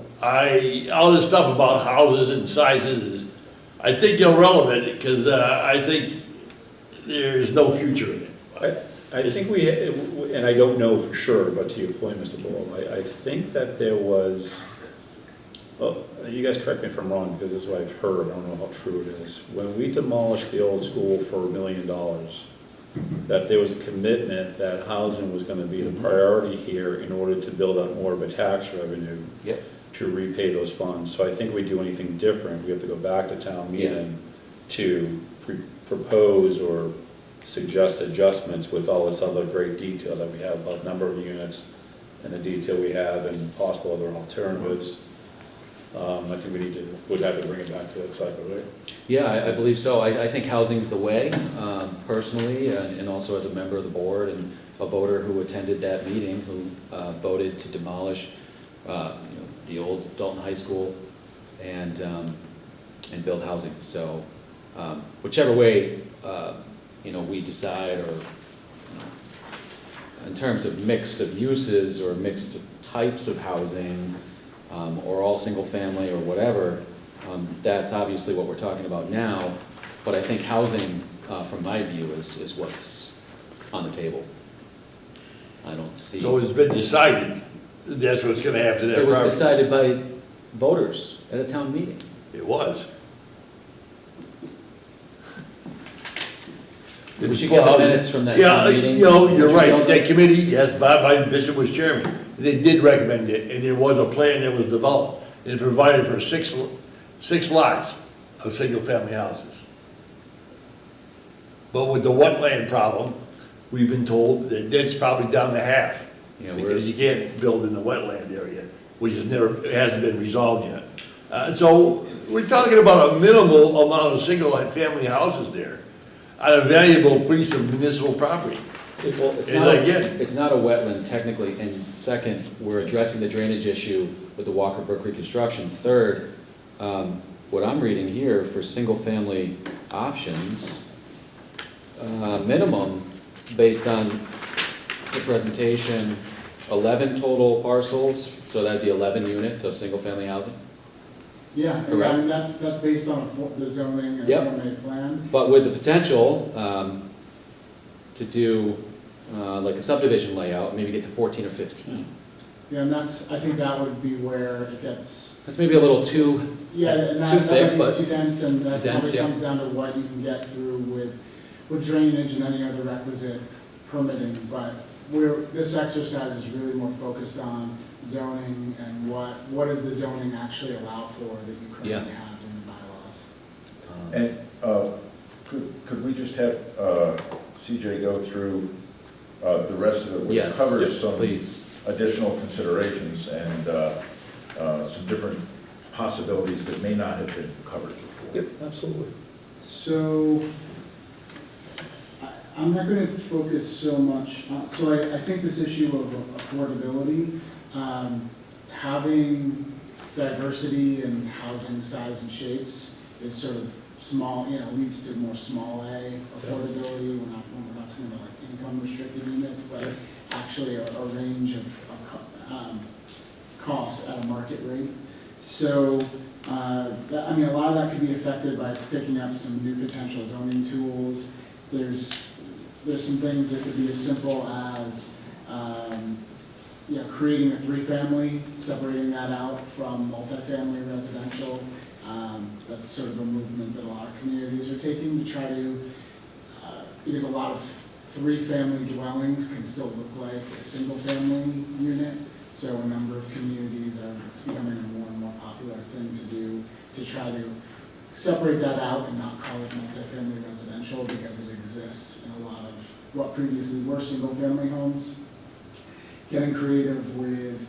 all this stuff about houses and sizes is, I think, irrelevant, because I think there's no future in it. I think and I don't know for sure, but to your point, Mr. Bull, I think that there was, well, you guys correct me if I'm wrong, because this is what I've heard, I don't know how true it is. When we demolished the old school for $1 million, that there was a commitment that housing was gonna be the priority here in order to build up more of a tax revenue to repay those funds. So I think we do anything different, we have to go back to town meeting to propose or suggest adjustments with all this other great detail that we have about number of units and the detail we have and possible other alternatives. I think would have to bring it back to that cycle, right? Yeah, I believe so. I think housing's the way, personally, and also as a member of the board and a voter who attended that meeting, who voted to demolish the old Dalton High School and build housing. So whichever way we decide, or in terms of mix of uses or mixed types of housing, or all single family or whatever, that's obviously what we're talking about now. But I think housing, from my view, is what's on the table. I don't see. So it's been decided that's what's gonna happen to that It was property. decided by voters at a town meeting. It was. We should get the minutes from that Yeah, town meeting. you're right, that committee, yes, Bob Bishop was chairman, they did recommend it, and there was a plan that was developed, and it provided for six lots, of single-family houses. But with the wetland problem, we've been told that that's probably down to half. Yeah, Because you can't build in the wetland area, which has never, it hasn't been resolved yet. So we're talking about a minimal amount of single-family houses there on a valuable piece of municipal property. Well, it's And not, again- it's not a wetland technically, and second, we're addressing the drainage issue with the Walker Brook reconstruction. Third, what I'm reading here for single-family options, minimum, based on the presentation, 11 total parcels, so that'd be 11 units of single-family housing. Yeah, I Correct. mean, that's based on the zoning and Yep. Form A plan. But with the potential to do like a subdivision layout, maybe get to 14 or 15. Yeah, and that's, I think that would be where it gets, That's maybe a little too, yeah, and too that thick, would but be too dense, and that dense, probably yeah. comes down to what you can get through with drainage and any other requisite permitting. But this exercise is really more focused on zoning and what does the zoning actually allow for that you currently Yeah. have in the bylaws. And could we just have CJ go through the rest of it, which yes, covers some please. additional considerations and some different possibilities that may not have been covered before? Yep, absolutely. So, I'm not going to focus so much on, so I think this issue of affordability, having diversity in housing size and shapes is sort of small, leads to more small A affordability. We're not talking about like income restricted units, but actually a range of costs at a market rate. So, a lot of that could be affected by picking up some new potential zoning tools. There's some things that could be as simple as, creating a 3-family, separating that out from multifamily residential. That's sort of a movement that a lot of communities are taking to try to, because a lot of 3-family dwellings can still look like a single-family unit. So a number of communities it's becoming a more and more popular thing to do, to try to separate that out and not call it multifamily residential because it exists in a lot of what previously were single-family homes. Getting creative with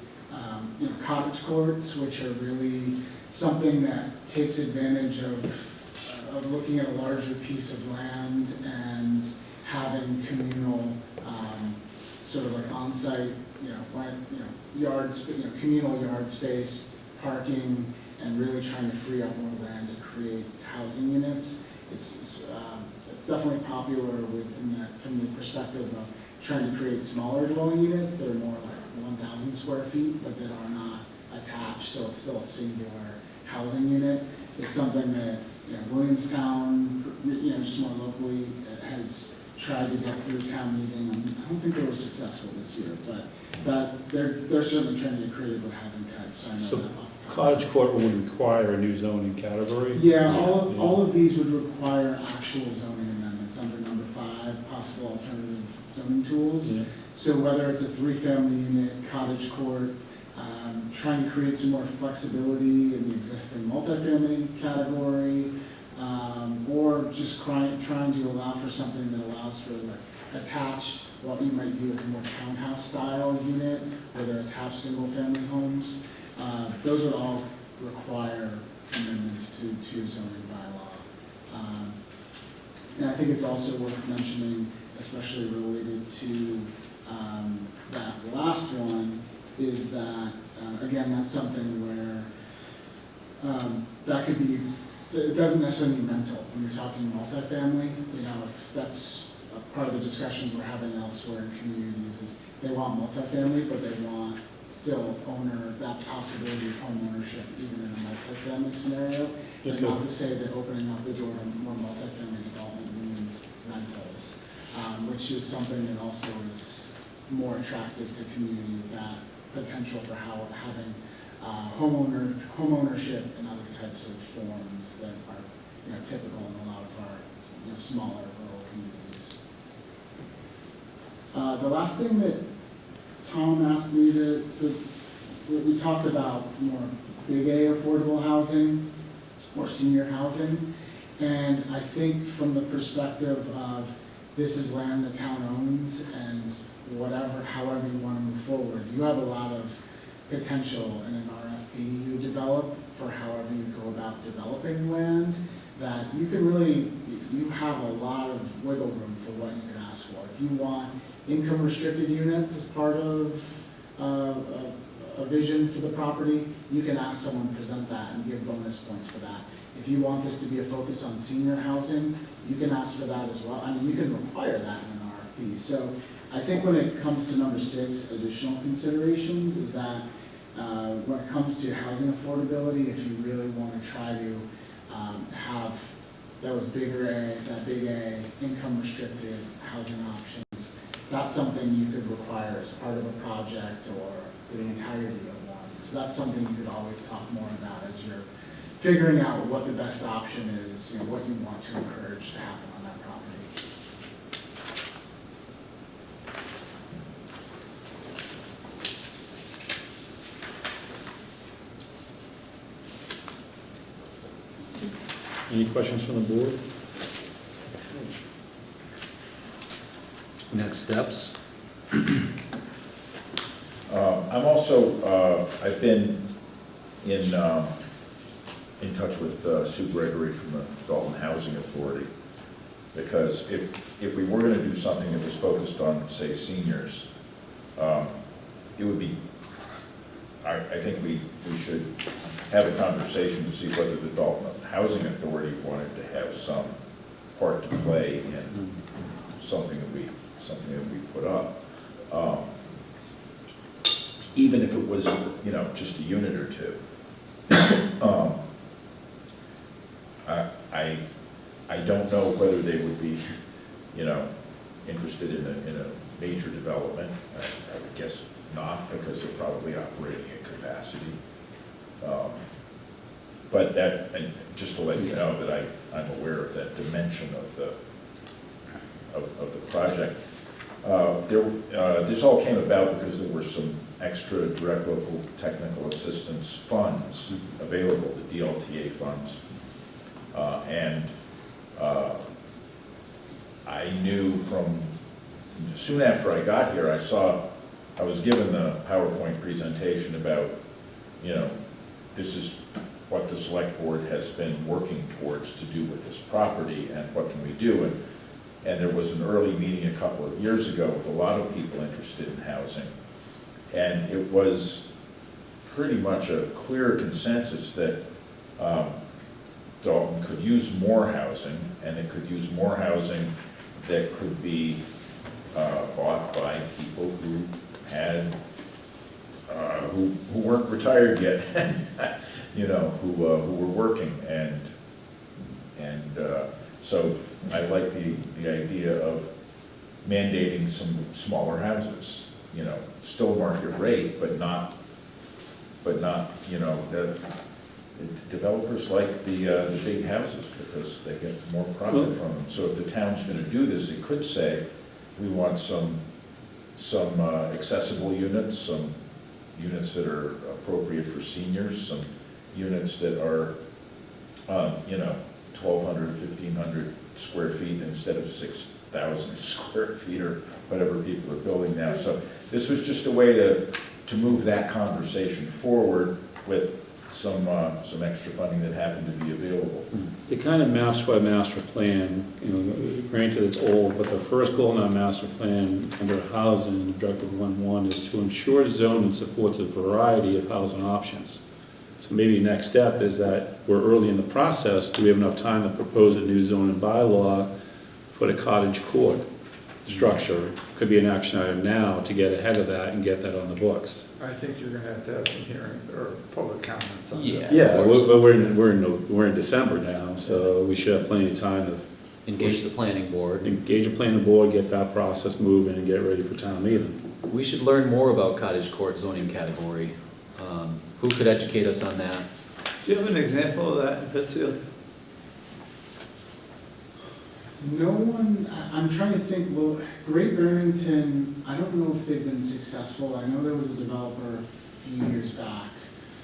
cottage courts, which are really something that takes advantage of looking at a larger piece of land and having communal, sort of like on-site, communal yard space, parking, and really trying to free up more land to create housing units. It's definitely popular from the perspective of trying to create smaller dwelling units that are more like 1,000 square feet, but that are not attached, so it's still a singular housing unit. It's something that Williamstown, just more locally, has tried to get through town meeting. I don't think they were successful this year, but they're certainly trying to get creative with housing types. So I know So that off the top of my cottage head. court would require a new zoning category? Yeah, all of these would require actual zoning amendments under number 5, possible alternative zoning tools. Yeah. So whether it's a 3-family unit, cottage court, trying to create some more flexibility in the existing multifamily category, or just trying to allow for something that allows for like attached, what you might view as a more townhouse style unit, where they're attached single-family homes. Those would all require amendments to zoning bylaw. And I think it's also worth mentioning, especially related to that last one, is that, again, that's something where that could be, it doesn't necessarily mean rental when you're talking multifamily. If that's a part of the discussions we're having elsewhere in communities, is they want multifamily, but they want still that possibility of home ownership even in a multifamily scenario. And Okay. not to say that opening up the door to more multifamily development means rentals, which is something that also is more attractive to communities, that potential for having home ownership and other types of forms that are typical in a lot of our smaller rural communities. The last thing that Tom asked me we talked about more big A affordable housing. or senior housing. And I think from the perspective of this is land the town owns and whatever, however you want to move forward, you have a lot of potential in an RFP you develop for however you go about developing land, that you can really, you have a lot of wiggle room for what you can ask for. If you want income restricted units as part of a vision for the property, you can ask someone to present that and give bonus points for that. If you want this to be a focus on senior housing, you can ask for that as well. I mean, you can require that in an RFP. So I think when it comes to number 6, additional considerations, is that when it comes to housing affordability, if you really want to try to have those that big A, income restricted housing options, that's something you could require as part of a project or the entirety of one. So that's something you could always talk more about as you're figuring out what the best option is, what you want to encourage to happen on that property. Any questions from the board? Next steps? I'm also, I've been in touch with Sue Gregory from the Dalton Housing Authority, because if we were going to do something that was focused on, say, seniors, it would be, I think we should have a conversation to see whether the Dalton Housing Authority wanted to have some part to play in something that we put up. Even if it was, just a unit or two. I don't know whether they would be, interested in a major development. I would guess not, because they're probably operating at capacity. But that, and just to let you know that I'm aware of that dimension of the project. This all came about because there were some extra direct local technical assistance funds available, the DLTA funds. I knew from, soon after I got here, I was given the PowerPoint presentation about, this is what the Selectboard has been working towards to do with this property and what can we do. And there was an early meeting a couple of years ago with a lot of people interested in housing. And it was pretty much a clear consensus that Dalton could use more housing, and it could use more housing that could be bought by people who had, who weren't retired yet, who were working. So I like the idea of mandating some smaller houses, still market rate, but not, the developers like the big houses because they get more profit from them. So if the town's going to do this, it could say, we want some accessible units, some units that are appropriate for seniors, some units that are, 1,200, 1,500 square feet instead of 6,000 square feet or whatever people are building now. So this was just a way to move that conversation forward with some extra funding that happened to be available. It kind of maps to our master plan, granted it's old, but the first goal in our master plan under housing, Objective 1.1, is to ensure zoning supports a variety of housing options. So maybe next step is that we're early in the process. Do we have enough time to propose a new zoning bylaw for the cottage court structure? Could be an action item now to get ahead of that and get that on the books. I think you're gonna have to have some hearing or public comments on that. Yeah, but we're in December now, so we should have plenty of time to Engage the planning board. engage a planning board, get that process moving, and get ready for town meeting. We should learn more about cottage court zoning category. Who could educate us on that? Do you have an example of that in Pittsfield? No one, I'm trying to think, well, Great Barrington, I don't know if they've been successful. I know there was a developer a few years back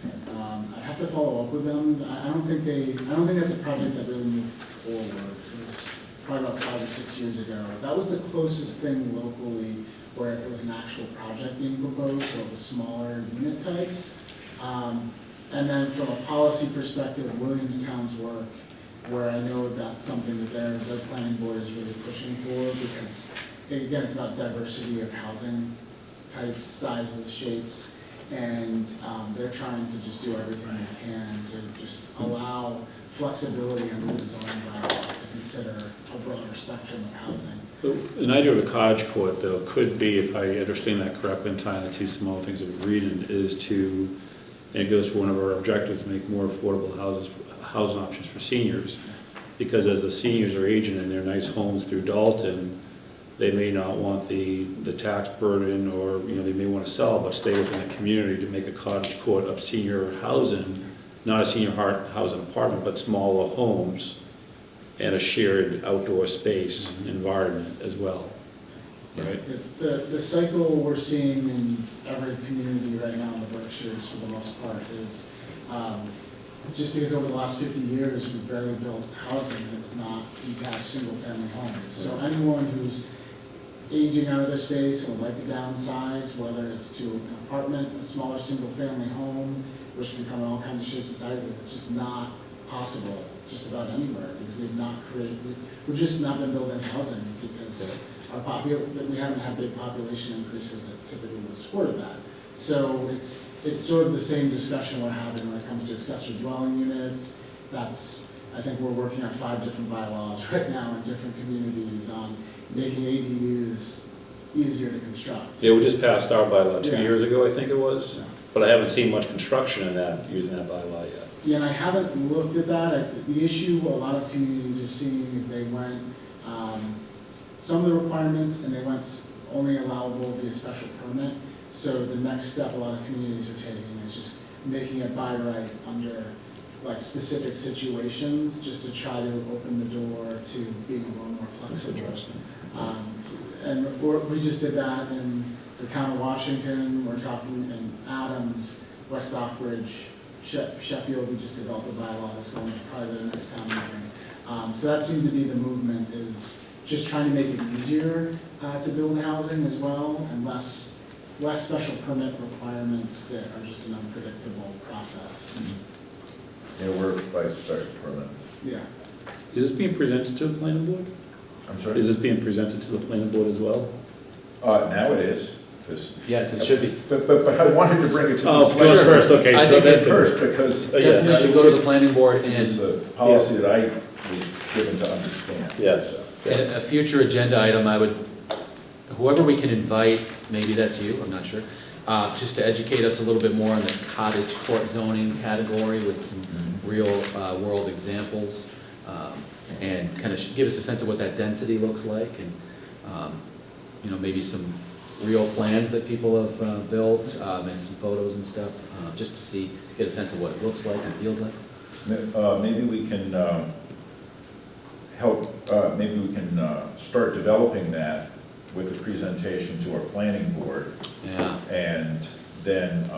I'd have to follow up with them. I don't think that's a project that really moved forward. It was probably about 5 or 6 years ago. That was the closest thing locally where it was an actual project being proposed, so it was smaller unit types. And then from a policy perspective, Williamstown's work, where I know that's something that their planning board is really pushing for, because again, it's about diversity of housing types, sizes, shapes, and they're trying to just do everything they can to just allow flexibility under the zoning bylaws to consider a broader spectrum of housing. An idea of a cottage court, though, could be, if I understand that correctly, and tying the two small things that we're reading, is to, and it goes to one of our objectives, make more affordable housing options for seniors. Because as the seniors are aging in their nice homes through Dalton, they may not want the tax burden, or, you know, they may want to sell, but stay within the community to make a cottage court of senior housing, not a senior housing apartment, but smaller homes and a shared outdoor space environment as well, right? The cycle we're seeing in every community right now in the Berkshires, for the most part, is just because over the last 50 years, we've barely built housing that was not detached single-family homes. So anyone who's aging out of their space and would like to downsize, whether it's to an apartment, a smaller single-family home, which can come in all kinds of shapes and sizes, it's just not possible just about anywhere, because we've just not been building housing, because we haven't had big population increases that typically would support that. So it's sort of the same discussion we're having when it comes to accessory dwelling units. I think we're working on 5 different bylaws right now in different communities on making ADUs easier to construct. Yeah, we just passed our bylaw 2 Yeah. years ago, I think it was, Yeah. but I haven't seen much construction in that, using that bylaw yet. Yeah, and I haven't looked at that. The issue a lot of communities are seeing is they went, some of the requirements, and they went only allowable via special permit. So the next step a lot of communities are taking is just making it by right under like specific situations, just to try to open the door to being a little more flexible. And we just did that in the town of Washington. We're talking in Adams, West Stockbridge, Sheffield. We just developed a bylaw that's going to probably the next town meeting. So that seems to be the movement, is just trying to make it easier to build housing as well, and less special permit requirements that are just an unpredictable process. Yeah, we're by special permit. Yeah. Is this being presented to the planning board? I'm sorry? Is this being presented to the planning board as well? Now it is. 'Cause- Yes, it should be. But I wanted to bring it to the. Oh, goes first, okay. I so think that's it's First, because Definitely should go to the planning board, it's and a policy that I was given to understand. Yeah. So. in a future agenda item, whoever we can invite, maybe that's you, I'm not sure, just to educate us a little bit more on the cottage court zoning category with some real world examples, and kind of give us a sense of what that density looks like, and maybe some real plans that people have built, and some photos and stuff, just to get a sense of what it looks like and feels like. Maybe we can maybe we can start developing that with a presentation to our planning board. Yeah. And then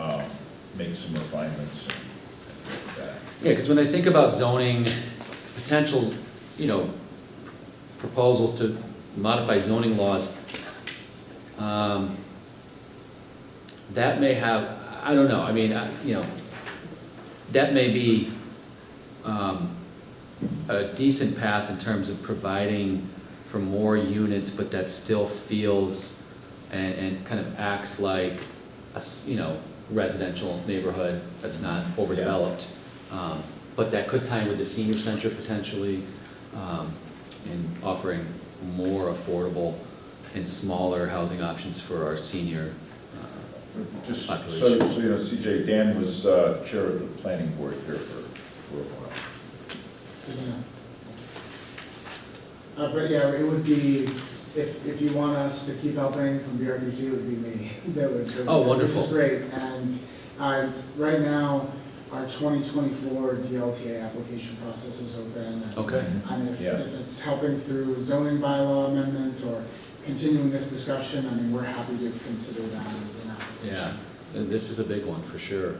make some refinements. Yeah, because when I think about zoning, potential, proposals to modify zoning laws, that may have, I don't know, I mean, that may be a decent path in terms of providing for more units, but that still feels and kind of acts like a residential neighborhood that's not overdeveloped. But that could tie in with the senior center potentially, in offering more affordable and smaller housing options for our senior Just population. so you know, CJ, Dan was chair of the planning board here for a while. But yeah, it would be, if you want us to keep helping from BRDC, it would be me. That would Oh, wonderful. Which is great. And right now, our 2024 DLTA application process is open. Okay. And if it's helping through zoning bylaw amendments or continuing this discussion, I mean, we're happy to consider that as an application. Yeah, and this is a big one for sure.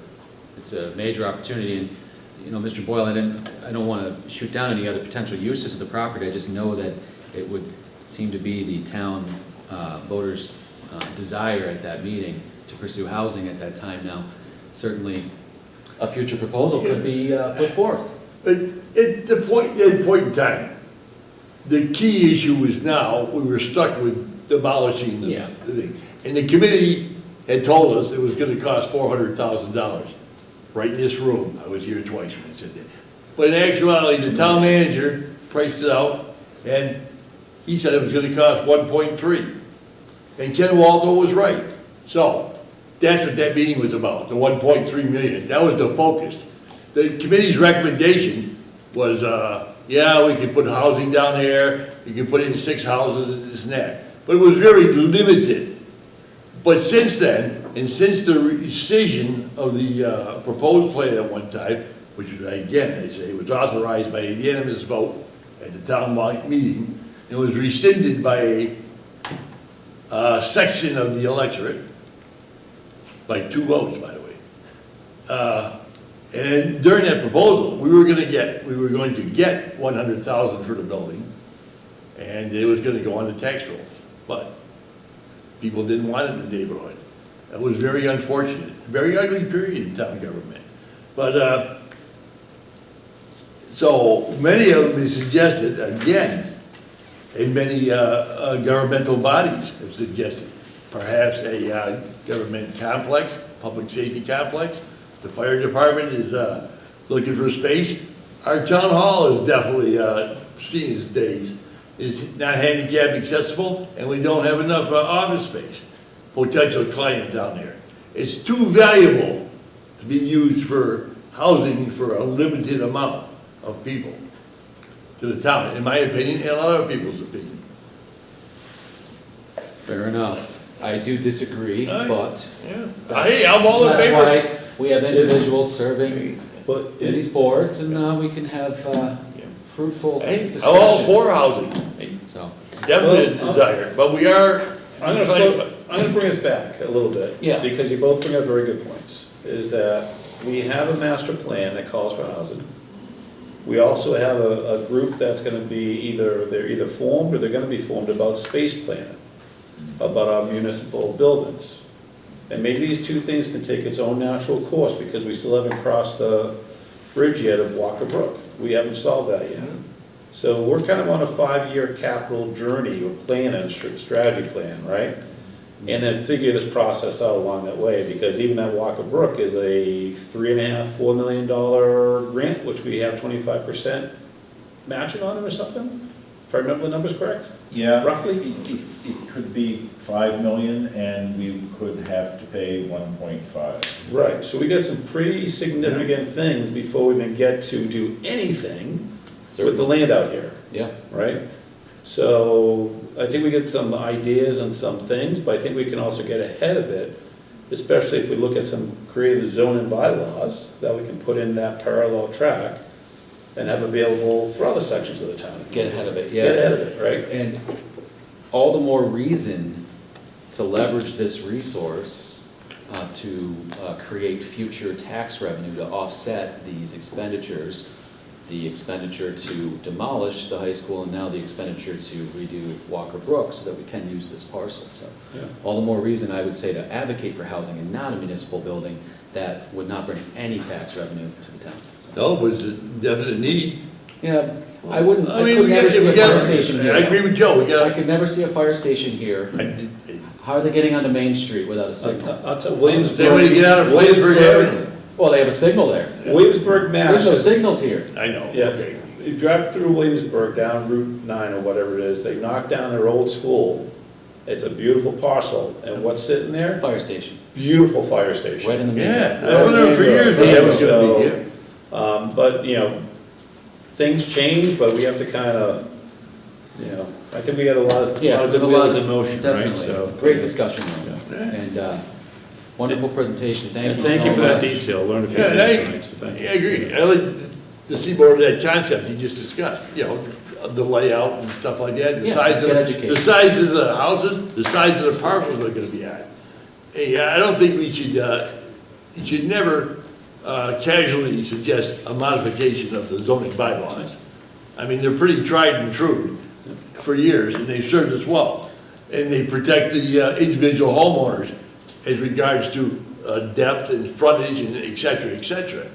it's a major opportunity, and, you know, Mr. Boyle, I don't want to shoot down any other potential uses of the property, I just know that it would seem to be the town voters' desire at that meeting to pursue housing at that time. Now, certainly, a future proposal could be put forth. But at the point in time, the key issue is now, we were stuck with demolishing the thing. And the committee had told us it was gonna cost $400,000, right in this room. I was here twice when I said that. But in actuality, the town manager priced it out, and he said it was gonna cost 1.3. And Ken Waldo was right. So, that's what that meeting was about, the 1.3 million. That was the focus. The committee's recommendation was, yeah, we could put housing down there, you could put in 6 houses and this and that. But it was very limited. But since then, and since the rescission of the proposed plan at one time, which was, again, I say, was authorized by a unanimous vote at the town meeting, it was rescinded by a section of the electorate, by 2 votes, by the way. And during that proposal, we were going to get 100,000 for the building, and it was going to go on the tax rolls. But people didn't want it in the neighborhood. That was very unfortunate. Very ugly period in town government. But so many of them have suggested, again, and many governmental bodies have suggested, perhaps a government complex, public safety complex. The fire department is looking for space. Our town hall is definitely seen its days. It's not handicap accessible, and we don't have enough office space. Potential client down there. It's too valuable to be used for housing for a limited amount of people to the town, in my opinion, and a lot of people's opinion. Fair enough. I do disagree, but Hey, I'm all in favor. that's why we have individuals serving in these boards, and we can have fruitful discussion. I'm all for housing. So, Definitely a desire, but we are. I'm gonna bring us back a little bit. Yeah. Because you both bring up very good points, is that we have a master plan that calls for housing. We also have a group that's gonna be they're either formed or they're gonna be formed about space planning, about our municipal buildings. And maybe these two things can take its own natural course, because we still haven't crossed the bridge yet of Walker Brook. We haven't solved that yet. So we're kind of on a 5-year capital journey, or plan and strategy plan, right? And then figure this process out along that way, because even that Walker Brook is a $3.5, $4 million grant, which we have 25% matching on it or something, if I remember the numbers correct? Yeah. Roughly? It could be 5 million, and we could have to pay 1.5. Right, so we got some pretty significant things before we even get to do anything with the land out here. yeah. Right? So I think we get some ideas and some things, but I think we can also get ahead of it, especially if we look at some creative zoning bylaws that we can put in that parallel track and have available for other sections of the town. Get ahead of it, yeah. Get ahead of it, right? And all the more reason to leverage this resource to create future tax revenue to offset these expenditures, the expenditure to demolish the high school, and now the expenditure to redo Walker Brook, so that we can use this parcel. So all the more reason, I would say, to advocate for housing and not a municipal building that would not bring any tax revenue to the town. No, but it's a definite need. Yeah, I wouldn't, I I mean, could we never got- see we a got- fire station here. I agree with Joe, we got. I could never see a fire station here. How are they getting onto Main Street without a signal? I'll tell Williamsburg. Same way to get out of Williamsburg Avenue. Well, they have a signal there. Williamsburg, Mass. There's no signals here. I know. Yeah, Okay. you drive through Williamsburg down Route 9 or whatever it is, they knocked down their old school. It's a beautiful parcel, and what's sitting there? Fire station, Beautiful fire station. right in the middle. Yeah, I was there for years, but that was gonna be, yeah. But, you know, things change, but we have to kind of, you know, I think we got a lot of Yeah, good a lot wheels of- in motion, right? Definitely. So Great discussion, though. Yeah. And wonderful presentation. Thank you so much. Thank you for that detail, learned a few Yeah, and things tonight, so thank I you. agree. I like to see more of that concept you just discussed, you know, the layout and stuff like that, the Yeah, size of, get educated. the size of the houses, the size of the parcels they're gonna be on. Hey, I don't think we should, you should never casually suggest a modification of the zoning bylaws. I mean, they're pretty tried and true for years, and they've served us well. And they protect the individual homeowners as regards to depth and frontage and et cetera, et cetera.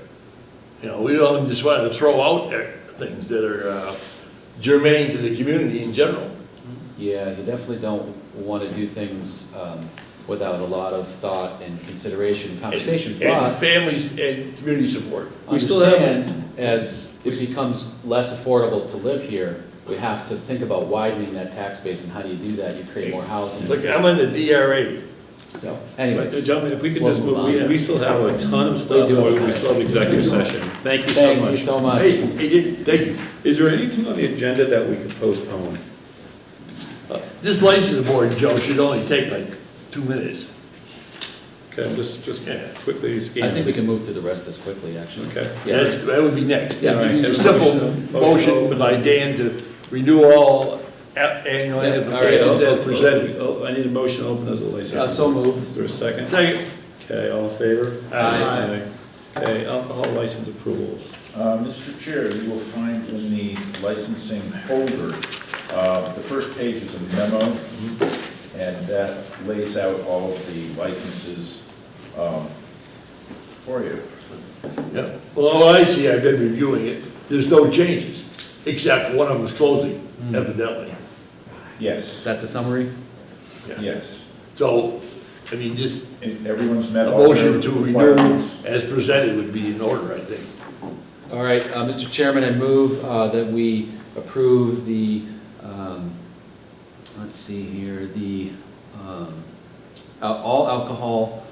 You know, we don't just want to throw out there things that are germane to the community in general. Yeah, you definitely don't want to do things without a lot of thought and consideration and conversation. And But families and community support. We still have- understand, as it becomes less affordable to live here, we have to think about widening that tax base, and how do you do that? You create more housing. Look, I'm on the DRA. So, anyways. Gentlemen, if we could We'll just move move, on. we still have a ton of stuff, We do have we time. still have executive session. Thank you so Thank you much. so much. Hey, thank you. Is there anything on the agenda that we could postpone? This license board, Joe, should only take like 2 minutes. Okay, I'm just Yeah. quickly I scanning. think we can move through the rest of this quickly, actually. Okay. Yeah. That would be next. Yeah. All right, A okay. simple motion by Dan to renew all annual Yeah, applications all right. as presented. I need a motion to open as a license. So moved. Is there a second? Second. Okay, all in favor? Aye. Okay, alcohol license approvals. Mr. Chair, you will find in the licensing folder, the first page is a memo, and that lays out all of the licenses for you. Yeah, well, all I see, I've been reviewing it, there's no changes, except one of them is closing, evidently. Is Yes, that the summary? yes. So, I mean, just And everyone's met a all their motion to renew requirements. as presented would be in order, I think. All right, Mr. Chairman, I move that we approve the, let's see here, the all alcohol,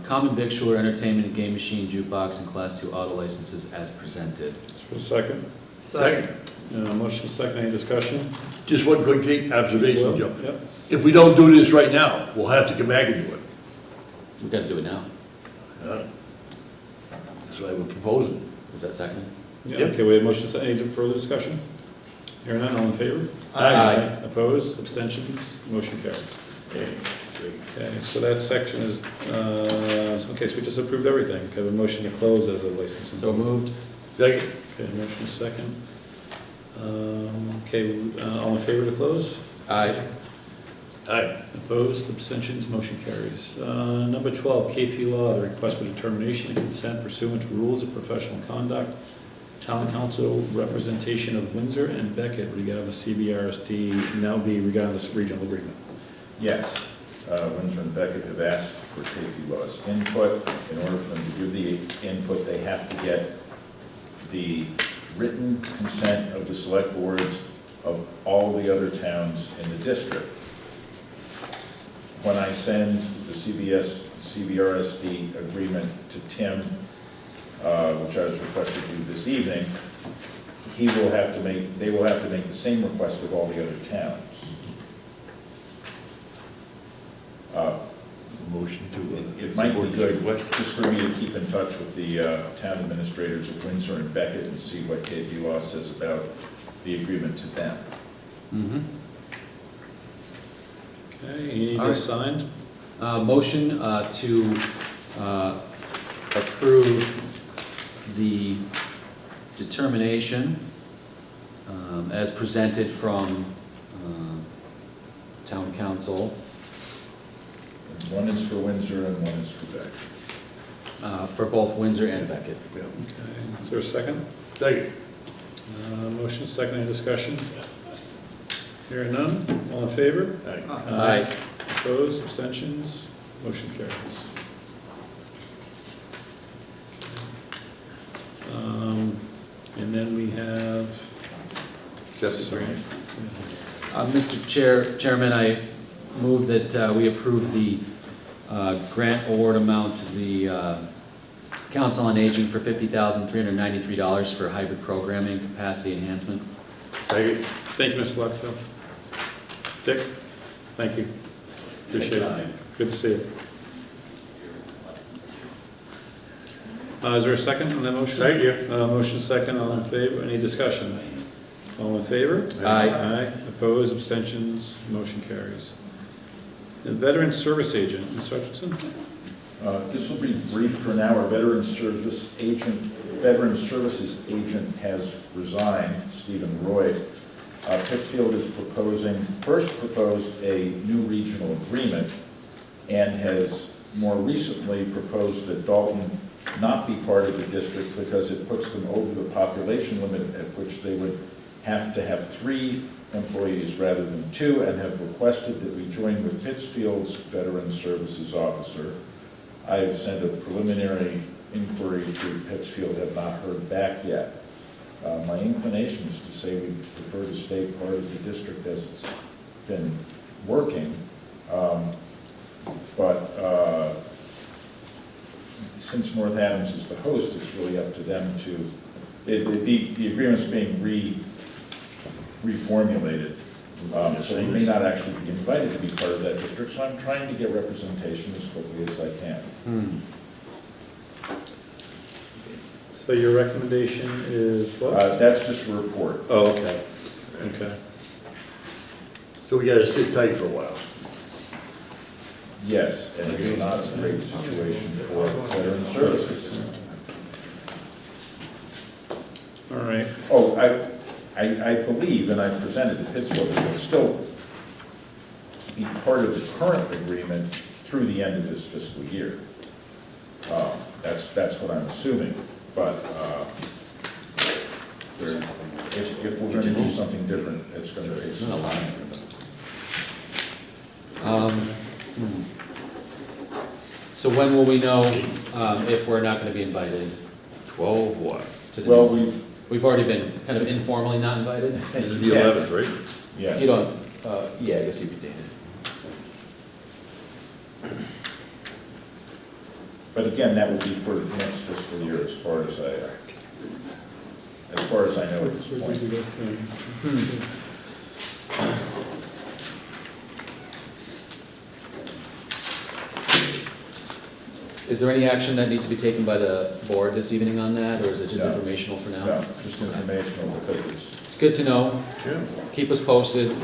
common victualler, entertainment and game machine, jukebox, and Class 2 auto licenses as presented. Is there a second? Second. Motion second, any discussion? Just one quick observation, Joe. Yep. If we don't do this right now, we'll have to come back and do it. We've got to do it now. That's what I would propose. Is that second? Yeah, Yep. okay, we have motion second, any further discussion? Hearing none, all in favor? Aye. Opposed, abstentions, motion carries. Okay, great. Okay, so that section is, okay, so we just approved everything. Okay, a motion to close as a license. So moved. Second. Okay, motion second. Okay, all in favor to close? Aye. Aye. Opposed, abstentions, motion carries. Number 12, KP Law, the request for determination and consent pursuant to rules of professional conduct, town council representation of Windsor and Beckett regarding the CBRSD, now be regarding this regional agreement. Yes, Windsor and Beckett have asked for KP Law's input. In order for them to give the input, they have to get the written consent of the select boards of all the other towns in the district. When I send the CBRSD agreement to Tim, which I was requested to do this evening, they will have to make the same request of all the other towns. Motion to. It might be good, just for me to keep in touch with the town administrators of Windsor and Beckett and see what KP Law says about the agreement to them. Mm-hmm. Okay, you need All this signed? Motion to approve the determination as presented from town council One is for Windsor and one is for Beckett. for both Windsor and Beckett. Okay, is there a second? Second. Motion second, any discussion? Hearing none, all in favor? Aye. Opposed, abstentions, motion carries. And then we have. Mr. Chairman, I move that we approve the grant award amount to the Council on Aging for $50,393 for hybrid programming capacity enhancement. Second. Thank you, Mr. Luxell. Dick, thank you. Appreciate it. Good to see you. Is there a second on that motion? Second. Motion second, all in favor, any discussion? All in favor? Aye. Aye, opposed, abstentions, motion carries. The Veteran Service Agent, Ms. Hutchinson? This will be brief for now. Our veteran services agent has resigned, Stephen Roy. Pittsfield is first proposed a new regional agreement and has more recently proposed that Dalton not be part of the district because it puts them over the population limit at which they would have to have 3 employees rather than 2, and have requested that we join with Pittsfield's Veteran Services Officer. I've sent a preliminary inquiry to Pittsfield, have not heard back yet. My inclination is to say we prefer to stay part of the district as it's been working, but since North Adams is the host, it's really up to them to, the agreement's being reformulated. So we may not actually be invited to be part of that district, so I'm trying to get representation as quickly as I can. So your recommendation is what? That's just a report. Oh, okay, okay. So we gotta sit tight for a while. Yes, and it's not a great situation for veteran services. All right. Oh, I believe, and I presented to Pittsfield, it will still be part of the current agreement through the end of this fiscal year. That's what I'm assuming, but if we're going to do something different, it's going to take Not a lot. So when will we know if we're not going to be invited? 12 what? To the Well, we've already been kind of informally not invited? This is the 11th, right? Yeah. You don't, yeah, I guess you'd be dated. But again, that will be for the next fiscal year as far as I know at this point. Is there any action that needs to be taken by the board this evening on that, or is it just No. informational for now? No, just informational because It's good to know. Yeah. Keep us posted. Okay,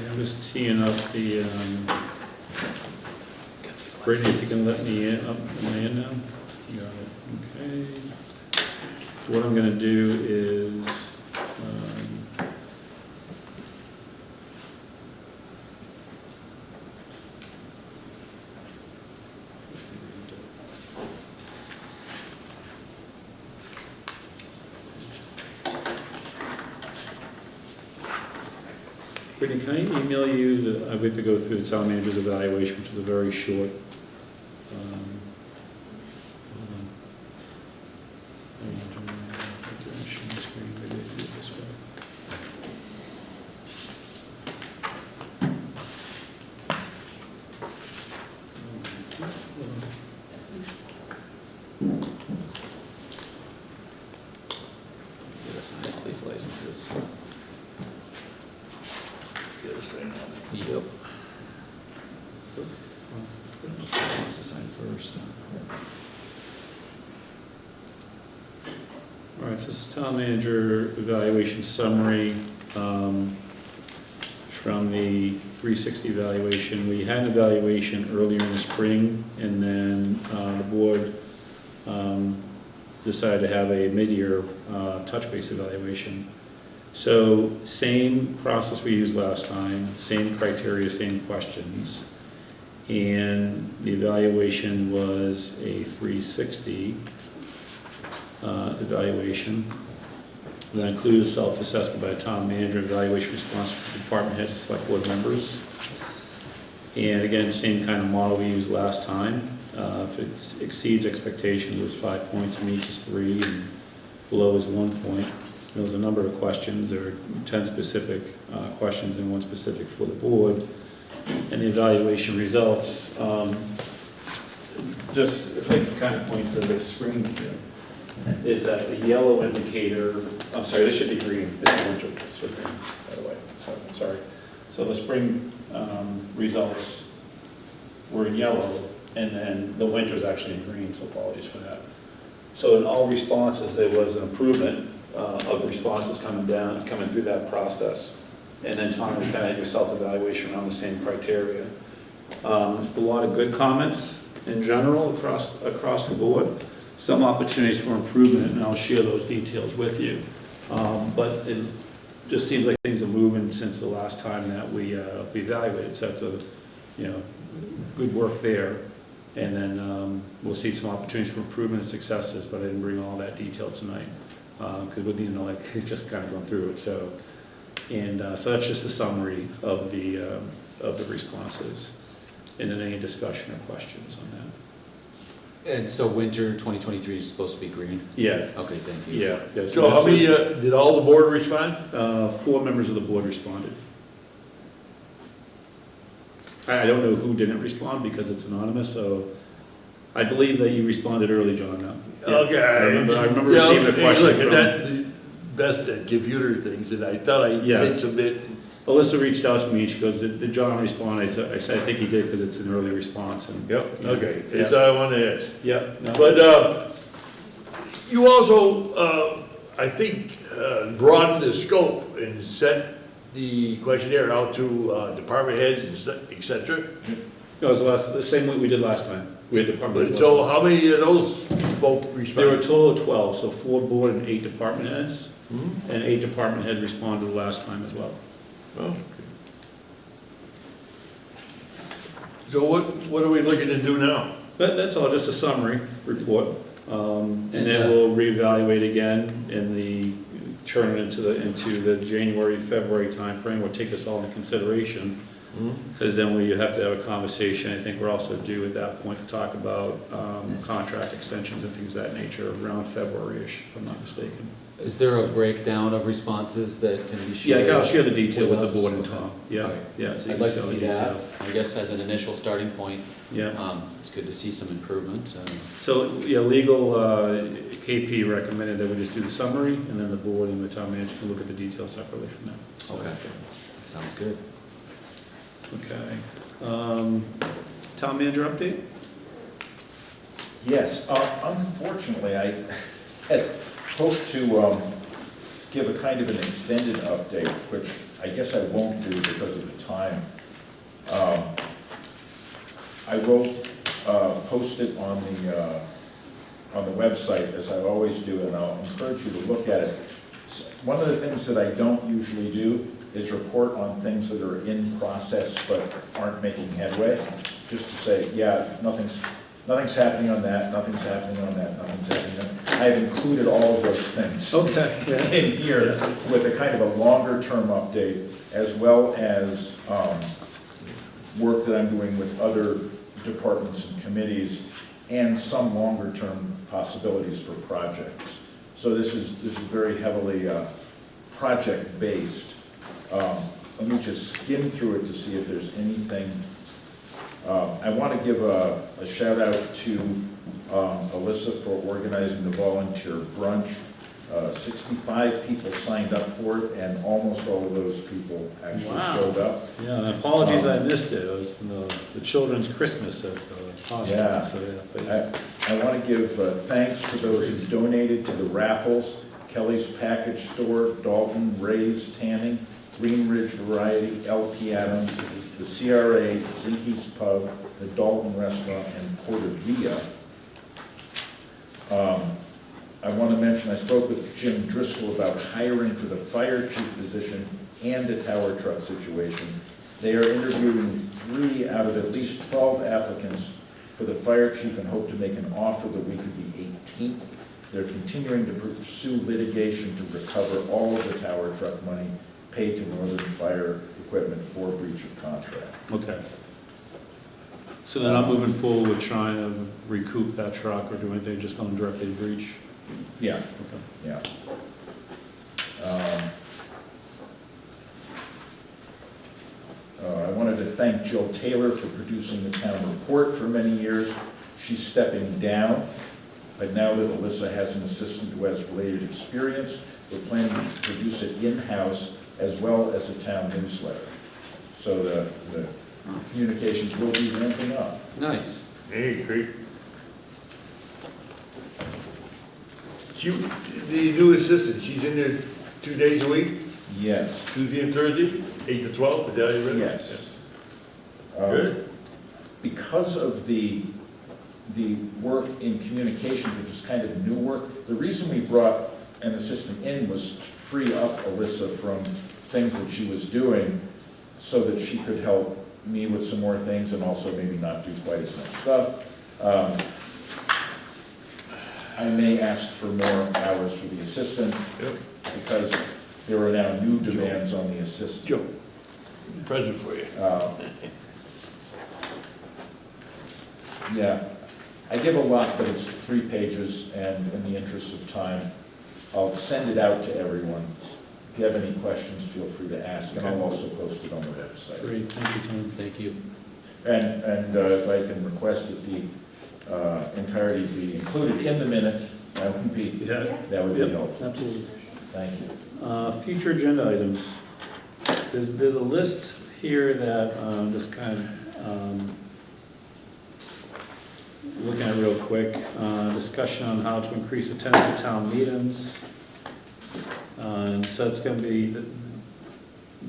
I'm just teeing up the, Brittany, if you can let me in, am I in now? Got it, okay. So what I'm gonna do is, Brittany, can I email you I have to go through the town manager's evaluation, which is a very short, hold on. Share my screen, maybe I do it this way. Get us all these licenses. Yep. Wants to sign first. All right, so this is town manager evaluation summary from the 360 evaluation. We had an evaluation earlier in the spring, and then the board decided to have a mid-year touch-base evaluation. So same process we used last time, same criteria, same questions. And the evaluation was a 360 evaluation. That included a self-assessment by a town manager, evaluation response from department heads and select board members. And again, same kind of model we used last time. If it exceeds expectations, it was 5 points, meets is 3, and below is 1 point. There was a number of questions. There were 10 specific questions and 1 specific for the board. And the evaluation results, just if I could kind of point to the screen here, is that the yellow indicator, I'm sorry, this should be green, this is winter, it's green, by the way, so, sorry. So the spring results were in yellow, and then the winter is actually in green, so apologies for that. So in all responses, there was an improvement of responses coming through that process. And then Tom, you kind of had your self-evaluation around the same criteria. There's a lot of good comments in general across the board. Some opportunities for improvement, and I'll share those details with you. But it just seems like things are moving since the last time that we evaluated, so that's good work there. And then we'll see some opportunities for improvement and successes, but I didn't bring all that detail tonight, because we need to just kind of go through it, so. And so that's just a summary of the responses. And then any discussion or questions on that? And so winter 2023 is supposed to be green? Yeah. Okay, thank you. Yeah. So how many, did all the board respond? 4 members of the board responded. I don't know who didn't respond because it's anonymous, so I believe that you responded early, John. Yeah. Okay. I remember receiving a question from... That's best at computer things, and I thought I did submit. Alyssa reached out to me, she goes, did John respond? I said, I think he did because it's an early response. And Yep, okay, Yeah. that's all I wanted to ask. Yeah. No. But you also, I think, broadened the scope and sent the questionnaire out to department heads, et cetera. It was the same way we did last time. We had department heads. So how many of those folks responded? There were a total of 12, so 4 board and 8 department heads. And 8 department heads responded last time as well. Oh. So what are we looking to do now? That's all, just a summary report. And then we'll reevaluate again turn it into the January, February timeframe. We'll take this all into consideration. Because then we have to have a conversation. I think we're also due at that point to talk about contract extensions and things of that nature around February-ish, if I'm not mistaken. Is there a breakdown of responses that can be shared? Yeah, I'll share the detail with us? the board and Okay. Tom. Yeah, All right. yeah. So you I'd can like to all the see that, detail. I guess as an initial starting point. Yeah. It's good to see some improvement. So, yeah, legal, KP recommended that we just do the summary, and then the board and the town manager can look at the details separately from that. So, Okay, that sounds good. Okay. Town manager update? Yes, unfortunately, I had hoped to give a kind of an extended update, which I guess I won't do because of the time. I will post it on the website, as I always do, and I'll encourage you to look at it. One of the things that I don't usually do is report on things that are in process but aren't making headway, just to say, yeah, nothing's happening on that, nothing's happening on that, nothing's happening on that. I have included all of those things in here with a kind of a longer-term update, as well as work that I'm doing with other departments and committees, and some longer-term possibilities for projects. So this is very heavily project-based. Let me just skim through it to see if there's anything. I want to give a shout out to Alyssa for organizing the volunteer brunch. 65 people signed up for it, and almost all of those people actually showed up. Yeah, and apologies I missed it. It was the children's Christmas at the hospital. Yeah. So, I want to give thanks to those who donated to the raffles: Kelly's Package Store, Dalton, Ray's Tanning, Green Ridge Variety, LP Adams, the CRA, Zinke's Pub, the Dalton Restaurant, and Porta Via. I want to mention, I spoke with Jim Driscoll about hiring for the fire chief position and the tower truck situation. They are interviewing 3 out of at least 12 applicants for the fire chief and hope to make an offer the week of the 18th. They're continuing to pursue litigation to recover all of the tower truck money paid to Northern Fire Equipment for breach of contract. Okay. So they're not moving forward with trying to recoup that truck or do anything, just going directly to breach? Yeah. Okay. Yeah. I wanted to thank Jill Taylor for producing the town report for many years. She's stepping down, but now that Alyssa has an assistant who has related experience, we're planning to produce it in-house as well as a town newsletter. So the communications will be ramping up. Nice. Hey, great. The new assistant, she's in there 2 days a week? Yes. Tuesday and Thursday, 8 to 12, is that right? Yes. Good. because of the work in communications, which is kind of new work, the reason we brought an assistant in was to free up Alyssa from things that she was doing so that she could help me with some more things and also maybe not do quite as much stuff. I may ask for more hours for the assistant because there are now new demands on the assistant. Joe, present for you. Yeah, I give a lot, but it's 3 pages, and in the interest of time, I'll send it out to everyone. If you have any questions, feel free to ask, and I'll also post it on the website. Great, thank you, Tom, thank you. And if I can request that the entirety be included in the minutes, that would be helpful. Absolutely. Thank you. Future agenda items. There's a list here that just kind of looking at real quick. Discussion on how to increase attendance at town meetings. And so it's going to be, the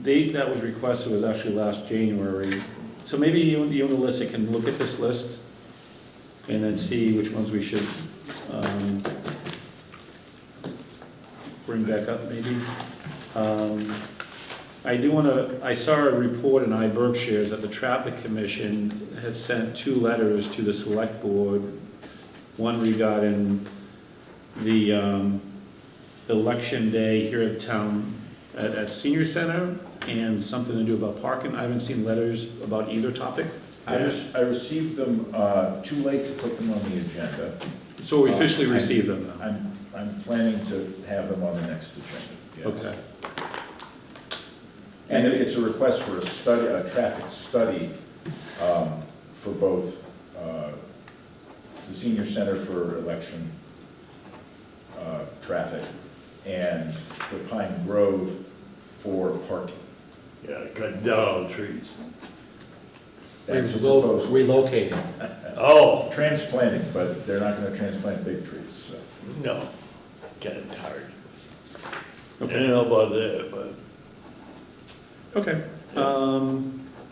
date that was requested was actually last January. So maybe you and Alyssa can look at this list and then see which ones we should bring back up maybe. I saw a report in iBerkshires that the Traffic Commission had sent 2 letters to the Select Board, one regarding the election day here at town, at Senior Center, and something to do about parking. I haven't seen letters about either topic. I received them too late to put them on the agenda. So we officially received them now? I'm planning to have them on the next agenda. Yes. Okay. And it's a request for a study, a traffic study for both the Senior Center for election traffic and for Pine Grove for parking. Yeah, cut down all the trees. That's proposed. Relocating. Oh, Transplanting, but they're not going to transplant big trees, so. no, kind of hard. I don't know about that, but. Okay.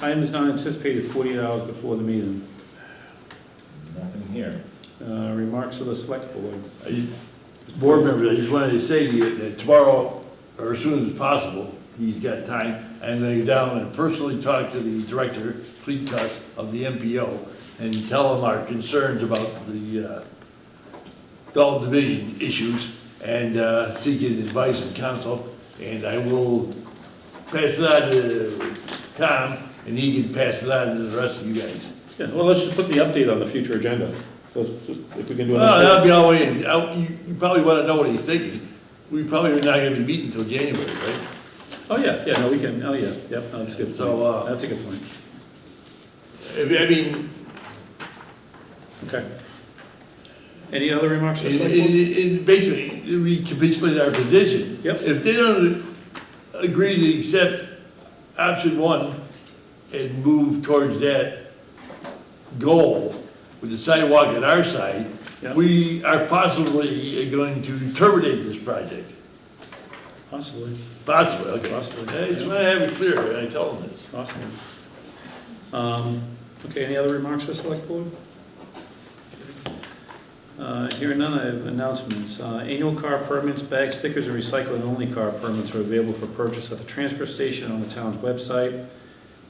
Items not anticipated 48 hours before the meeting. Nothing here. Remarks of the Select Board. Board members, I just wanted to say to you that tomorrow, or as soon as possible, he's got time, I'm going to go down and personally talk to the director, Fleet Cuss, of the MPO, and tell him our concerns about the Dalton Division issues, and seek his advice and counsel, and I will pass it on to Tom, and he can pass it on to the rest of you guys. Yeah, well, let's just put the update on the future agenda. So if we can do an Well, that'll update. be all the way, you probably want to know what he's thinking. We probably are not going to be meeting until January, right? Oh, yeah, no, we can, oh, yeah, yep, that's a good point. So, That's a good point. I mean, Okay. Any other remarks of the Select Board? basically, we capitulate our position. Yep. If they don't agree to accept option 1 and move towards that goal with the sidewalk on our side, Yep. we are possibly going to terminate this project. Possibly, Possibly, okay. Possibly. I just want to have it clear, and I tell them this. possibly. Okay, any other remarks for the Select Board? Hearing none, I have announcements. Annual car permits, bag stickers, and recycling-only car permits are available for purchase at the transfer station on the town's website.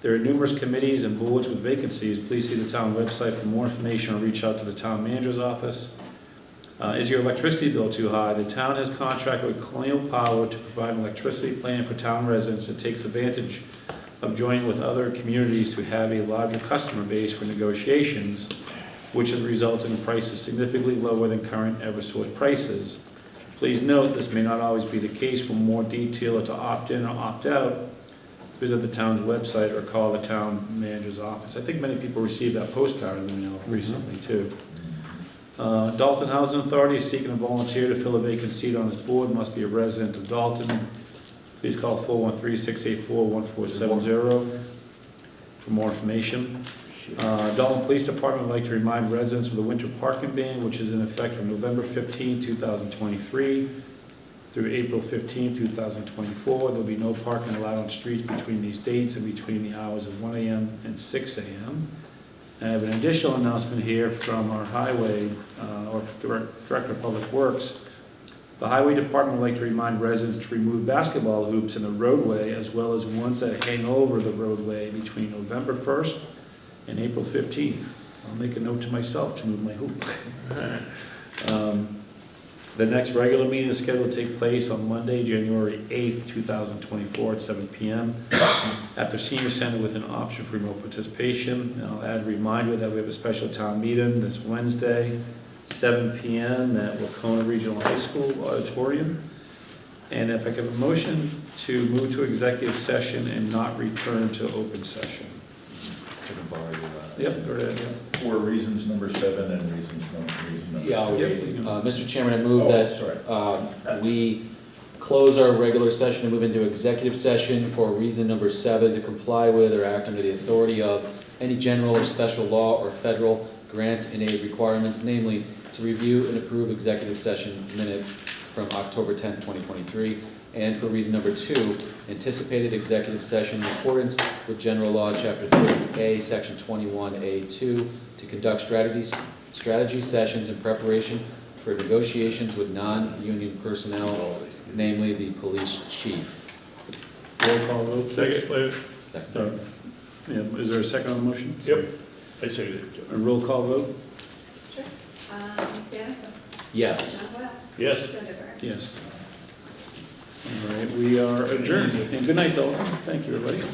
There are numerous committees and boards with vacancies. Please see the town website for more information or reach out to the town manager's office. Is your electricity bill too high? The town has contracted with Colonial Power to provide an electricity plan for town residents that takes advantage of joining with other communities to have a larger customer base for negotiations, which has resulted in prices significantly lower than current Eversource prices. Please note, this may not always be the case. For more detail or to opt in or opt out, visit the town's website or call the town manager's office. I think many people received that postcard in the mail recently, too. Dalton Housing Authority is seeking a volunteer to fill a vacant seat on its board, must be a resident of Dalton. Please call 413-684-1470 for more information. Dalton Police Department would like to remind residents of the winter parking ban, which is in effect from November 15, 2023 through April 15, 2024. There'll be no parking allowed on streets between these dates and between the hours of 1 a.m. and 6 a.m. I have an additional announcement here from our highway, or Director of Public Works. The Highway Department would like to remind residents to remove basketball hoops in the roadway as well as ones that hang over the roadway between November 1st and April 15th. I'll make a note to myself to move my hoop. The next regular meeting is scheduled to take place on Monday, January 8th, 2024 at 7 p.m. at the Senior Center with an option for remote participation. And I'll add a reminder that we have a special town meeting this Wednesday, 7 p.m. at Wacona Regional High School Auditorium. And if I could have a motion to move to executive session and not return to open session. Yep, go ahead, yeah. For reasons number 7 and reason number. Yeah, I'll Yep. read. Mr. Chairman, I move sorry. that we close our regular session and move into executive session for reason number 7, to comply with or act under the authority of any general or special law or federal grant and aid requirements, namely to review and approve executive session minutes from October 10th, 2023, and for reason number 2, anticipated executive session in accordance with General Law, Chapter 30A, Section 21A2, to conduct strategy sessions in preparation for negotiations with non-union personnel, namely the police chief. Roll call vote. Second. Second. Yeah, is there a second on the motion? Yep. I say that. A roll call vote? Sure. Danica? Yes. John Boyle? Yes. Joe DeBerg? Yes. All right, we are adjourned. And good night, Dalton. Thank you, everybody.